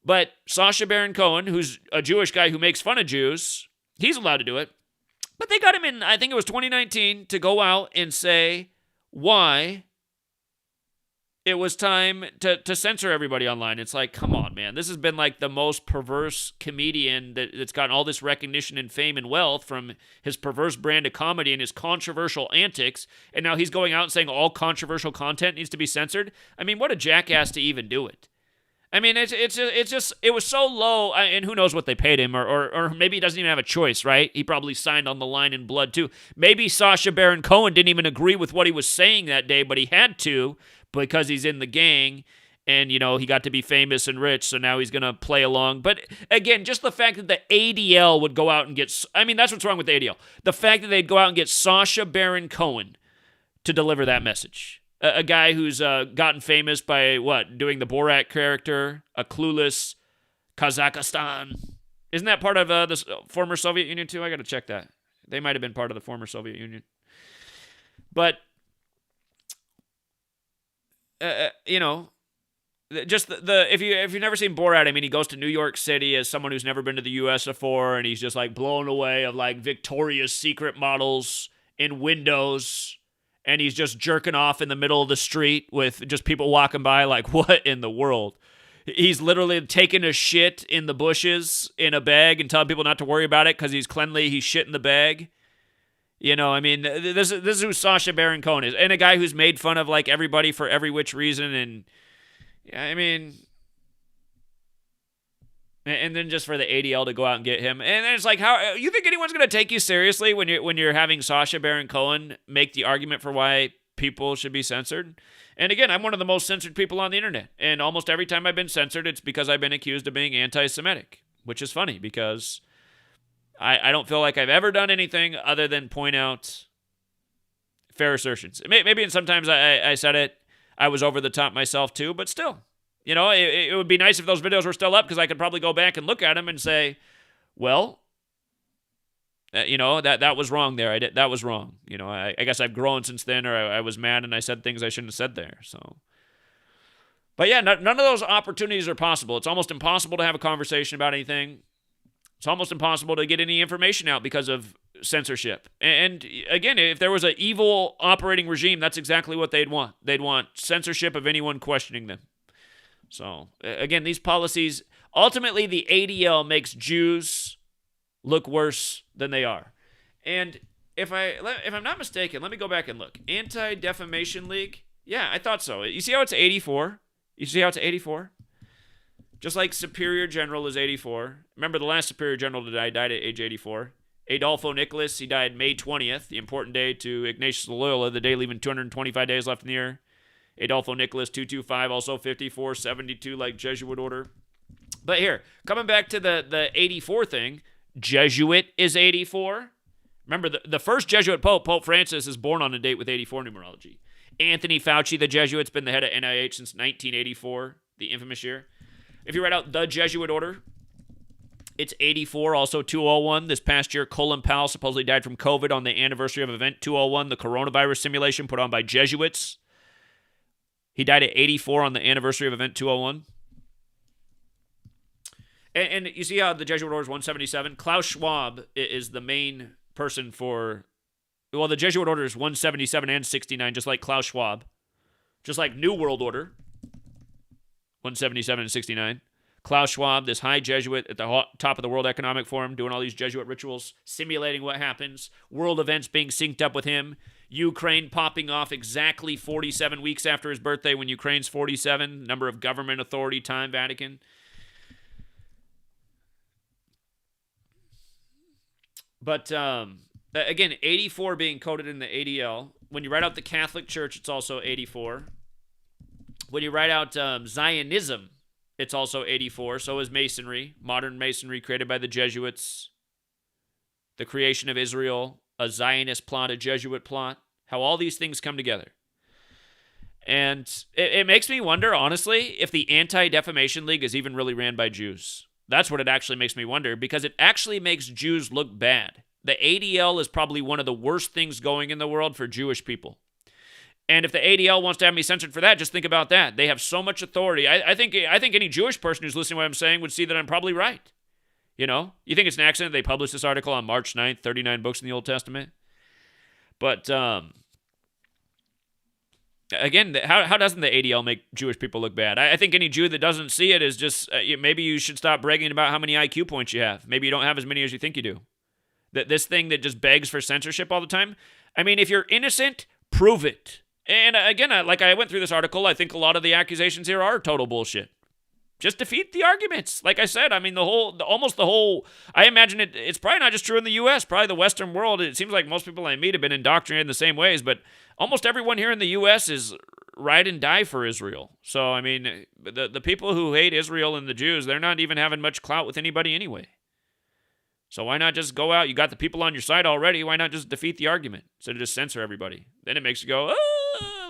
But Sacha Baron Cohen, who's a Jewish guy who makes fun of Jews, he's allowed to do it. But they got him in, I think it was 2019, to go out and say why it was time to censor everybody online. It's like, come on, man. This has been like the most perverse comedian that's gotten all this recognition and fame and wealth from his perverse brand of comedy and his controversial antics. And now he's going out and saying all controversial content needs to be censored. I mean, what a jackass to even do it. I mean, it was so low, and who knows what they paid him, or maybe he doesn't even have a choice, right? He probably signed on the line in blood, too. Maybe Sacha Baron Cohen didn't even agree with what he was saying that day, but he had to because he's in the gang, and, you know, he got to be famous and rich, so now he's going to play along. But, again, just the fact that the ADL would go out and get, I mean, that's what's wrong with the ADL. The fact that they'd go out and get Sacha Baron Cohen to deliver that message. A guy who's gotten famous by, doing the Borat character, a clueless Kazakhstan. Isn't that part of the former Soviet Union, too? I got to check that. They might have been part of the former Soviet Union. But, just if you've never seen Borat, I mean, he goes to New York City as someone who's never been to the U.S. before, and he's just, like, blown away of, like, Victoria's Secret models in windows, and he's just jerking off in the middle of the street with just people walking by, like, what in the world? He's literally taking a shit in the bushes in a bag and telling people not to worry about it because he's cleanly, he's shit in the bag. I mean, this is who Sacha Baron Cohen is. And a guy who's made fun of, like, everybody for every which reason, and I mean, and then just for the ADL to go out and get him, and then it's like, how you think anyone's going to take you seriously when you're having Sacha Baron Cohen make the argument for why people should be censored? And again, I'm one of the most censored people on the internet, and almost every time I've been censored, it's because I've been accused of being anti-Semitic, which is funny because I don't feel like I've ever done anything other than point out fair assertions. Maybe sometimes I said it. I was over the top myself too, but still, it would be nice if those videos were still up because I could probably go back and look at them and say, well, that was wrong there. That was wrong. I guess I've grown since then, or I was mad and I said things I shouldn't have said there. So, but yeah, none of those opportunities are possible. It's almost impossible to have a conversation about anything. It's almost impossible to get any information out because of censorship. And again, if there was an evil operating regime, that's exactly what they'd want. They'd want censorship of anyone questioning them. So, again, these policies, ultimately the ADL makes Jews look worse than they are. And if I'm not mistaken, let me go back and look. Anti-Defamation League? Yeah, I thought so. You see how it's 84? You see how it's 84? Just like Superior General is 84. Remember, the last Superior General to die died at age 84. Adolfo Nicholas, he died May 20th, the important day to Ignatius Loyola, the day leaving 225 days left in the year. Adolfo Nicholas, 225, also 54, 72, like Jesuit order. But here, coming back to the 84 thing, Jesuit is 84. Remember, the first Jesuit Pope, Pope Francis, is born on a date with 84 numerology. Anthony Fauci, the Jesuit's been the head of NIH since 1984, the infamous year. If you write out the Jesuit order, it's 84, also 201. This past year, Colin Powell supposedly died from COVID on the anniversary of Event 201, the coronavirus simulation put on by Jesuits. He died at 84 on the anniversary of Event 201. And you see how the Jesuit order is 177? Klaus Schwab is the main person for... Well, the Jesuit order is 177 and 69, just like Klaus Schwab. Just like New World Order. 177 and 69. Klaus Schwab, this high Jesuit at the top of the World Economic Forum, doing all these Jesuit rituals, simulating what happens, world events being synced up with him, Ukraine popping off exactly 47 weeks after his birthday when Ukraine's 47, number of government authority, time, Vatican. But, again, 84 being coded in the ADL. When you write out the Catholic Church, it's also 84. When you write out Zionism, it's also 84. So is Masonry, modern Masonry created by the Jesuits, the creation of Israel, a Zionist plot, a Jesuit plot, how all these things come together. And it makes me wonder, honestly, if the Anti-Defamation League is even really ran by Jews. That's what it actually makes me wonder, because it actually makes Jews look bad. The ADL is probably one of the worst things going in the world for Jewish people. And if the ADL wants to have me censored for that, just think about that. They have so much authority. I think any Jewish person who's listening to what I'm saying would see that I'm probably right. You think it's an accident they published this article on March 9th, 39 books in the Old Testament? But, again, how doesn't the ADL make Jewish people look bad? I think any Jew that doesn't see it is just, maybe you should stop bragging about how many IQ points you have. Maybe you don't have as many as you think you do. This thing that just begs for censorship all the time. I mean, if you're innocent, prove it. And again, like I went through this article, I think a lot of the accusations here are total bullshit. Just defeat the arguments. Like I said, I mean, almost the whole, I imagine it's probably not just true in the U.S., probably the Western world. It seems like most people I meet have been indoctrinated in the same ways, but almost everyone here in the U.S. is ride and die for Israel. So, I mean, the people who hate Israel and the Jews, they're not even having much clout with anybody anyway. So why not just go out? You got the people on your side already. Why not just defeat the argument instead of just censor everybody? Then it makes you go,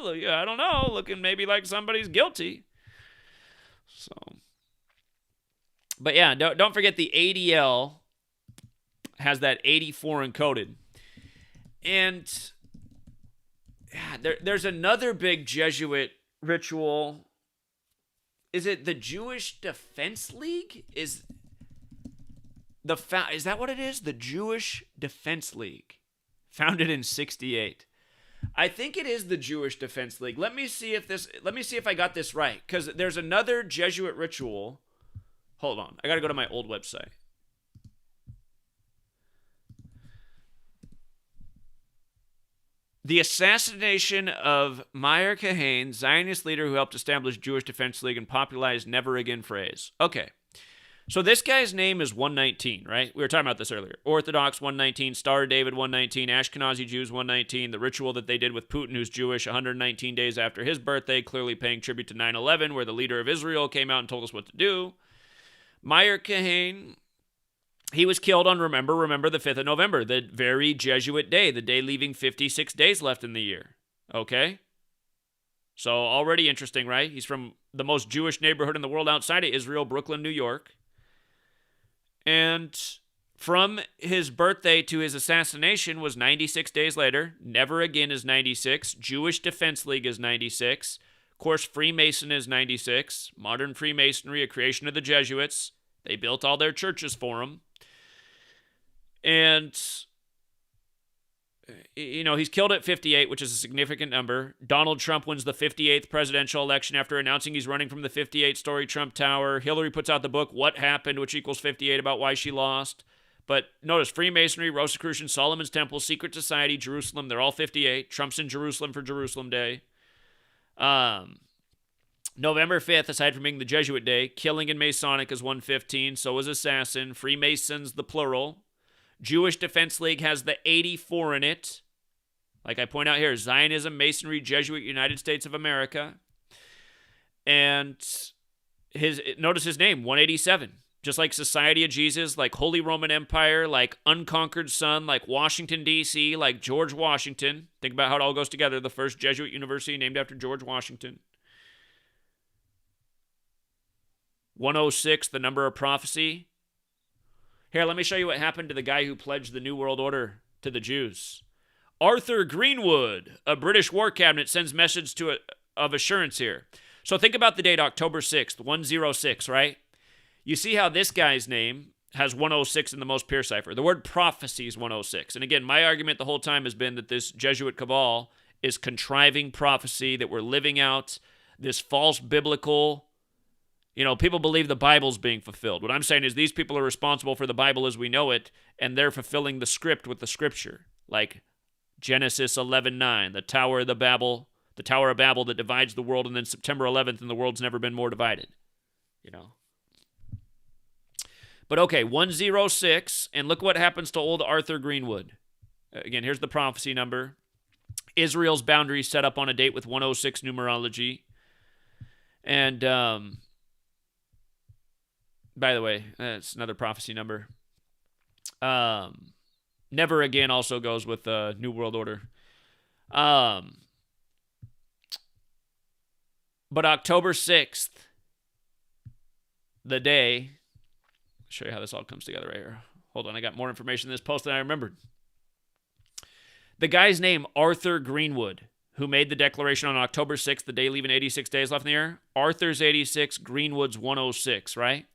well, yeah, I don't know, looking maybe like somebody's guilty. So, but yeah, don't forget the ADL has that 84 encoded. And yeah, there's another big Jesuit ritual. Is it the Jewish Defense League? Is that what it is? The Jewish Defense League, founded in 1968. I think it is the Jewish Defense League. Let me see if I got this right, because there's another Jesuit ritual. Hold on, I got to go to my old website. The assassination of Meir Kahane, Zionist leader who helped establish Jewish Defense League and popularized never again phrase. Okay. So this guy's name is 119, right? We were talking about this earlier. Orthodox 119, Star of David 119, Ashkenazi Jews 119, the ritual that they did with Putin, who's Jewish, 119 days after his birthday, clearly paying tribute to 9/11, where the leader of Israel came out and told us what to do. Meir Kahane, he was killed on, remember the 5th of November, the very Jesuit day, the day leaving 56 days left in the year. Okay? So already interesting, right? He's from the most Jewish neighborhood in the world outside of Israel, Brooklyn, New York. And from his birthday to his assassination was 96 days later. Never again is 96. Jewish Defense League is 96. Of course, Freemason is 96. Modern Freemasonry, a creation of the Jesuits. They built all their churches for him. And, you know, he's killed at 58, which is a significant number. Donald Trump wins the 58th presidential election after announcing he's running from the 58-story Trump Tower. Hillary puts out the book, What Happened, which equals 58, about why she lost. But notice, Freemasonry, Rosicrucian, Solomon's Temple, Secret Society, Jerusalem, they're all 58. Trump's in Jerusalem for Jerusalem Day. November 5th, aside from being the Jesuit Day, killing in Masonic is 115, so is assassin. Freemasons, the plural. Jewish Defense League has the 84 in it. Like I point out here, Zionism, Masonry, Jesuit, United States of America. And notice his name, 187. Just like Society of Jesus, like Holy Roman Empire, like Unconquered Sun, like Washington, D.C., like George Washington. Think about how it all goes together. The first Jesuit university named after George Washington. 106, the number of prophecy. Here, let me show you what happened to the guy who pledged the New World Order to the Jews. Arthur Greenwood, a British war cabinet, sends message of assurance here. So think about the date, October 6th, 106, right? You see how this guy's name has 106 in the most pure cipher. The word prophecy is 106. And again, my argument the whole time has been that this Jesuit cabal is contriving prophecy, that we're living out this false biblical. You know, people believe the Bible's being fulfilled. What I'm saying is these people are responsible for the Bible as we know it, and they're fulfilling the script with the scripture. Like Genesis 11:9, the Tower of Babel that divides the world, and then September 11th, and the world's never been more divided. You know. But okay, 106, and look what happens to old Arthur Greenwood. Again, here's the prophecy number. Israel's boundaries set up on a date with 106 numerology. And, by the way, that's another prophecy number. Never again also goes with the New World Order. But October 6th, the day, I'll show you how this all comes together right here. Hold on, I got more information in this post than I remembered. The guy's name, Arthur Greenwood, who made the declaration on October 6th, the day leaving 86 days left in the year. Arthur's 86, Greenwood's 106, right?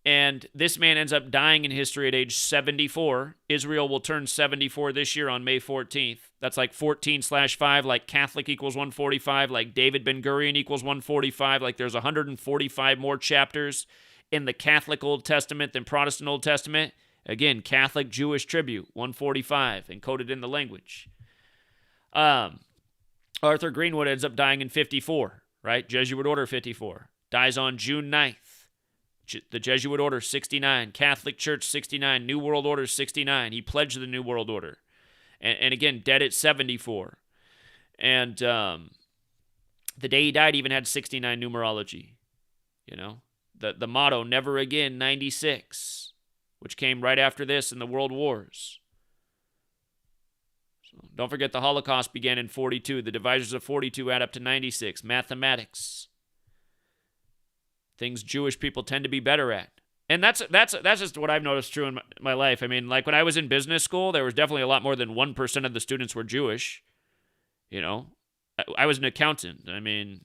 And this man ends up dying in history at age 74. Israel will turn 74 this year on May 14th. That's like 14/5, like Catholic equals 145, like David Ben-Gurion equals 145. Like there's 145 more chapters in the Catholic Old Testament than Protestant Old Testament. Again, Catholic Jewish tribute, 145, encoded in the language. Arthur Greenwood ends up dying in 54, right? Jesuit Order 54. Dies on June 9th. The Jesuit Order 69, Catholic Church 69, New World Order 69. He pledged the New World Order. And again, dead at 74. And the day he died even had 69 numerology. You know, the motto, never again, 96, which came right after this in the World Wars. Don't forget the Holocaust began in 42. The divisors of 42 add up to 96. Mathematics. Things Jewish people tend to be better at. And that's just what I've noticed true in my life. I mean, like when I was in business school, there was definitely a lot more than 1% of the students were Jewish. You know, I was an accountant. I mean,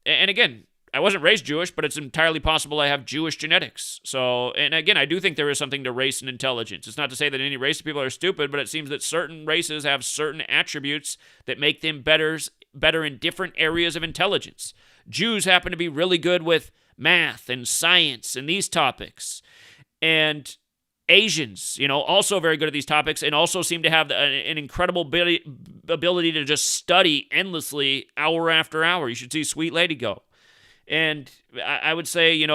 and again, I wasn't raised Jewish, but it's entirely possible I have Jewish genetics. So, and again, I do think there is something to race and intelligence. It's not to say that any race of people are stupid, but it seems that certain races have certain attributes that make them better in different areas of intelligence. Jews happen to be really good with math and science and these topics. And Asians, also very good at these topics and also seem to have an incredible ability to just study endlessly hour after hour. You should see Sweet Lady go. And I would say,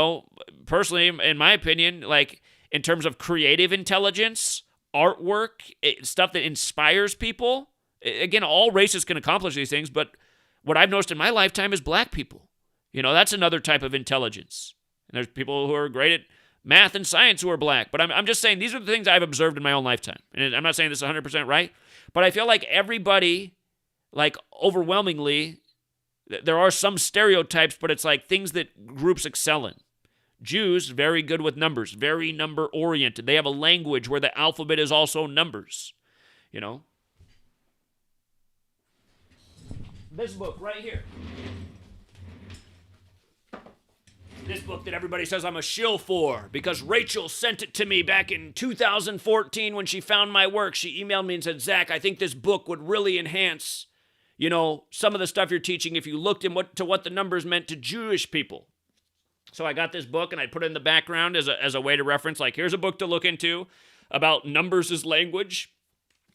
personally, in my opinion, like in terms of creative intelligence, artwork, stuff that inspires people, again, all races can accomplish these things, but what I've noticed in my lifetime is black people. That's another type of intelligence. And there's people who are great at math and science who are black. But I'm just saying these are the things I've observed in my own lifetime. And I'm not saying this is 100% right, but I feel like everybody, like overwhelmingly, there are some stereotypes, but it's like things that groups excel in. Jews, very good with numbers, very number-oriented. They have a language where the alphabet is also numbers, This book right here. This book that everybody says I'm a shill for because Rachel sent it to me back in 2014 when she found my work. She emailed me and said, Zach, I think this book would really enhance, some of the stuff you're teaching if you looked into what the numbers meant to Jewish people. So I got this book and I put it in the background as a way to reference, like, here's a book to look into about numbers as language.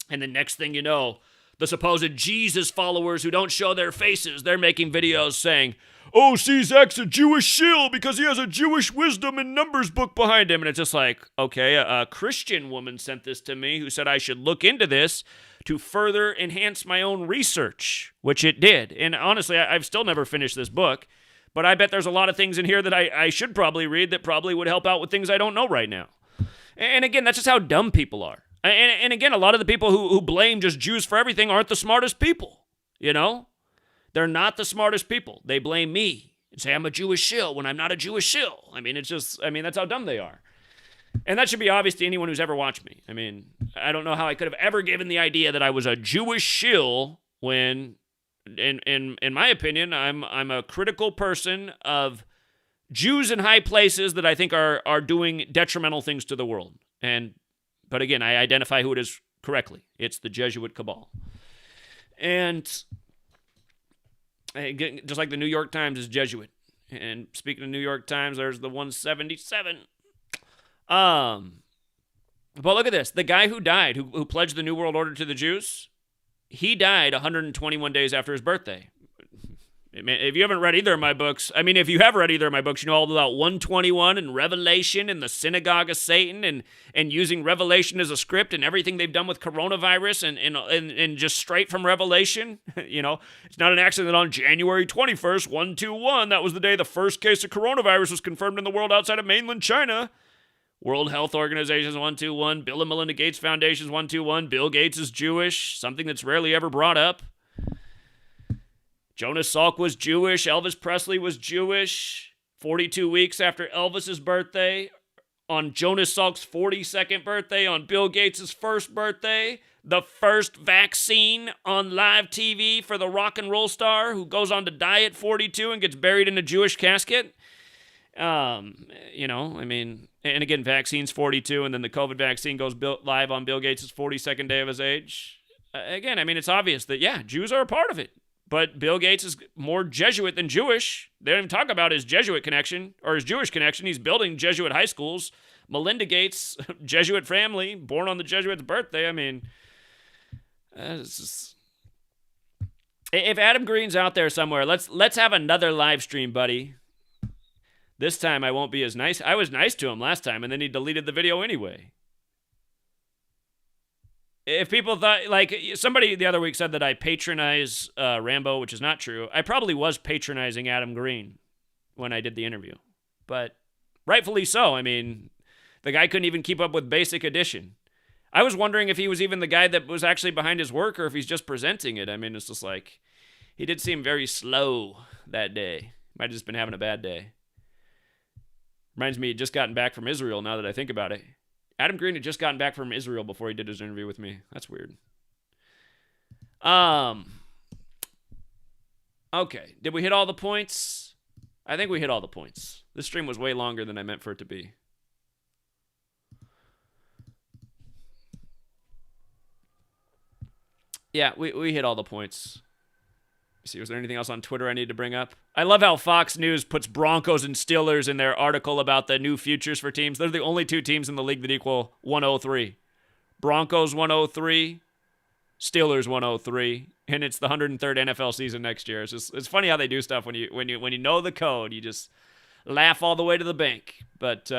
And the next thing you know, the supposed Jesus followers who don't show their faces, they're making videos saying, oh, see, Zach's a Jewish shill because he has a Jewish wisdom and numbers book behind him. And it's just like, okay, a Christian woman sent this to me who said I should look into this to further enhance my own research, which it did. And honestly, I've still never finished this book, but I bet there's a lot of things in here that I should probably read that probably would help out with things I don't know right now. And again, that's just how dumb people are. And again, a lot of the people who blame just Jews for everything aren't the smartest people, They're not the smartest people. They blame me and say I'm a Jewish shill when I'm not a Jewish shill. That's how dumb they are. And that should be obvious to anyone who's ever watched me. I don't know how I could have ever given the idea that I was a Jewish shill when, in my opinion, I'm a critical person of Jews in high places that I think are doing detrimental things to the world. But again, I identify who it is correctly. It's the Jesuit cabal. And just like the New York Times is Jesuit. And speaking of New York Times, there's the 177. But look at this. The guy who died, who pledged the New World Order to the Jews, he died 121 days after his birthday. If you haven't read either of my books, if you have read either of my books, you know all about 121 and Revelation and the synagogue of Satan and using Revelation as a script and everything they've done with coronavirus and just straight from Revelation. It's not an accident that on January 21st, 121, that was the day the first case of coronavirus was confirmed in the world outside of mainland China. World Health Organization's 121, Bill and Melinda Gates Foundation's 121, Bill Gates is Jewish, something that's rarely ever brought up. Jonas Salk was Jewish. Elvis Presley was Jewish. 42 weeks after Elvis's birthday, on Jonas Salk's 42nd birthday, on Bill Gates' first birthday, the first vaccine on live TV for the rock and roll star who goes on to die at 42 and gets buried in a Jewish casket. And again, vaccines 42, and then the COVID vaccine goes live on Bill Gates' 42nd day of his age. Again, it's obvious that, yeah, Jews are a part of it. But Bill Gates is more Jesuit than Jewish. They don't even talk about his Jesuit connection or his Jewish connection. He's building Jesuit high schools. Melinda Gates, Jesuit family, born on the Jesuit's birthday. It's just... If Adam Green's out there somewhere, let's have another live stream, buddy. This time I won't be as nice. I was nice to him last time, and then he deleted the video anyway. If people thought, like, somebody the other week said that I patronize Rambo, which is not true. I probably was patronizing Adam Green when I did the interview. But rightfully so. The guy couldn't even keep up with Basic Edition. I was wondering if he was even the guy that was actually behind his work or if he's just presenting it. I mean, it's just like, he did seem very slow that day. Might have just been having a bad day. Reminds me, he'd just gotten back from Israel now that I think about it. Adam Green had just gotten back from Israel before he did his interview with me. That's weird. Okay. Did we hit all the points? I think we hit all the points. This stream was way longer than I meant for it to be. Yeah, we hit all the points. See, was there anything else on Twitter I need to bring up? I love how Fox News puts Broncos and Steelers in their article about the new futures for teams. They're the only two teams in the league that equal 103. Broncos 103, Steelers 103, and it's the 103rd NFL season next year. It's funny how they do stuff when you know the code. You just laugh all the way to the bank. But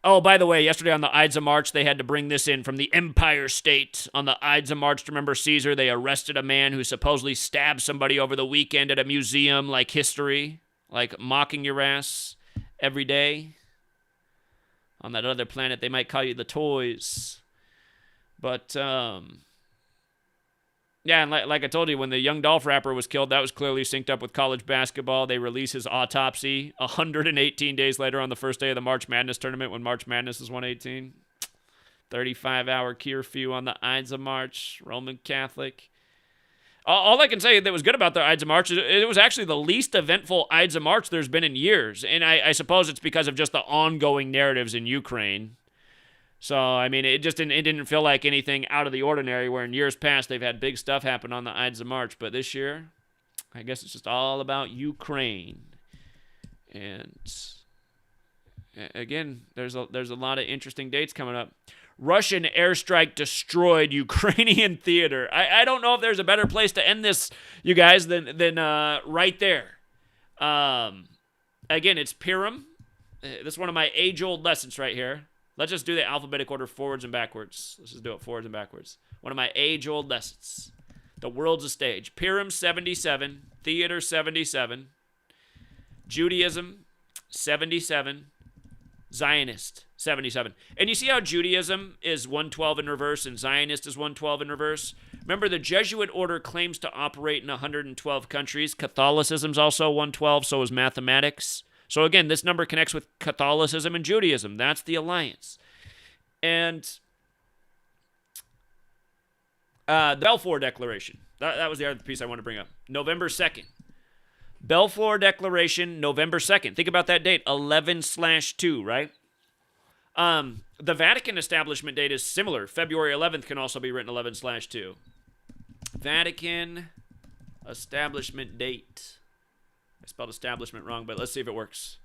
oh, by the way, yesterday on the Ides of March, they had to bring this in from the Empire State. On the Ides of March to remember Caesar, they arrested a man who supposedly stabbed somebody over the weekend at a museum like history, like mocking your ass every day. On that other planet, they might call you the toys. But, yeah, and like I told you, when the Young Dolph rapper was killed, that was clearly synced up with college basketball. They release his autopsy 118 days later on the first day of the March Madness tournament when March Madness is 118. 35-hour curfew on the Ides of March, Roman Catholic. All I can say that was good about the Ides of March is it was actually the least eventful Ides of March there's been in years. And I suppose it's because of just the ongoing narratives in Ukraine. So, I mean, it didn't feel like anything out of the ordinary, where in years past they've had big stuff happen on the Ides of March. But this year, I guess it's just all about Ukraine. And, again, there's a lot of interesting dates coming up. Russian airstrike destroyed Ukrainian theater. I don't know if there's a better place to end this, you guys, than right there. Again, it's Purim. This is one of my age-old lessons right here. Let's just do the alphabetic order forwards and backwards. Let's just do it forwards and backwards. One of my age-old lessons. The world's a stage. Purim, 77. Theater, 77. Judaism, 77. Zionist, 77. And you see how Judaism is 112 in reverse and Zionist is 112 in reverse? Remember, the Jesuit order claims to operate in 112 countries. Catholicism's also 112, so is mathematics. So again, this number connects with Catholicism and Judaism. That's the alliance. And the Balfour Declaration. That was the other piece I want to bring up. November 2nd. Balfour Declaration, November 2nd. Think about that date, 11/2, right? The Vatican establishment date is similar. February 11th can also be written 11/2. Vatican establishment date. I spelled establishment wrong, but let's see if it works.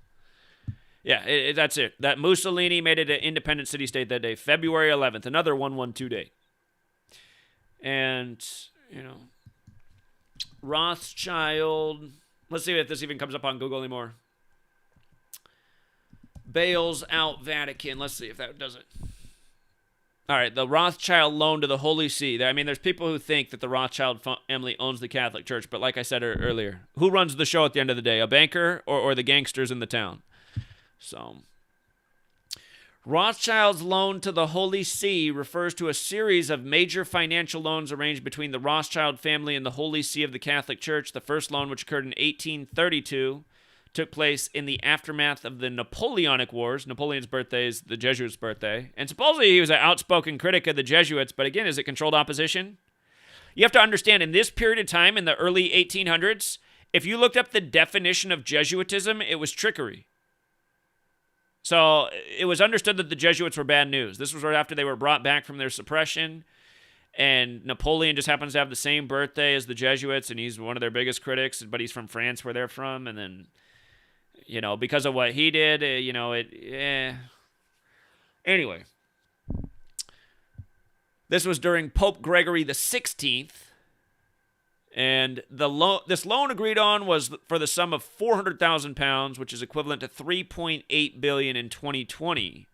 Yeah, that's it. That Mussolini made it an independent city-state that day. February 11th, another 112 date. And, Rothschild. Let's see if this even comes up on Google anymore. Bails out Vatican. Let's see if that does it. All right, the Rothschild loan to the Holy See. I mean, there's people who think that the Rothschild family owns the Catholic Church, but like I said earlier, who runs the show at the end of the day? A banker or the gangsters in the town? So, Rothschild's loan to the Holy See refers to a series of major financial loans arranged between the Rothschild family and the Holy See of the Catholic Church. The first loan, which occurred in 1832, took place in the aftermath of the Napoleonic Wars. Napoleon's birthday is the Jesuits' birthday. And supposedly he was an outspoken critic of the Jesuits, but again, is it controlled opposition? You have to understand, in this period of time, in the early 1800s, if you looked up the definition of Jesuitism, it was trickery. So it was understood that the Jesuits were bad news. This was right after they were brought back from their suppression, and Napoleon just happens to have the same birthday as the Jesuits, and he's one of their biggest critics, but he's from France, where they're from, and then, because of what he did, Anyway, this was during Pope Gregory the 16th, and this loan agreed on was for the sum of £400,000, which is equivalent to $3.8 billion in 2020.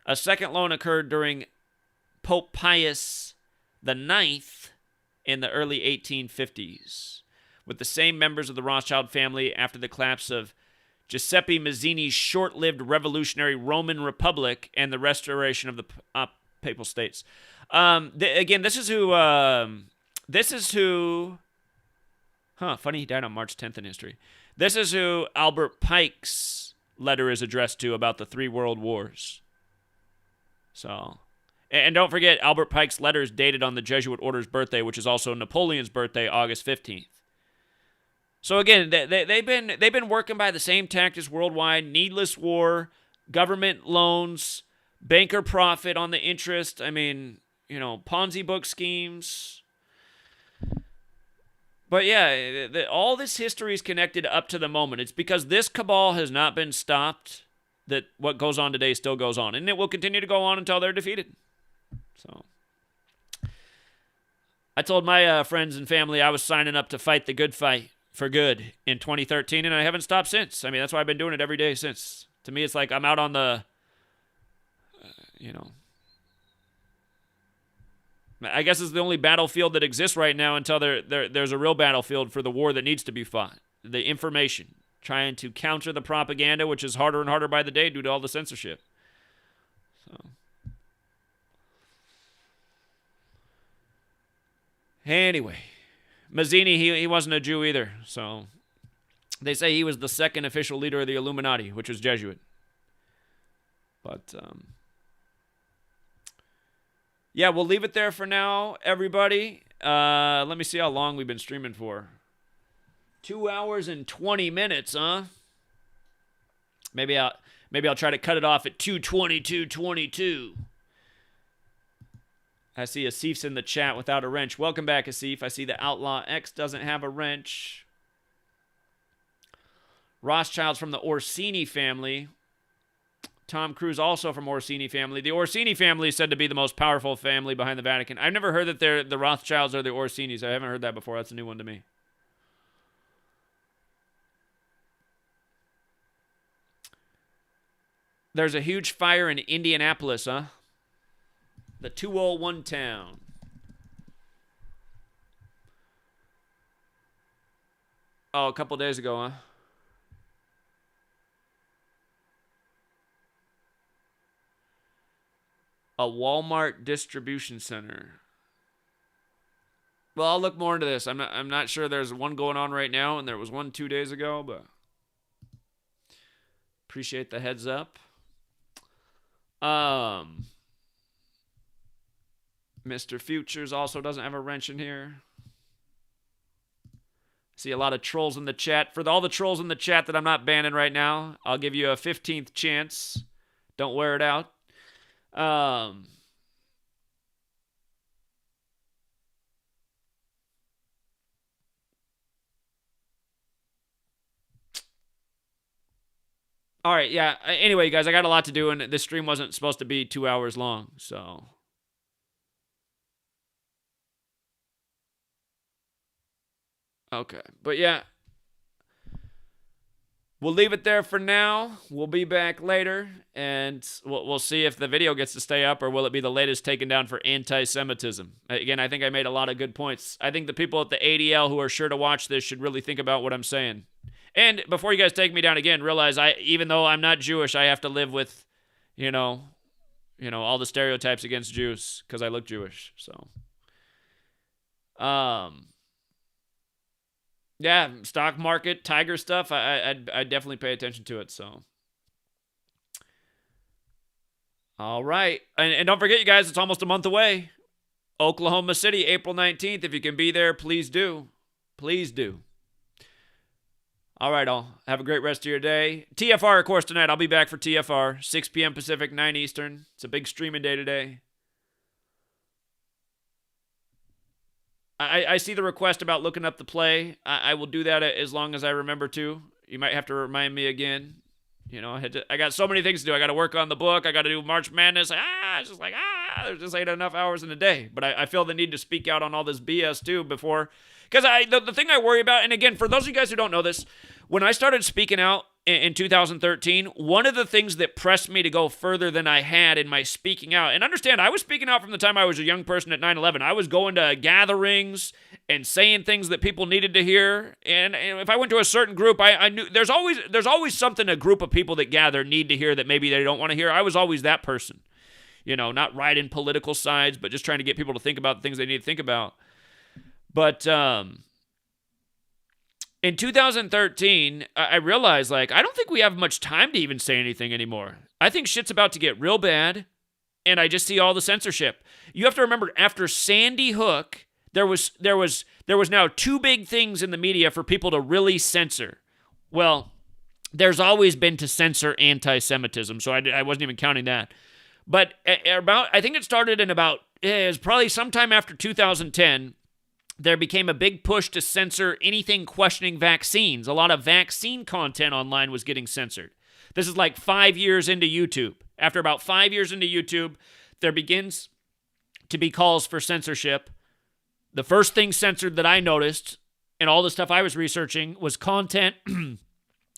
A second loan occurred during Pope Pius the Ninth in the early 1850s, with the same members of the Rothschild family after the collapse of Giuseppe Mazzini's short-lived revolutionary Roman Republic and the restoration of the Papal States. Again, this is who. Funny, he died on March 10th in history. This is who Albert Pike's letter is addressed to about the 3 world wars. So, and don't forget, Albert Pike's letter is dated on the Jesuit order's birthday, which is also Napoleon's birthday, August 15th. So again, they've been working by the same tactics worldwide: needless war, government loans, banker profit on the interest. I mean, Ponzi book schemes. But yeah, all this history is connected up to the moment. It's because this cabal has not been stopped that what goes on today still goes on, and it will continue to go on until they're defeated. So, I told my friends and family I was signing up to fight the good fight for good in 2013, and I haven't stopped since. I mean, that's why I've been doing it every day since. To me, it's like I'm out on the, I guess it's the only battlefield that exists right now until there's a real battlefield for the war that needs to be fought. The information. Trying to counter the propaganda, which is harder and harder by the day due to all the censorship. So, anyway, Mazzini, he wasn't a Jew either. So, they say he was the second official leader of the Illuminati, which was Jesuit. But, yeah, we'll leave it there for now, everybody. Let me see how long we've been streaming for. 2 hours and 20 minutes, huh? Maybe I'll try to cut it off at 2:22:22. I see Asif's in the chat without a wrench. Welcome back, Asif. I see the Outlaw X doesn't have a wrench. Rothschild's from the Orsini family. Tom Cruise also from Orsini family. The Orsini family is said to be the most powerful family behind the Vatican. I've never heard that they're the Rothschilds or the Orsinis. I haven't heard that before. That's a new one to me. There's a huge fire in Indianapolis, huh? The 201 town. Oh, a couple days ago, huh? A Walmart distribution center. Well, I'll look more into this. I'm not sure there's one going on right now, and there was one 2 days ago, but appreciate the heads up. Mr. Futures also doesn't have a wrench in here. See a lot of trolls in the chat. For all the trolls in the chat that I'm not banning right now, I'll give you a 15th chance. Don't wear it out. All right, yeah. Anyway, guys, I got a lot to do, and this stream wasn't supposed to be 2 hours long, so. Okay, but yeah. We'll leave it there for now. We'll be back later, and we'll see if the video gets to stay up, or will it be the latest taken down for anti-Semitism. Again, I think I made a lot of good points. I think the people at the ADL who are sure to watch this should really think about what I'm saying. And before you guys take me down again, realize even though I'm not Jewish, I have to live with, all the stereotypes against Jews because I look Jewish. So, yeah, stock market, tiger stuff. I definitely pay attention to it. So, all right, and don't forget, you guys, it's almost a month away. Oklahoma City, April 19th. If you can be there, please do. Please do. All right, all. Have a great rest of your day. TFR, of course, tonight. I'll be back for TFR. 6 p.m. Pacific, 9 Eastern. It's a big streaming day today. I see the request about looking up the play. I will do that as long as I remember to. You might have to remind me again. I got so many things to do. I got to work on the book. I got to do March Madness. It's just like, there's just ain't enough hours in a day. But I feel the need to speak out on all this BS too before. Because the thing I worry about, and again, for those of you guys who don't know this, when I started speaking out in 2013, one of the things that pressed me to go further than I had in my speaking out, and understand, I was speaking out from the time I was a young person at 9/11. I was going to gatherings and saying things that people needed to hear. And if I went to a certain group, I knew there's always something a group of people that gather need to hear that maybe they don't want to hear. I was always that person. Not riding political sides, but just trying to get people to think about the things they need to think about. But in 2013, I realized, I don't think we have much time to even say anything anymore. I think shit's about to get real bad, and I just see all the censorship. You have to remember, after Sandy Hook, there was now two big things in the media for people to really censor. Well, there's always been to censor anti-Semitism, so I wasn't even counting that. But I think it started in it was probably sometime after 2010, there became a big push to censor anything questioning vaccines. A lot of vaccine content online was getting censored. This is 5 years into YouTube. After about 5 years into YouTube, there begins to be calls for censorship. The first thing censored that I noticed in all the stuff I was researching was content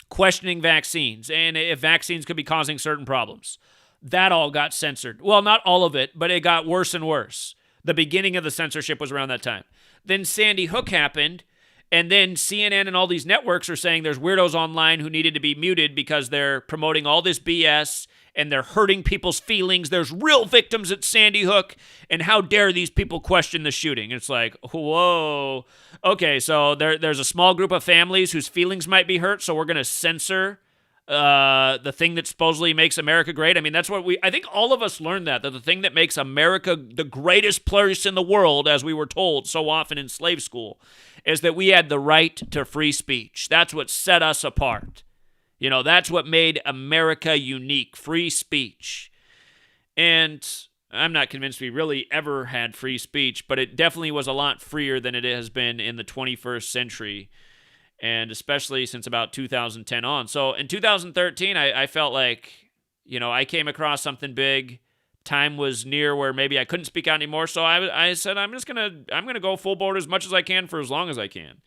questioning vaccines and if vaccines could be causing certain problems. That all got censored. Well, not all of it, but it got worse and worse. The beginning of the censorship was around that time. Then Sandy Hook happened, and then CNN and all these networks are saying there's weirdos online who needed to be muted because they're promoting all this BS and they're hurting people's feelings. There's real victims at Sandy Hook, and how dare these people question the shooting? It's whoa. Okay, so there's a small group of families whose feelings might be hurt, so we're going to censor the thing that supposedly makes America great. I mean, that's what I think all of us learned that the thing that makes America the greatest place in the world, as we were told so often in slave school, is that we had the right to free speech. That's what set us apart. That's what made America unique, free speech. And I'm not convinced we really ever had free speech, but it definitely was a lot freer than it has been in the 21st century. And especially since about 2010 on. So in 2013, I felt I came across something big. Time was near where maybe I couldn't speak out anymore. So I said, I'm gonna go full board as much as I can for as long as I can.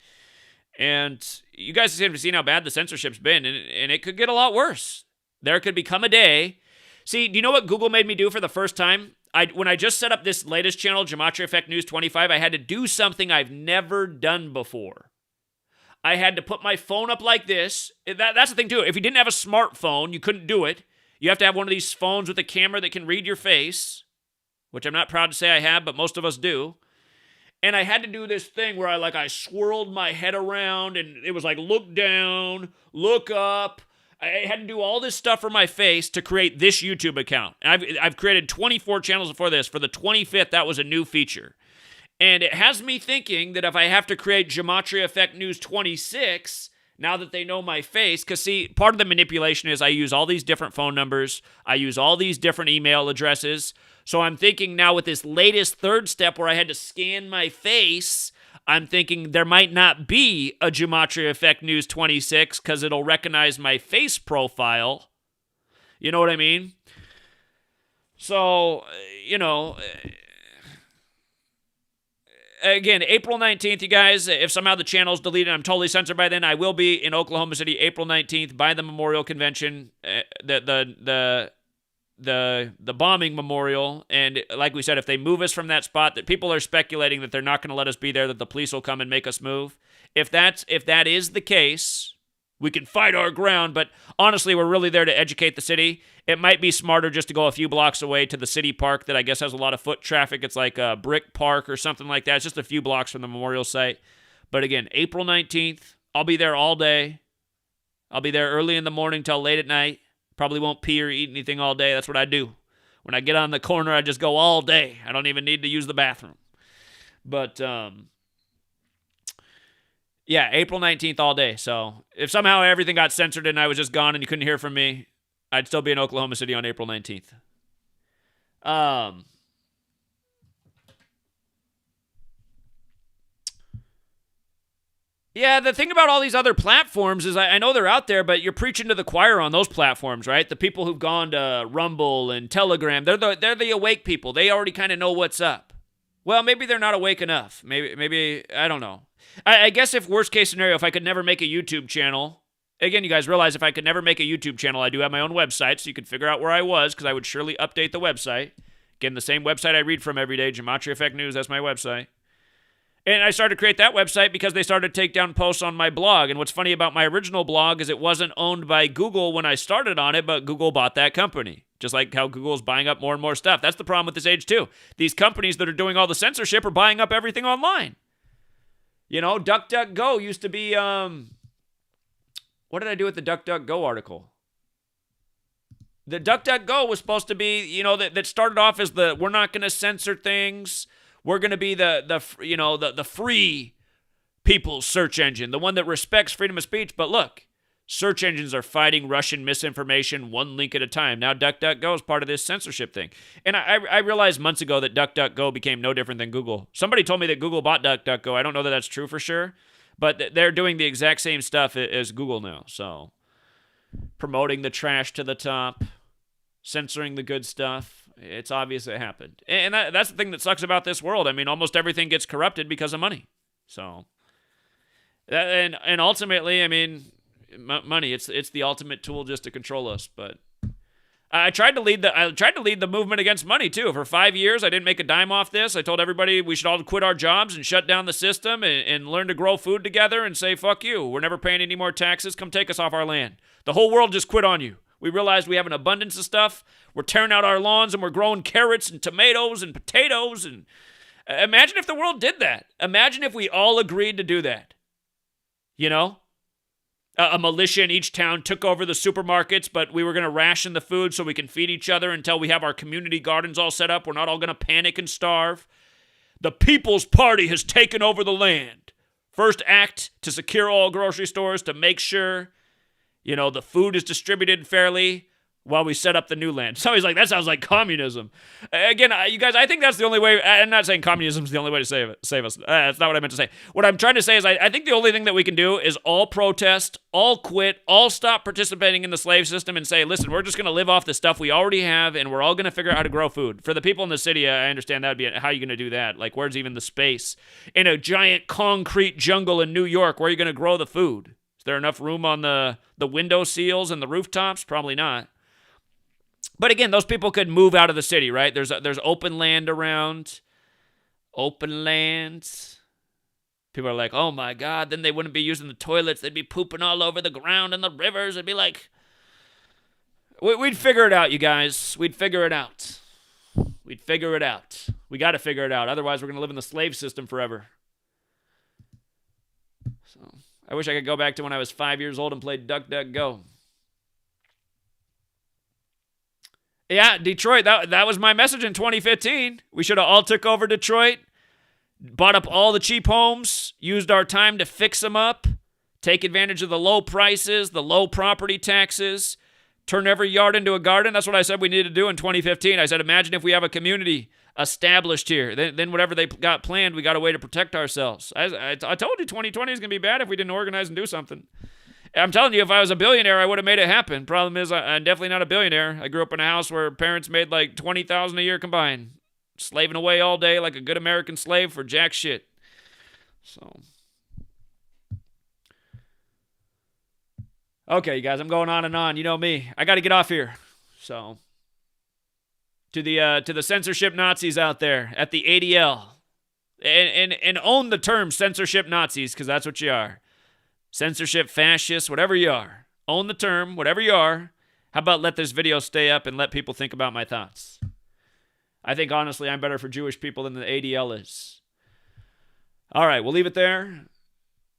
And you guys have seen how bad the censorship's been, and it could get a lot worse. There could become a day. See, do you know what Google made me do for the first time? When I just set up this latest channel, Gematria Effect News 25, I had to do something I've never done before. I had to put my phone up like this. That's the thing, too. If you didn't have a smartphone, you couldn't do it. You have to have one of these phones with a camera that can read your face, which I'm not proud to say I have, but most of us do. And I had to do this thing where I swirled my head around, and it was look down, look up. I had to do all this stuff for my face to create this YouTube account. I've created 24 channels before this. For the 25th, that was a new feature. And it has me thinking that if I have to create Gematria Effect News 26, now that they know my face, because see, part of the manipulation is I use all these different phone numbers, I use all these different email addresses, so I'm thinking now with this latest third step where I had to scan my face, I'm thinking there might not be a Gematria Effect News 26 because it'll recognize my face profile. You know what I mean? So, again, April 19th, you guys, if somehow the channel's deleted, I'm totally censored by then, I will be in Oklahoma City April 19th by the Memorial Convention, the bombing memorial. And like we said, if they move us from that spot, that people are speculating that they're not going to let us be there, that the police will come and make us move. If that is the case, we can fight our ground, but honestly, we're really there to educate the city. It might be smarter just to go a few blocks away to the city park that I guess has a lot of foot traffic. It's like a Brick Park or something like that. It's just a few blocks from the memorial site. But again, April 19th, I'll be there all day. I'll be there early in the morning till late at night. Probably won't pee or eat anything all day. That's what I do. When I get on the corner, I just go all day. I don't even need to use the bathroom. But, yeah, April 19th all day. So if somehow everything got censored and I was just gone and you couldn't hear from me, I'd still be in Oklahoma City on April 19th. Yeah, the thing about all these other platforms is I know they're out there, but you're preaching to the choir on those platforms, right? The people who've gone to Rumble and Telegram, they're the awake people. They already kind of know what's up. Well, maybe they're not awake enough. Maybe I don't know. I guess if worst case scenario, if I could never make a YouTube channel Again, you guys realize if I could never make a YouTube channel, I do have my own website, so you could figure out where I was, because I would surely update the website. Again, the same website I read from every day, Gematria Effect News, that's my website. And I started to create that website because they started to take down posts on my blog. And what's funny about my original blog is it wasn't owned by Google when I started on it, but Google bought that company. Just like how Google's buying up more and more stuff. That's the problem with this age, too. These companies that are doing all the censorship are buying up everything online. You know, DuckDuckGo used to be, what did I do with the DuckDuckGo article? The DuckDuckGo was supposed to be, you know, that started off as we're not going to censor things. We're going to be the free people's search engine, the one that respects freedom of speech. But look, search engines are fighting Russian misinformation one link at a time. Now DuckDuckGo is part of this censorship thing. And I realized months ago that DuckDuckGo became no different than Google. Somebody told me that Google bought DuckDuckGo. I don't know that that's true for sure. But they're doing the exact same stuff as Google now. So promoting the trash to the top, censoring the good stuff. It's obvious it happened. And that's the thing that sucks about this world. I mean, almost everything gets corrupted because of money. So, and ultimately, I mean, money, it's the ultimate tool just to control us. But I tried to lead the movement against money too. For 5 years, I didn't make a dime off this. I told everybody we should all quit our jobs and shut down the system and learn to grow food together and say, fuck you. We're never paying any more taxes. Come take us off our land. The whole world just quit on you. We realized we have an abundance of stuff. We're tearing out our lawns and we're growing carrots and tomatoes and potatoes. And imagine if the world did that. Imagine if we all agreed to do that. You know? A militia in each town took over the supermarkets, but we were going to ration the food so we can feed each other until we have our community gardens all set up. We're not all going to panic and starve. The People's Party has taken over the land. First act to secure all grocery stores, to make sure, you know, the food is distributed fairly while we set up the new land. So he's like, that sounds like communism. Again, you guys, I think that's the only way. I'm not saying communism is the only way to save us. That's not what I meant to say. What I'm trying to say is I think the only thing that we can do is all protest, all quit, all stop participating in the slave system and say, listen, we're just going to live off the stuff we already have and we're all going to figure out how to grow food. For the people in the city, I understand that would be, how are you going to do that? Like, where's even the space? In a giant concrete jungle in New York, where are you going to grow the food? Is there enough room on the window seals and the rooftops? Probably not. But again, those people could move out of the city, right? There's open land around. Open lands. People are like, oh my God, then they wouldn't be using the toilets. They'd be pooping all over the ground and the rivers. It'd be like, we'd figure it out, you guys. We'd figure it out. We'd figure it out. We got to figure it out. Otherwise, we're going to live in the slave system forever. So I wish I could go back to when I was 5 years old and played Duck, Duck, Go. Yeah, Detroit, that was my message in 2015. We should have all took over Detroit, bought up all the cheap homes, used our time to fix them up, take advantage of the low prices, the low property taxes, turn every yard into a garden. That's what I said we needed to do in 2015. I said, imagine if we have a community established here. Then whatever they got planned, we got a way to protect ourselves. I told you 2020 is going to be bad if we didn't organize and do something. I'm telling you, if I was a billionaire, I would have made it happen. Problem is, I'm definitely not a billionaire. I grew up in a house where parents made like $20,000 a year combined, slaving away all day like a good American slave for jack shit. So, okay, you guys, I'm going on and on. You know me. I got to get off here. So, to the censorship Nazis out there at the ADL, and own the term censorship Nazis, because that's what you are. Censorship, fascists, whatever you are. Own the term, whatever you are. How about let this video stay up and let people think about my thoughts? I think, honestly, I'm better for Jewish people than the ADL is. All right, we'll leave it there.